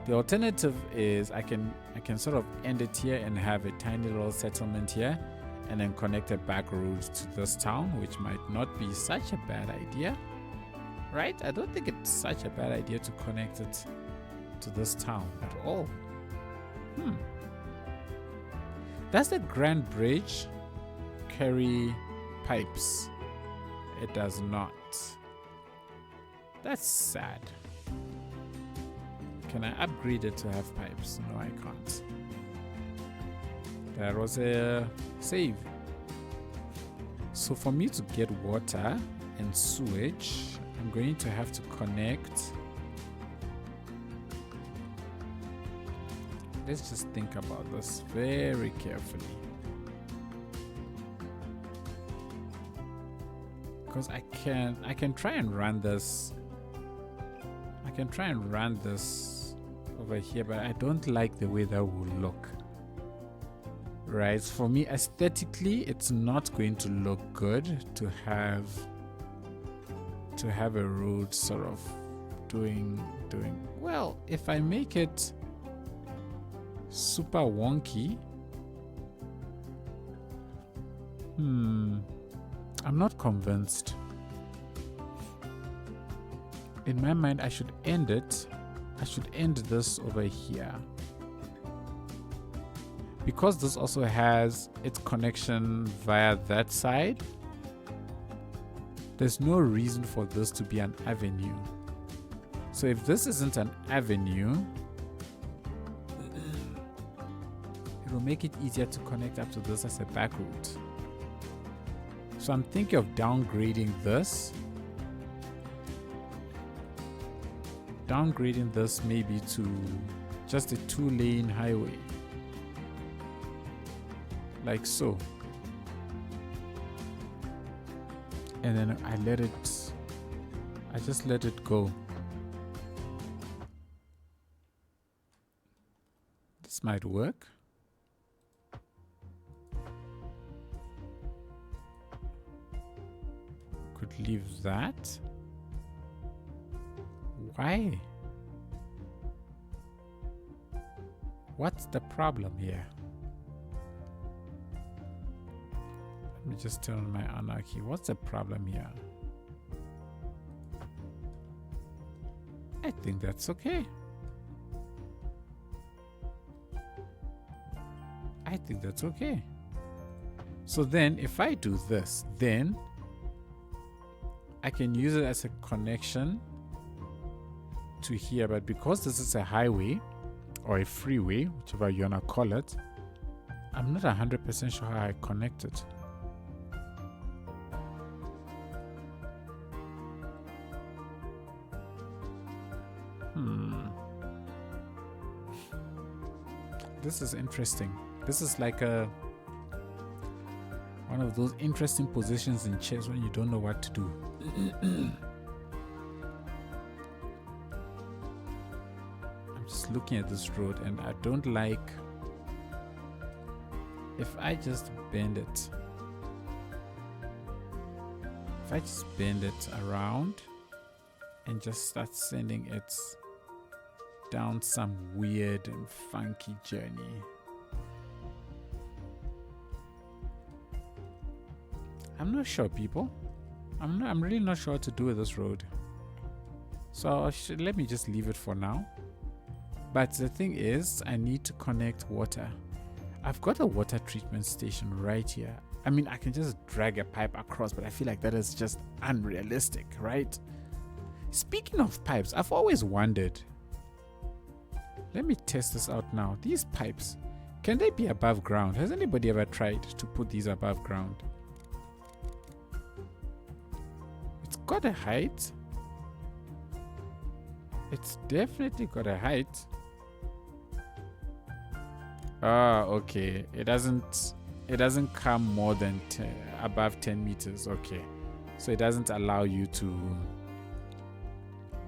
The alternative is I can sort of end it here and have a tiny little settlement here, and then connect a back road to this town, which might not be such a bad idea. Right? I don't think it's such a bad idea to connect it to this town at all. Does the Grand Bridge carry pipes? It does not. That's sad. Can I upgrade it to have pipes? No, I can't. That was a save. So for me to get water and sewage, I'm going to have to connect. Let's just think about this very carefully, because I can try and run this. I can try and run this over here, but I don't like the way that will look. Right? For me, aesthetically, it's not going to look good to have a road sort of doing well. If I make it super wonky, I'm not convinced. In my mind, I should end it. I should end this over here, because this also has its connection via that side. There's no reason for this to be an avenue. So if this isn't an avenue, it will make it easier to connect up to this as a back route. So I'm thinking of downgrading this. Downgrading this maybe to just a 2-lane highway. Like so. And then I just let it go. This might work. Could leave that. Why? What's the problem here? Let me just turn on my Anarchy. What's the problem here? I think that's okay. I think that's okay. So then if I do this, then I can use it as a connection to here. But because this is a highway or a freeway, whichever you wanna call it, I'm not 100% sure how I connect it. This is interesting. This is like one of those interesting positions in chess when you don't know what to do. I'm just looking at this road and I don't like if I just bend it. If I just bend it around and just start sending it down some weird and funky journey. I'm not sure, people. I'm really not sure what to do with this road. So let me just leave it for now. But the thing is, I need to connect water. I've got a water treatment station right here. I mean, I can just drag a pipe across, but I feel like that is just unrealistic, right? Speaking of pipes, I've always wondered. Let me test this out now. These pipes, can they be above ground? Has anybody ever tried to put these above ground? It's got a height. It's definitely got a height. Ah, okay. It doesn't come more than above 10 meters. Okay. So it doesn't allow you to.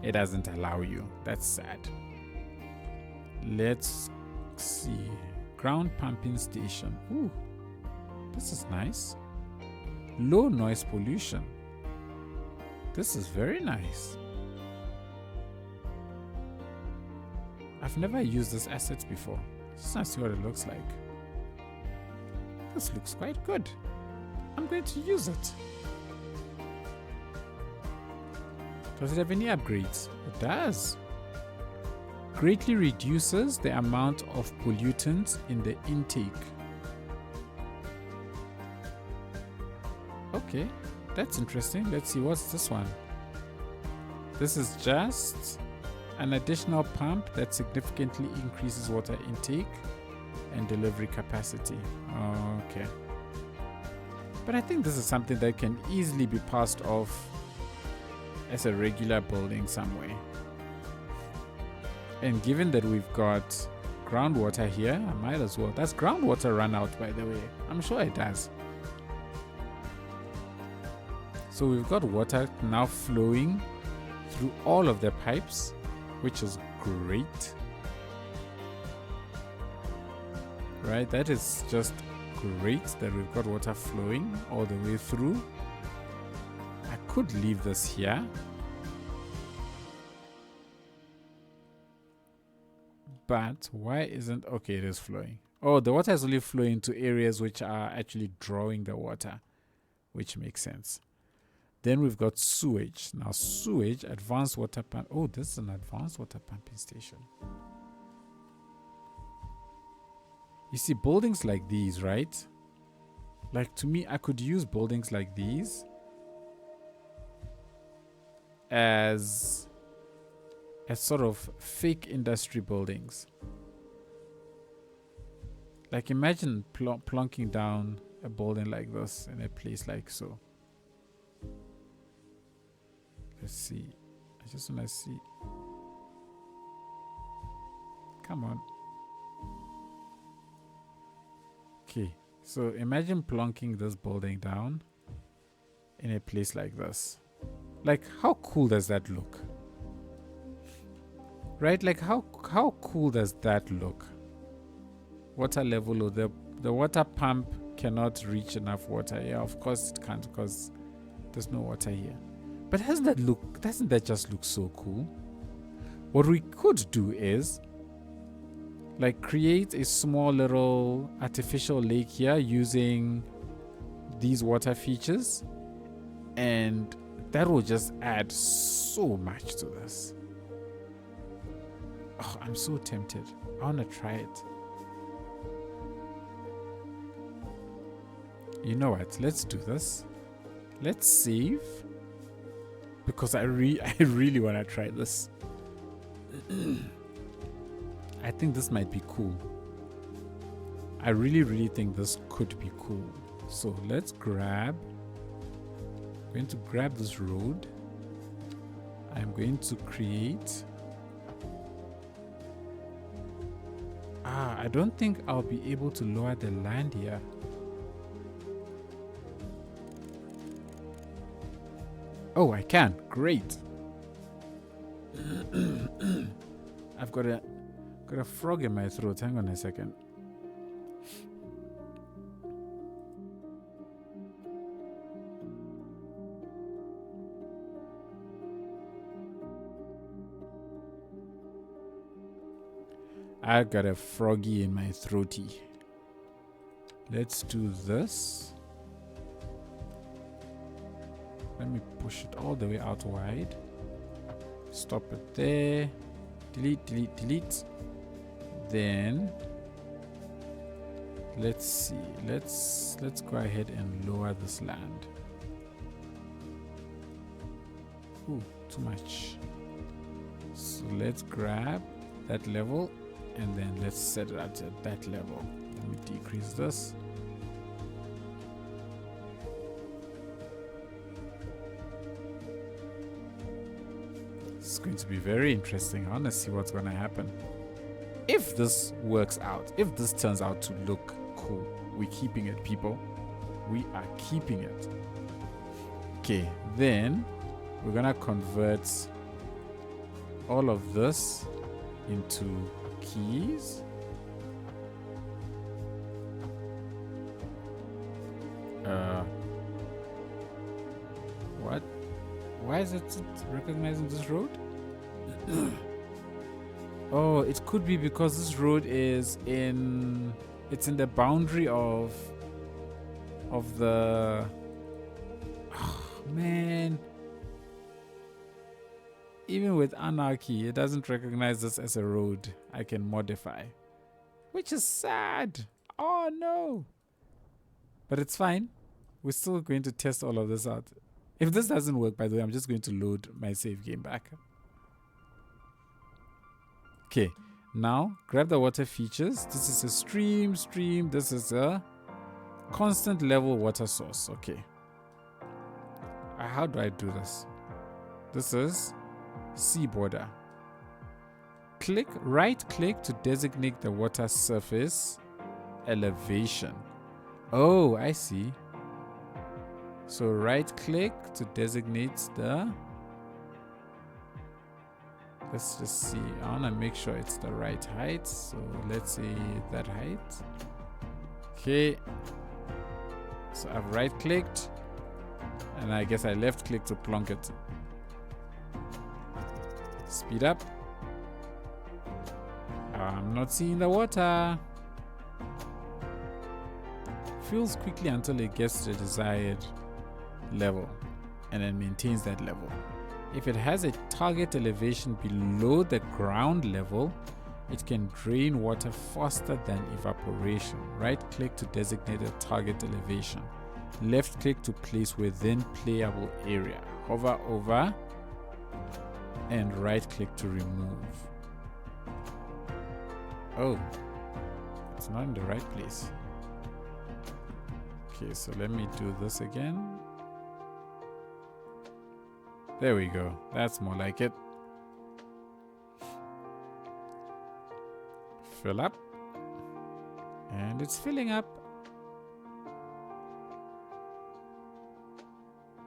It doesn't allow you. That's sad. Let's see. Ground pumping station. Ooh. This is nice. Low noise pollution. This is very nice. I've never used this assets before. Let's see what it looks like. This looks quite good. I'm going to use it. Does it have any upgrades? It does. Greatly reduces the amount of pollutants in the intake. Okay, that's interesting. Let's see, what's this one? This is just an additional pump that significantly increases water intake and delivery capacity. Okay. But I think this is something that can easily be passed off as a regular building somewhere. And given that we've got groundwater here, I might as well. Does groundwater run out, by the way? I'm sure it does. So we've got water now flowing through all of the pipes, which is great. Right, that is just great that we've got water flowing all the way through. I could leave this here. But why isn't... Okay, it is flowing. Oh, the water is only flowing to areas which are actually drawing the water, which makes sense. Then we've got sewage. Now sewage, advanced water pump. Oh, this is an advanced water pumping station. You see, buildings like these, right? Like, to me, I could use buildings like these as sort of fake industry buildings. Like, imagine plonking down a building like this in a place like so. Let's see. I just want to see. Come on. Okay, so imagine plonking this building down in a place like this. Like, how cool does that look? Right? Like, how cool does that look? Water level, or the water pump cannot reach enough water. Yeah, of course it can't, because there's no water here. But doesn't that just look so cool? What we could do is, like, create a small little artificial lake here using these water features, and that will just add so much to this. Oh, I'm so tempted. I want to try it. You know what? Let's do this. Let's save, because I really want to try this. I think this might be cool. I really think this could be cool. So let's grab. I'm going to grab this road. I'm going to create. I don't think I'll be able to lower the land here. Oh, I can. Great. I've got a frog in my throat. Hang on a second. I got a froggy in my throaty. Let's do this. Let me push it all the way out wide. Stop it there. Delete, delete, delete. Then let's see. Let's go ahead and lower this land. Ooh, too much. So let's grab that level and then let's set it at that level. Let me decrease this. It's going to be very interesting. I want to see what's going to happen. If this works out, if this turns out to look cool, we're keeping it, people. We are keeping it. Okay, then we're going to convert all of this into keys. What? Why is it recognizing this road? Oh, it could be because this road is it's in the boundary of the man. Even with Anarchy, it doesn't recognize this as a road I can modify, which is sad. Oh no. But it's fine. We're still going to test all of this out. If this doesn't work, by the way, I'm just going to load my save game back. Okay, now grab the water features. This is a stream. This is a constant level water source. Okay. How do I do this? This is sea border. Right click to designate the water surface elevation. Oh, I see. So right click to designate the, let's just see, I want to make sure it's the right height. So let's say that height. Okay. So I've right clicked and I guess I left click to plonk it. Speed up. I'm not seeing the water. Fills quickly until it gets to the desired level and then maintains that level. If it has a target elevation below the ground level, it can drain water faster than evaporation. Right click to designate a target elevation. Left click to place within playable area. Hover over and right click to remove. Oh, it's not in the right place. Okay, so let me do this again. There we go. That's more like it. Fill up. And it's filling up.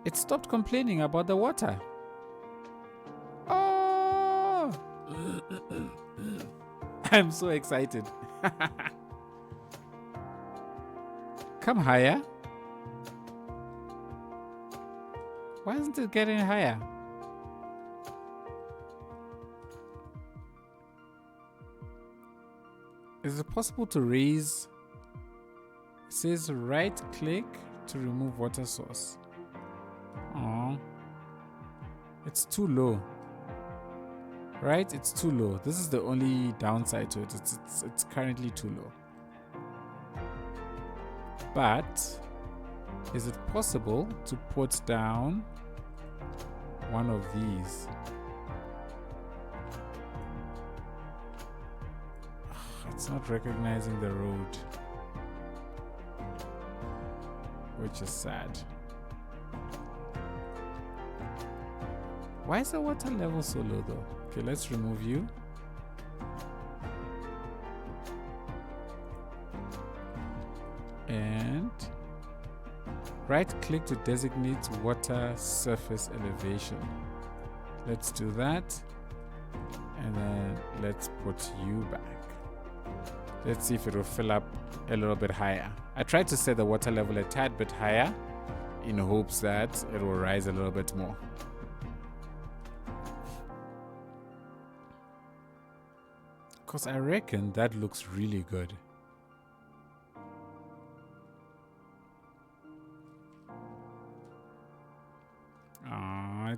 It stopped complaining about the water. Oh! I'm so excited. Come higher. Why isn't it getting higher? Is it possible to raise? It says right click to remove water source. Oh, it's too low. Right? It's too low. This is the only downside to it. It's currently too low. But is it possible to put down one of these? It's not recognizing the road, which is sad. Why is the water level so low though? Okay, let's remove you. And right click to designate water surface elevation. Let's do that. And then let's put you back. Let's see if it will fill up a little bit higher. I tried to set the water level a tad bit higher in hopes that it will rise a little bit more. Because I reckon that looks really good.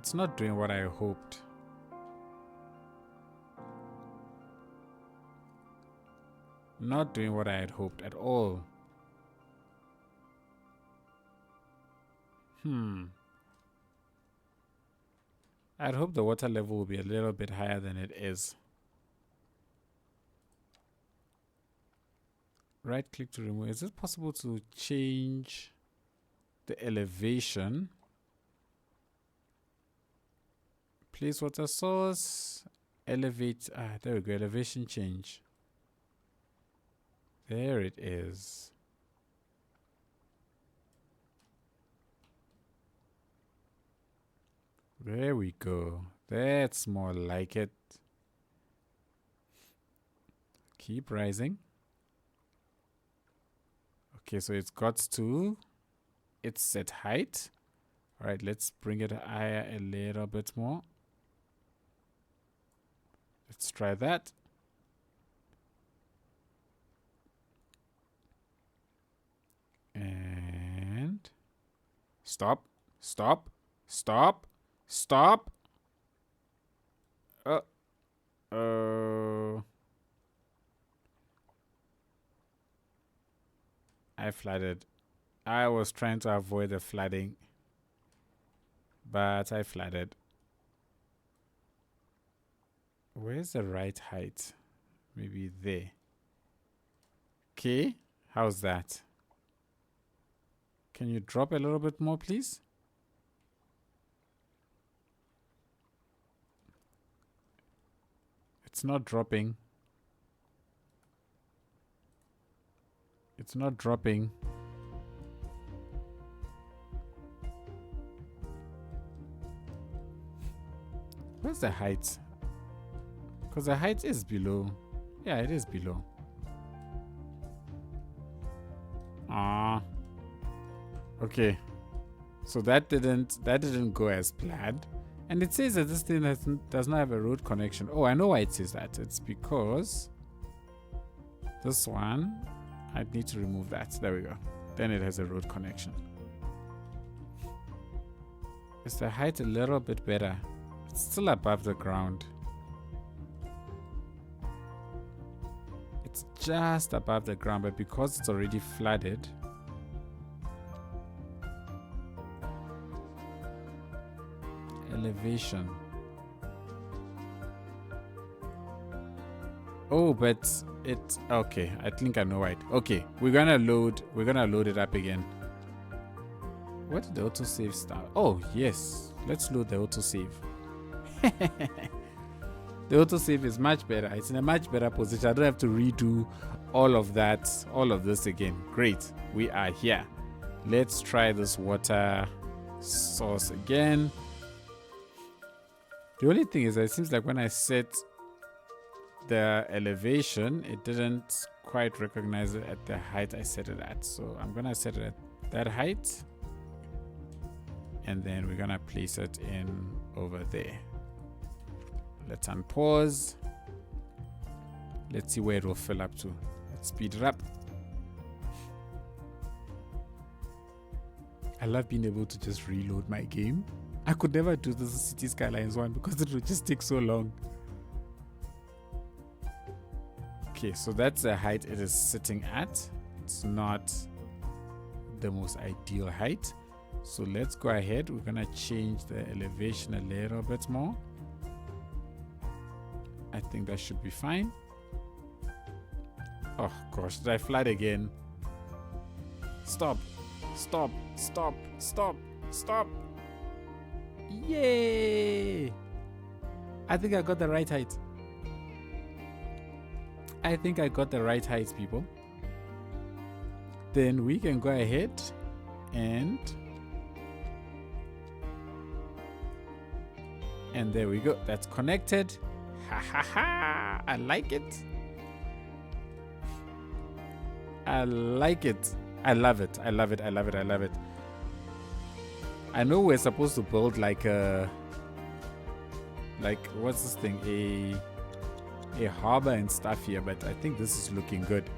it's not doing what I hoped. Not doing what I had hoped at all. I'd hope the water level will be a little bit higher than it is. Right click to remove. Is it possible to change the elevation? Place water source. Elevate. There we go. Elevation change. There it is. There we go. That's more like it. Keep rising. Okay, so it's got to its set height. All right, let's bring it higher a little bit more. Let's try that. And stop, stop, stop, stop. I flooded. I was trying to avoid the flooding, but I flooded. Where's the right height? Maybe there. Okay, how's that? Can you drop a little bit more, please? It's not dropping. It's not dropping. Where's the height? Because the height is below. Yeah, it is below. Okay. So that didn't go as planned. And it says that this thing does not have a road connection. Oh, I know why it says that. It's because this one, I need to remove that. There we go. Then it has a road connection. Is the height a little bit better? It's still above the ground. It's just above the ground, but because it's already flooded, elevation. Oh, but it okay. I think I know it. Okay, we're gonna load it up again. What did the autosave start? Oh yes, let's load the autosave. The autosave is much better. It's in a much better position. I don't have to redo all of this again. Great, we are here. Let's try this water source again. The only thing is that it seems like when I set the elevation, it didn't quite recognize it at the height I set it at. So I'm gonna set it at that height, and then we're gonna place it in over there. Let's unpause. Let's see where it will fill up to. Let's speed it up. I love being able to just reload my game. I could never do this in Cities Skylines 1 because it would just take so long. Okay, so that's the height it is sitting at. It's not the most ideal height. So let's go ahead. We're gonna change the elevation a little bit more. I think that should be fine. Oh gosh, did I flood again? Stop, stop, stop, stop, stop. Yay! I think I got the right height. I think I got the right height, people. Then we can go ahead and there we go. That's connected. Ha ha ha! I like it. I like it. I love it. I love it. I love it. I love it. I know we're supposed to build like what's this thing? A harbor and stuff here, but I think this is looking good.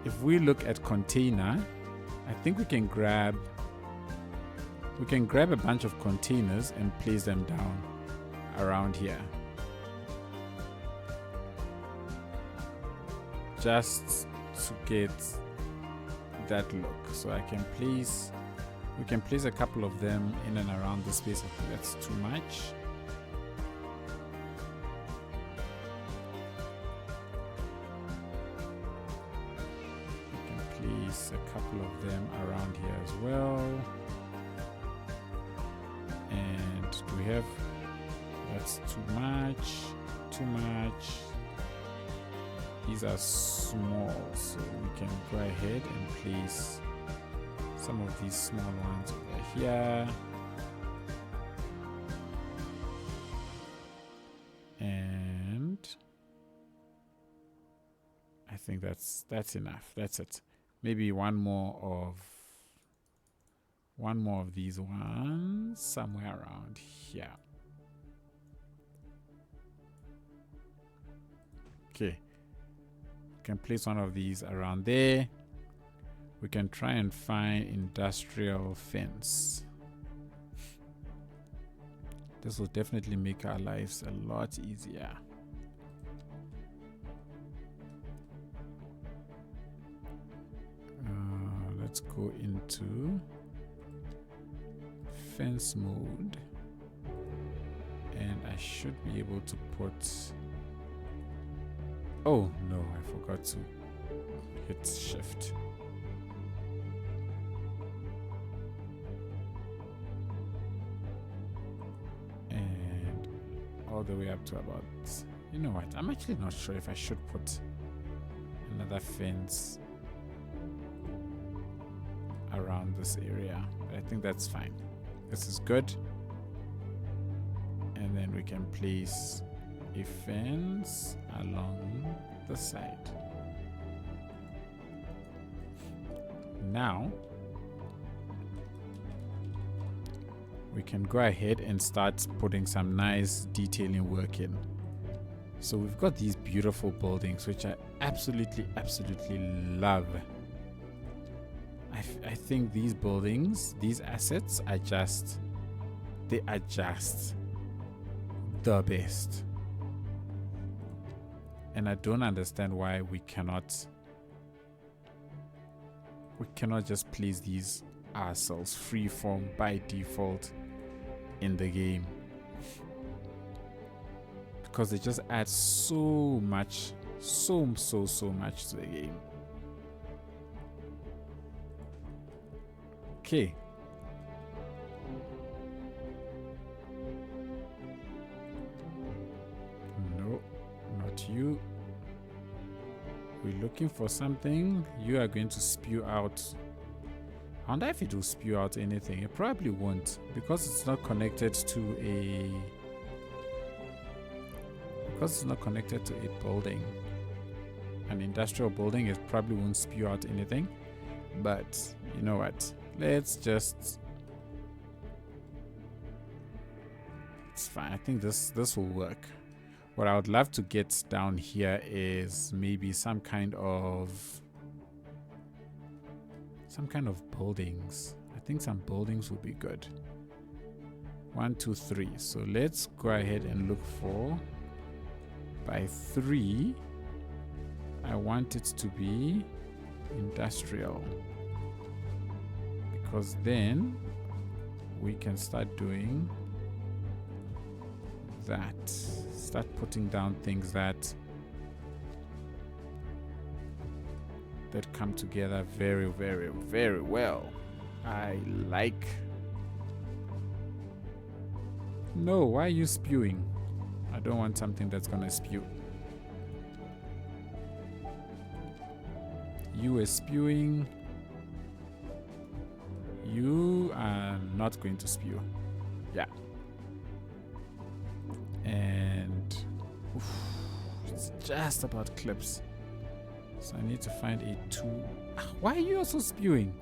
If we look at container, I think we can grab We can grab a bunch of containers and place them down around here. Just to get that look. So we can place a couple of them in and around the space. I think that's too much. We can place a couple of them around here as well. And do we have, that's too much. These are small, so we can go ahead and place some of these small ones over here. And I think that's enough. That's it. Maybe one more of these ones somewhere around here. Okay. Can place one of these around there. We can try and find industrial fence. This will definitely make our lives a lot easier. Let's go into fence mode, and I should be able to put, oh no, I forgot to hit shift. And all the way up to about, you know what, I'm actually not sure if I should put another fence around this area, but I think that's fine. This is good. And then we can place a fence along the side. Now we can go ahead and start putting some nice detailing work in. So we've got these beautiful buildings which I absolutely love. I think these buildings, these assets are just, they are just the best. And I don't understand why we cannot just place these ourselves freeform by default in the game, because they just add so much, so much to the game. Okay. No, not you. We're looking for something. You are going to spew out. I wonder if it will spew out anything. It probably won't, because it's not connected to a building. An industrial building, it probably won't spew out anything. But you know what? Let's just, it's fine. I think this will work. What I would love to get down here is maybe some kind of buildings. I think some buildings would be good. 1, 2, 3. So let's go ahead and look for, by 3 I want it to be industrial, because then we can start doing that, start putting down things that come together very well. I like. No, why are you spewing? I don't want something that's gonna spew. You are spewing. You are not going to spew. Yeah. And oof, it's just about clips. So I need to find a 2. Why are you also spewing?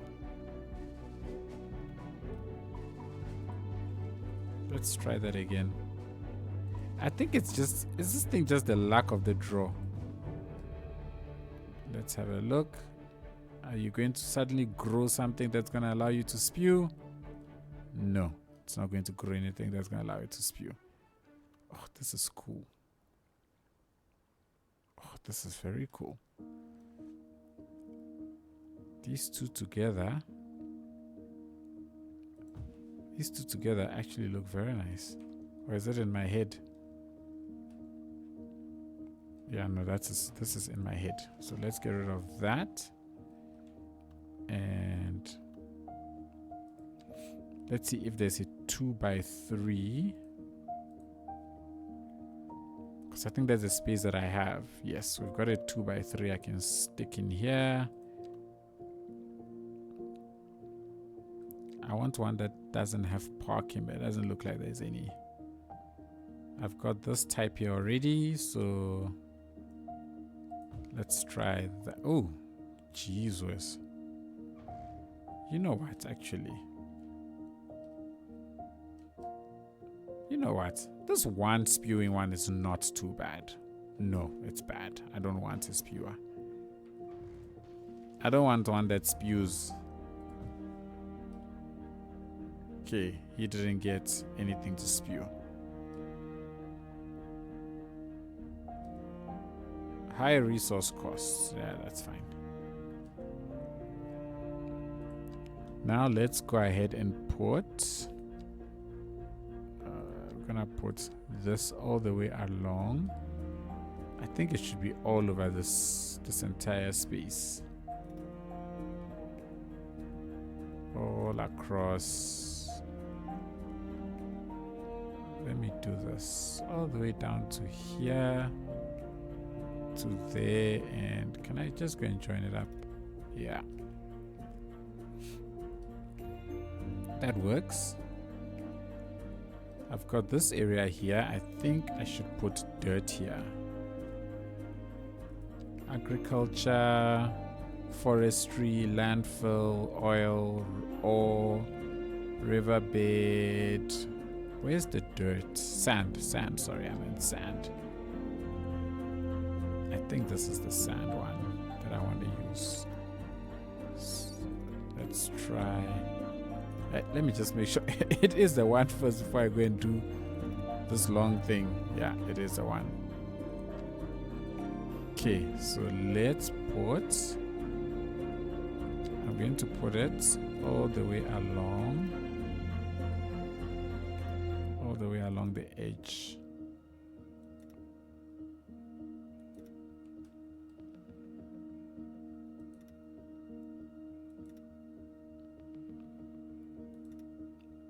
Let's try that again. I think is this thing just the luck of the draw? Let's have a look. Are you going to suddenly grow something that's going to allow you to spew? No, it's not going to grow anything that's going to allow it to spew. Oh, this is cool. Oh, this is very cool. These two together actually look very nice. Or is it in my head? Yeah, no, this is in my head. So let's get rid of that. And let's see if there's a 2x3. Because I think there's a space that I have. Yes, we've got a 2x3 I can stick in here. I want one that doesn't have parking, but it doesn't look like there's any. I've got this type here already, so let's try that. Oh, Jesus. You know what, actually? You know what? This one spewing one is not too bad. No, it's bad. I don't want a spewer. I don't want one that spews. Okay, he didn't get anything to spew. High resource costs. Yeah, that's fine. Now let's go ahead and put. We're gonna put this all the way along. I think it should be all over this entire space. All across. Let me do this all the way down to here, to there, and can I just go and join it up? Yeah, that works. I've got this area here. I think I should put dirt here. Agriculture, forestry, landfill, oil, ore, riverbed. Where's the dirt? Sand, sorry, I meant sand. I think this is the sand one that I want to use. Let's try. Let me just make sure it is the one first before I go and do this long thing. Yeah, it is the one. Okay, so let's put. I'm going to put it all the way along. All the way along the edge.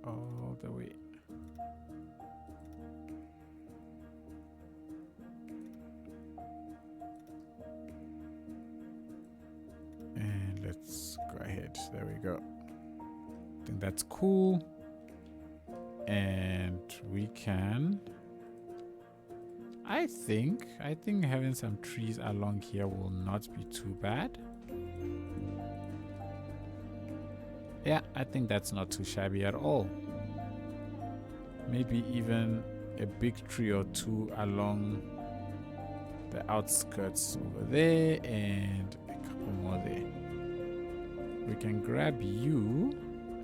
All the way. And let's go ahead. There we go. I think that's cool. And we can. I think having some trees along here will not be too bad. Yeah, I think that's not too shabby at all. Maybe even a big tree or two along the outskirts over there, and a couple more there. We can grab you,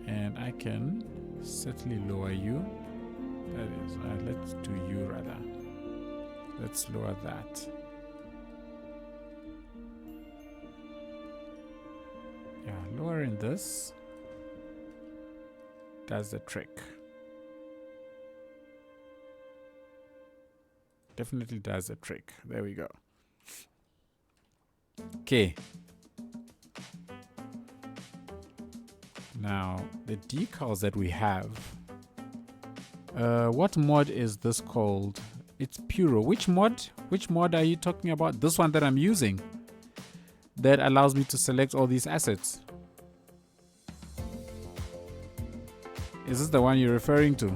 and I can certainly lower you. That is, let's do you rather. Let's lower that. Yeah, lowering this does the trick. Definitely does the trick. There we go. Okay. Now, the decals that we have. What mod is this called? It's Puro. Which mod? Which mod are you talking about? This one that I'm using. That allows me to select all these assets. Is this the one you're referring to?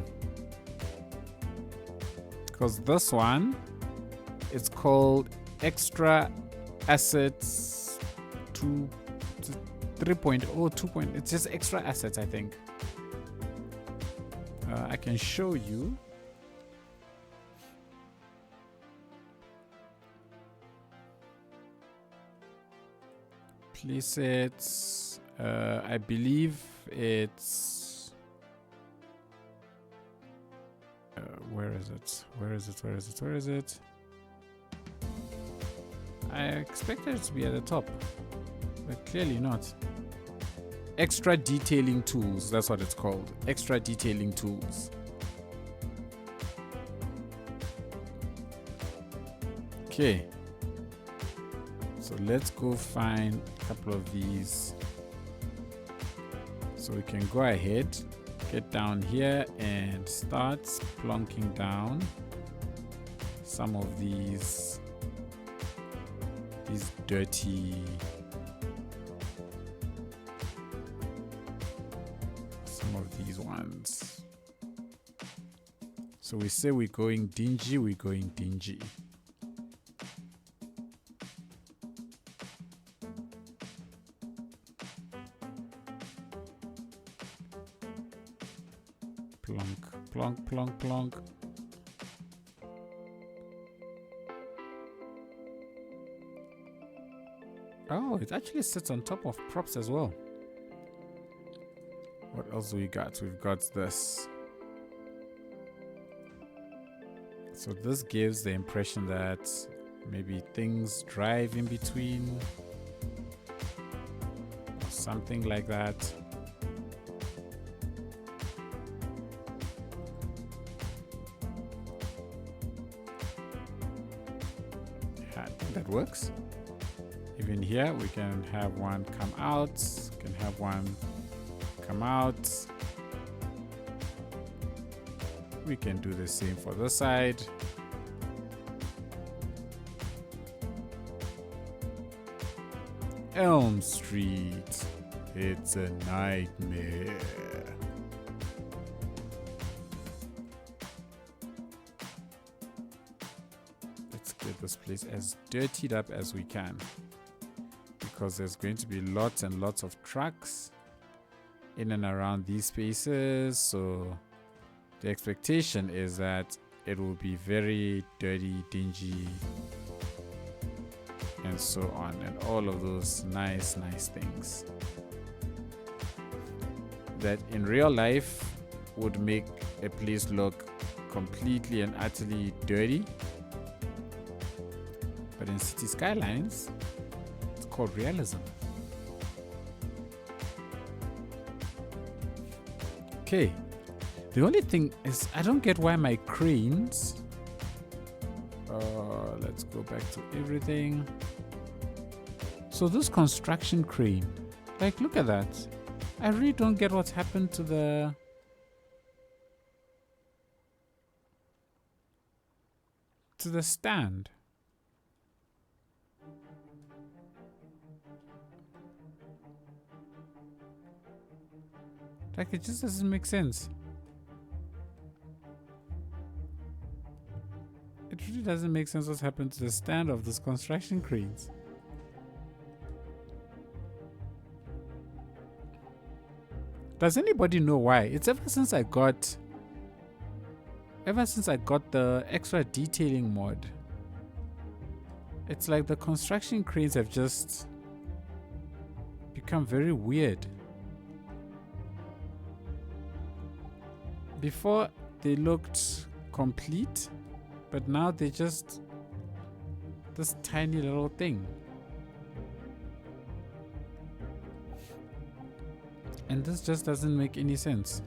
Because this one, it's called ExtraAssets 2, 3.0, 2. It's just extra assets, I think. I can show you. Presets. I believe it's Where is it? Where is it? Where is it? Where is it? I expected it to be at the top, but clearly not. Extra detailing tools, that's what it's called. Extra detailing tools. Okay. So let's go find a couple of these. So we can go ahead, get down here and start plonking down some of these dirty, some of these ones. So we say we're going dingy, we're going dingy. Plonk, plonk, plonk, plonk. Oh, it actually sits on top of props as well. What else do we got? We've got this. So this gives the impression that maybe things drive in between or something like that. I think that works. Even here we can have one come out, can have one come out. We can do the same for this side. Elm Street, it's a nightmare. Let's get this place as dirtied up as we can, because there's going to be lots and lots of trucks in and around these spaces. So the expectation is that it will be very dirty, dingy, and so on, and all of those nice things that in real life would make a place look completely and utterly dirty, but in City Skylines it's called realism. Okay, the only thing is I don't get why my cranes, let's go back to everything. So this construction crane, like, look at that. I really don't get what's happened to the stand. Like, it just doesn't make sense. It really doesn't make sense what's happened to the stand of this construction cranes. Does anybody know why? It's ever since I got the extra detailing mod. It's like the construction cranes have just become very weird. Before they looked complete, but now they're just this tiny little thing. And this just doesn't make any sense.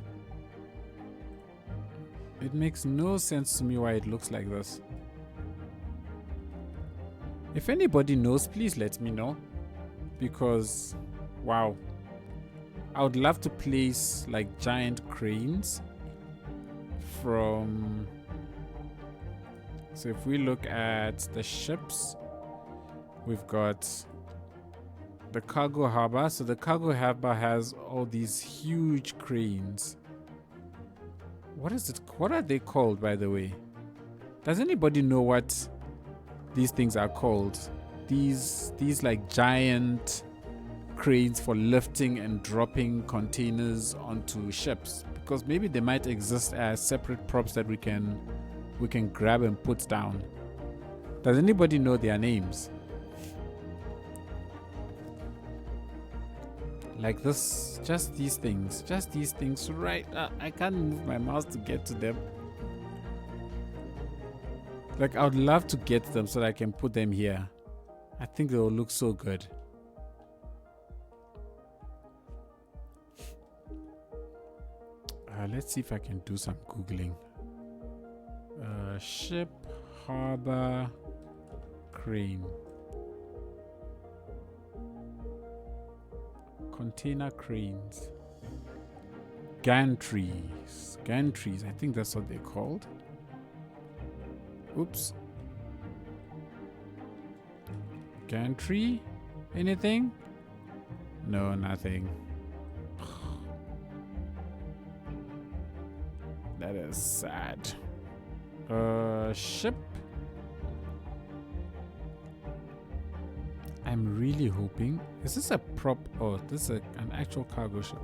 It makes no sense to me why it looks like this. If anybody knows, please let me know, because wow, I would love to place like giant cranes from, so if we look at the ships, we've got the cargo harbor. So the cargo harbor has all these huge cranes. What is it? What are they called, by the way? Does anybody know what these things are called? These like giant cranes for lifting and dropping containers onto ships, because maybe they might exist as separate props that we can grab and put down. Does anybody know their names? Like this, just these things right. I can't move my mouse to get to them. Like, I would love to get them so that I can put them here. I think they will look so good. Let's see if I can do some Googling. Ship, harbor, crane. Container cranes. Gantries. Gantries, I think that's what they're called. Oops. Gantry? Anything? No, nothing. That is sad. Ship. I'm really hoping. Is this a prop? Oh, this is an actual cargo ship.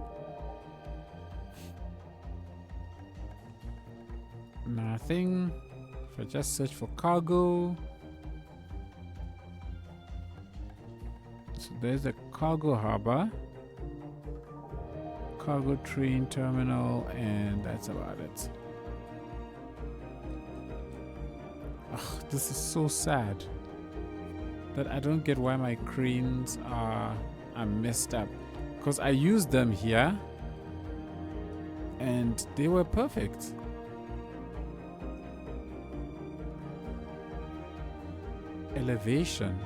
Nothing. If I just search for cargo. So there's a cargo harbor, cargo train terminal, and that's about it. Ugh, this is so sad that I don't get why my cranes are messed up, because I used them here and they were perfect. Elevation.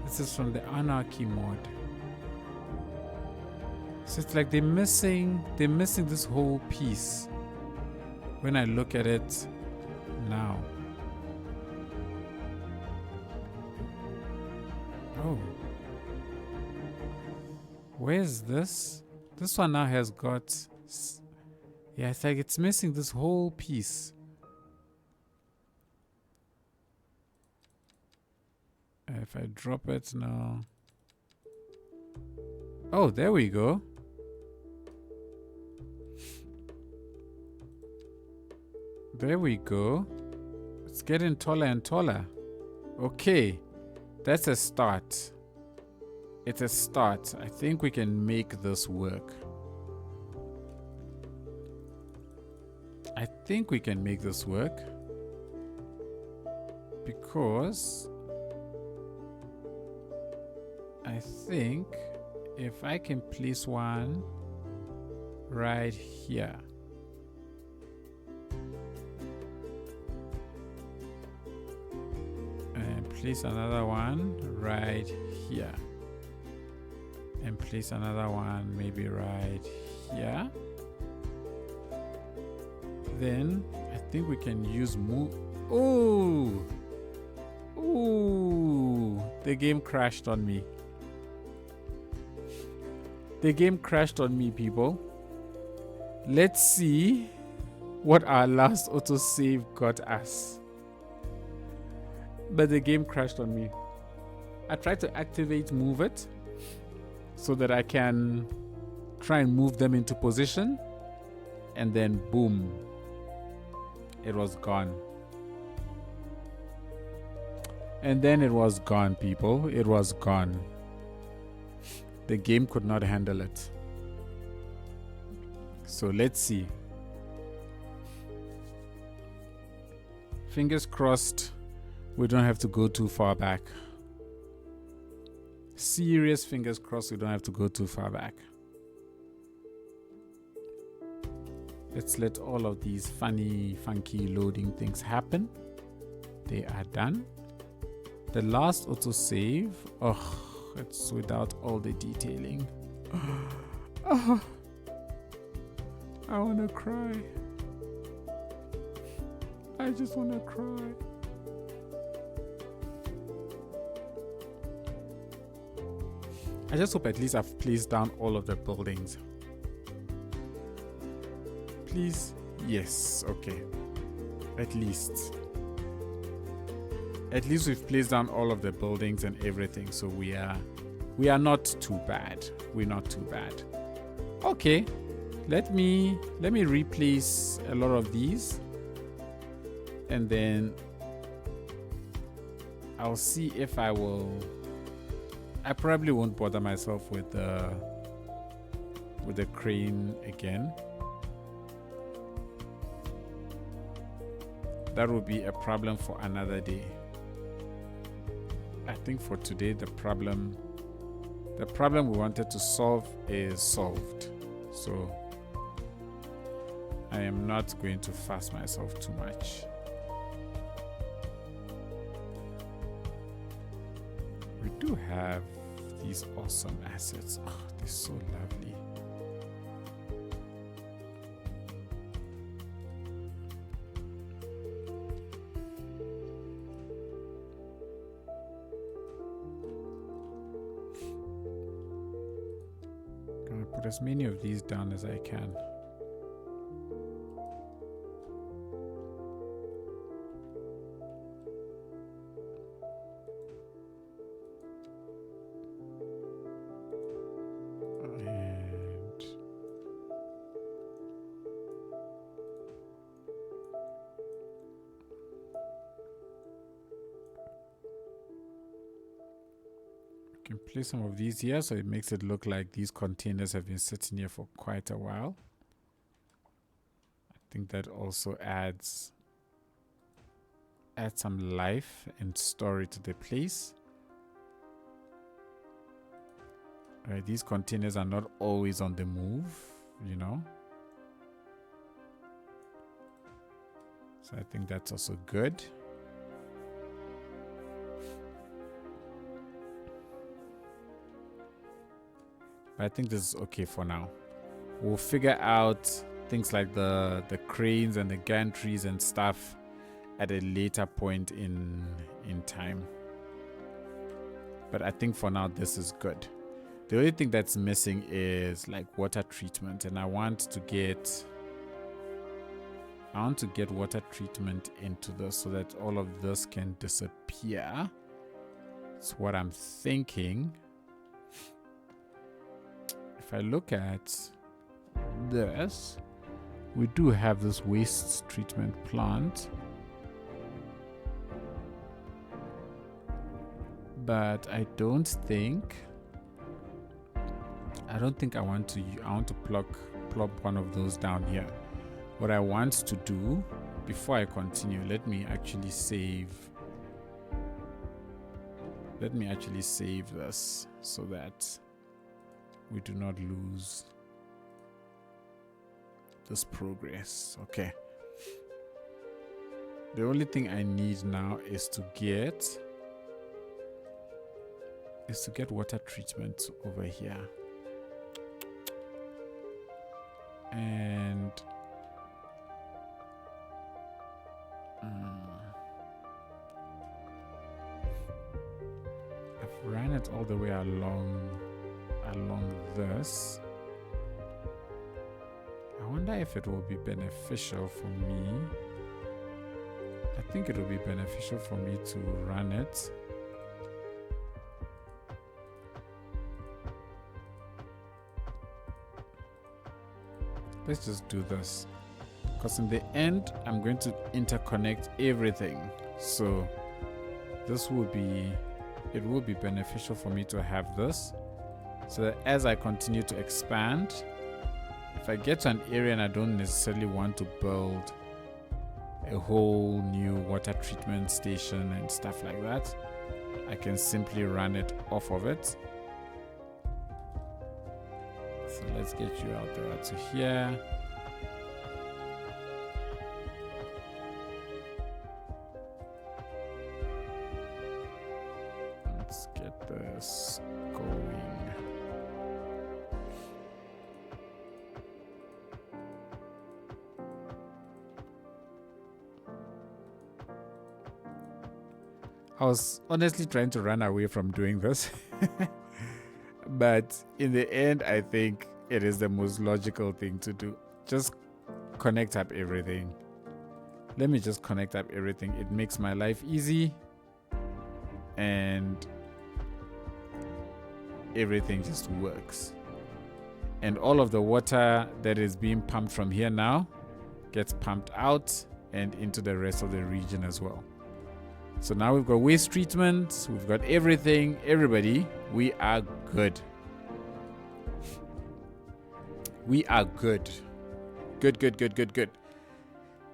This is from the Anarchy mod. So it's like they're missing this whole piece when I look at it now. Oh. Where's this? This one now has got... Yeah, it's like it's missing this whole piece. If I drop it now. Oh, there we go. There we go. It's getting taller and taller. Okay. That's a start. It's a start. I think we can make this work. I think we can make this work. Because... I think if I can place one right here. And place another one right here. And place another one maybe right here. Then I think we can use move. Oh! Ooh! The game crashed on me. The game crashed on me, people. Let's see what our last autosave got us. But the game crashed on me. I tried to activate move it so that I can try and move them into position. And then boom. It was gone. And then it was gone, people. It was gone. The game could not handle it. So let's see. Fingers crossed we don't have to go too far back. Serious fingers crossed we don't have to go too far back. Let's let all of these funny, funky loading things happen. They are done. The last autosave. Oh. It's without all the detailing. Oh, I want to cry. I just want to cry. I just hope at least I've placed down all of the buildings. Please? Yes, okay. At least. At least we've placed down all of the buildings and everything, so we are not too bad. We're not too bad. Okay, let me replace a lot of these, and then I'll see if I will. I probably won't bother myself with the crane again. that will be a problem for another day. I think for today the problem we wanted to solve is solved. So I am not going to fuss myself too much. We do have these awesome assets. Oh, they're so lovely. I'm gonna put as many of these down as I can. Can place some of these here so it makes it look like these containers have been sitting here for quite a while. I think that also adds some life and story to the place. Right, these containers are not always on the move, you know. So I think that's also good. I think this is okay for now. We'll figure out things like the cranes and the gantries and stuff at a later point in time. But I think for now this is good. The only thing that's missing is like water treatment, and I want to get water treatment into this so that all of this can disappear. That's what I'm thinking. If I look at this, we do have this waste treatment plant, but I don't think I want to plop one of those down here. What I want to do before I continue, let me actually save this so that we do not lose this progress. Okay. The only thing I need now is to get water treatment over here. And I've ran it all the way along this. I wonder if it will be beneficial for me. I think it will be beneficial for me to run it. Let's just do this, because in the end I'm going to interconnect everything. So it will be beneficial for me to have this, so that as I continue to expand, if I get to an area and I don't necessarily want to build a whole new water treatment station and stuff like that, I can simply run it off of it. So let's get you out there to here. Let's get this going. I was honestly trying to run away from doing this. But in the end, I think it is the most logical thing to do. Just connect up everything. Let me just connect up everything. It makes my life easy. And everything just works. And all of the water that is being pumped from here now gets pumped out and into the rest of the region as well. So now we've got waste treatment, we've got everything, everybody, we are good. We are good. Good.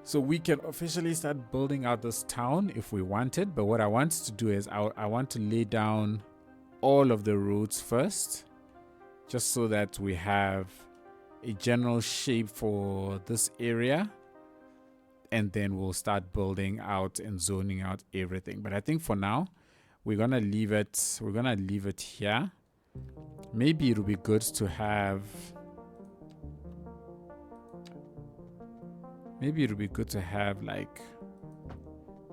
So we can officially start building out this town if we wanted. But what I want to do is I want to lay down all of the roads first, just so that we have a general shape for this area, and then we'll start building out and zoning out everything. But I think for now we're gonna leave it here. Maybe it'll be good to have like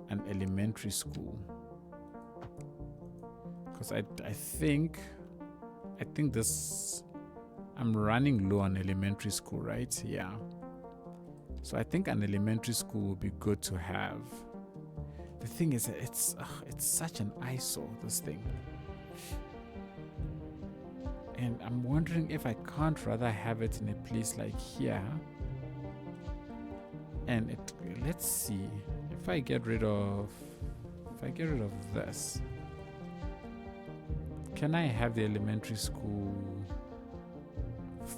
an elementary school, because I think this, I'm running low on elementary school, right? Yeah. So I think an elementary school would be good to have. The thing is, it's such an eyesore, this thing. And I'm wondering if I can't rather have it in a place like here. And let's see, if I get rid of this, can I have the elementary school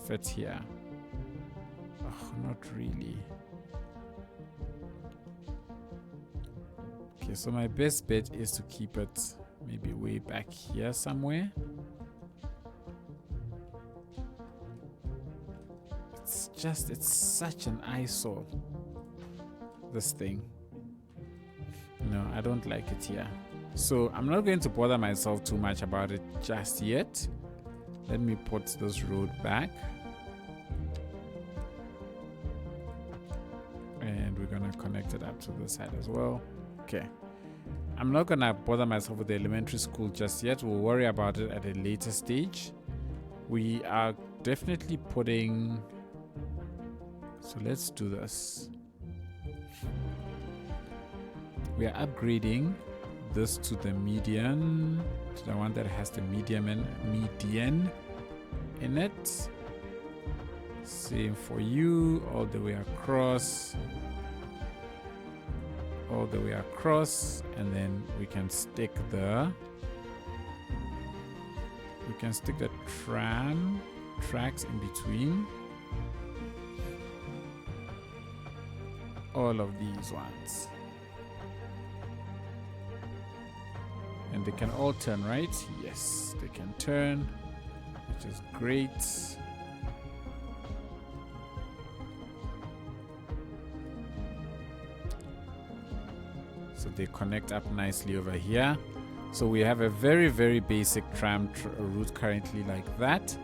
fit here? Oh, not really. Okay, so my best bet is to keep it maybe way back here somewhere. It's such an eyesore, this thing. No, I don't like it here. So I'm not going to bother myself too much about it just yet. Let me put this road back. And we're gonna connect it up to the side as well. Okay. I'm not gonna bother myself with the elementary school just yet. We'll worry about it at a later stage. We are definitely putting... So let's do this. We are upgrading this to the median, to the one that has the median in it. Same for you, all the way across. All the way across, and then we can stick the tram tracks in between. All of these ones. And they can all turn, right? Yes, they can turn, which is great. So they connect up nicely over here. So we have a very, very basic tram route currently like that.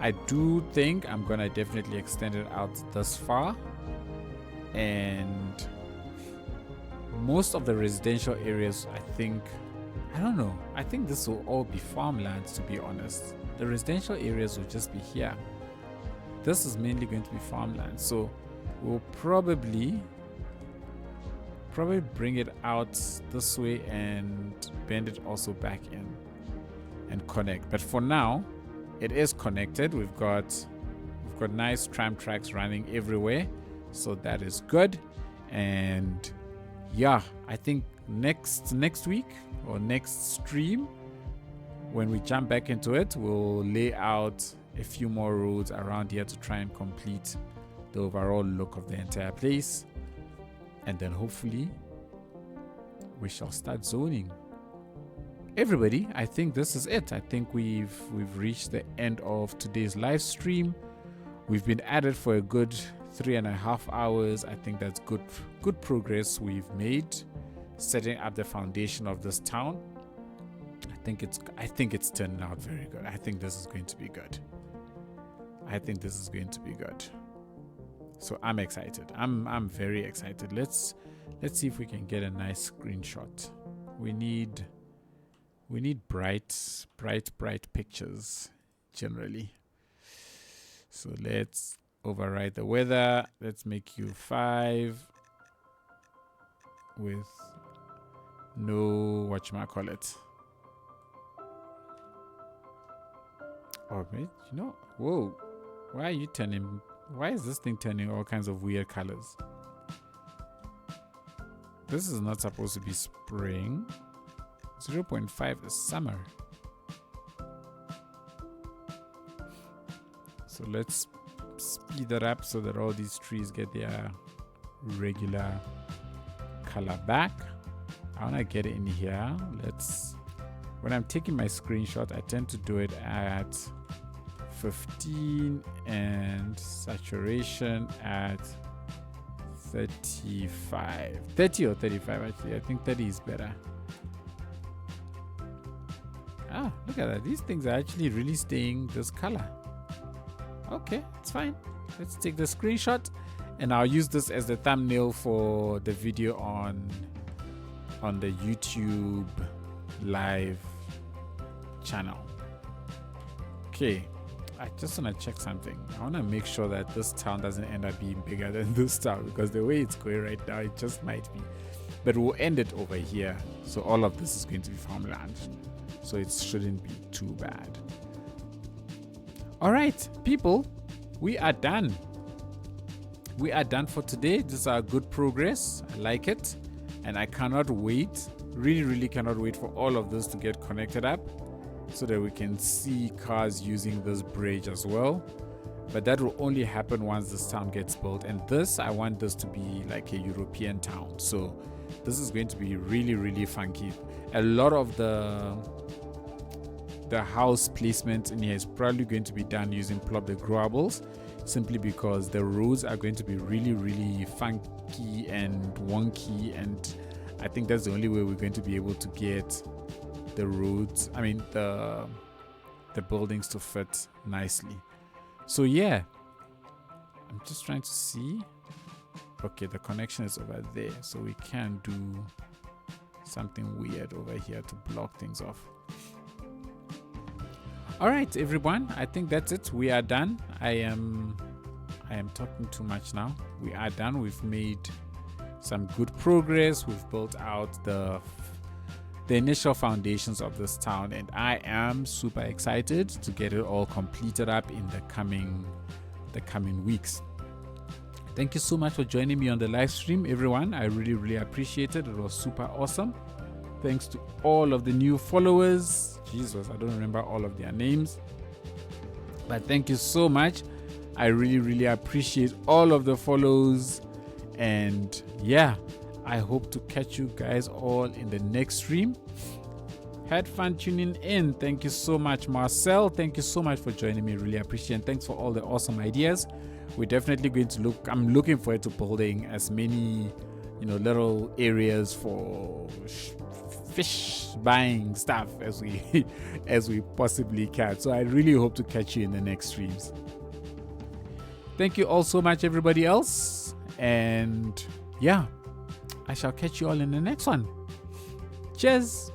I do think I'm gonna definitely extend it out this far. And most of the residential areas, I don't know, I think this will all be farmlands, to be honest. The residential areas will just be here. This is mainly going to be farmland, so we'll probably bring it out this way and bend it also back in and connect. But for now, it is connected. We've got nice tram tracks running everywhere. So that is good. And yeah, I think next week or next stream, when we jump back into it, we'll lay out a few more roads around here to try and complete the overall look of the entire place. And then hopefully we shall start zoning. Everybody, I think this is it. I think we've reached the end of today's live stream. We've been at it for a good 3.5 hours. I think that's good progress we've made setting up the foundation of this town. I think it's turning out very good. I think this is going to be good. So I'm excited. I'm very excited. Let's see if we can get a nice screenshot. We need bright pictures generally. So let's override the weather. Let's make you 5 with no whatchamacallit. Oh, wait, whoa. Why is this thing turning all kinds of weird colors? This is not supposed to be spring. 0.5 is summer. So let's speed that up so that all these trees get their regular color back. I want to get in here. When I'm taking my screenshot, I tend to do it at 15 and saturation at 35. 30 or 35 actually. I think 30 is better. Ah, look at that. These things are actually really staying this color. Okay, it's fine. Let's take the screenshot and I'll use this as the thumbnail for the video on the YouTube live channel. Okay, I just want to check something. I want to make sure that this town doesn't end up being bigger than this town, because the way it's going right now, it just might be. But we'll end it over here. So all of this is going to be farmland. So it shouldn't be too bad. All right, people, we are done. We are done for today. This is our good progress. I like it. And I cannot wait, really cannot wait for all of this to get connected up so that we can see cars using this bridge as well. But that will only happen once this town gets built. And this, I want this to be like a European town. So this is going to be really funky. A lot of the house placement in here is probably going to be done using plop the growables, simply because the roads are going to be really funky and wonky, and I think that's the only way we're going to be able to get the roads, I mean the buildings, to fit nicely. So yeah, I'm just trying to see. Okay, the connection is over there, so we can do something weird over here to block things off. All right, everyone, I think that's it. We are done. I am talking too much now. We are done. We've made some good progress. We've built out the initial foundations of this town, and I am super excited to get it all completed up in the coming weeks. Thank you so much for joining me on the live stream, everyone. I really appreciate it. It was super awesome. Thanks to all of the new followers. Jesus, I don't remember all of their names, but thank you so much. I really appreciate all of the follows, and yeah, I hope to catch you guys all in the next stream. Had fun tuning in. Thank you so much, Marcel. Thank you so much for joining me. Really appreciate it. Thanks for all the awesome ideas. We're definitely going to I'm looking forward to building as many, little areas for fish buying stuff as we possibly can. So I really hope to catch you in the next streams. Thank you all so much, everybody else, and yeah, I shall catch you all in the next one. Cheers.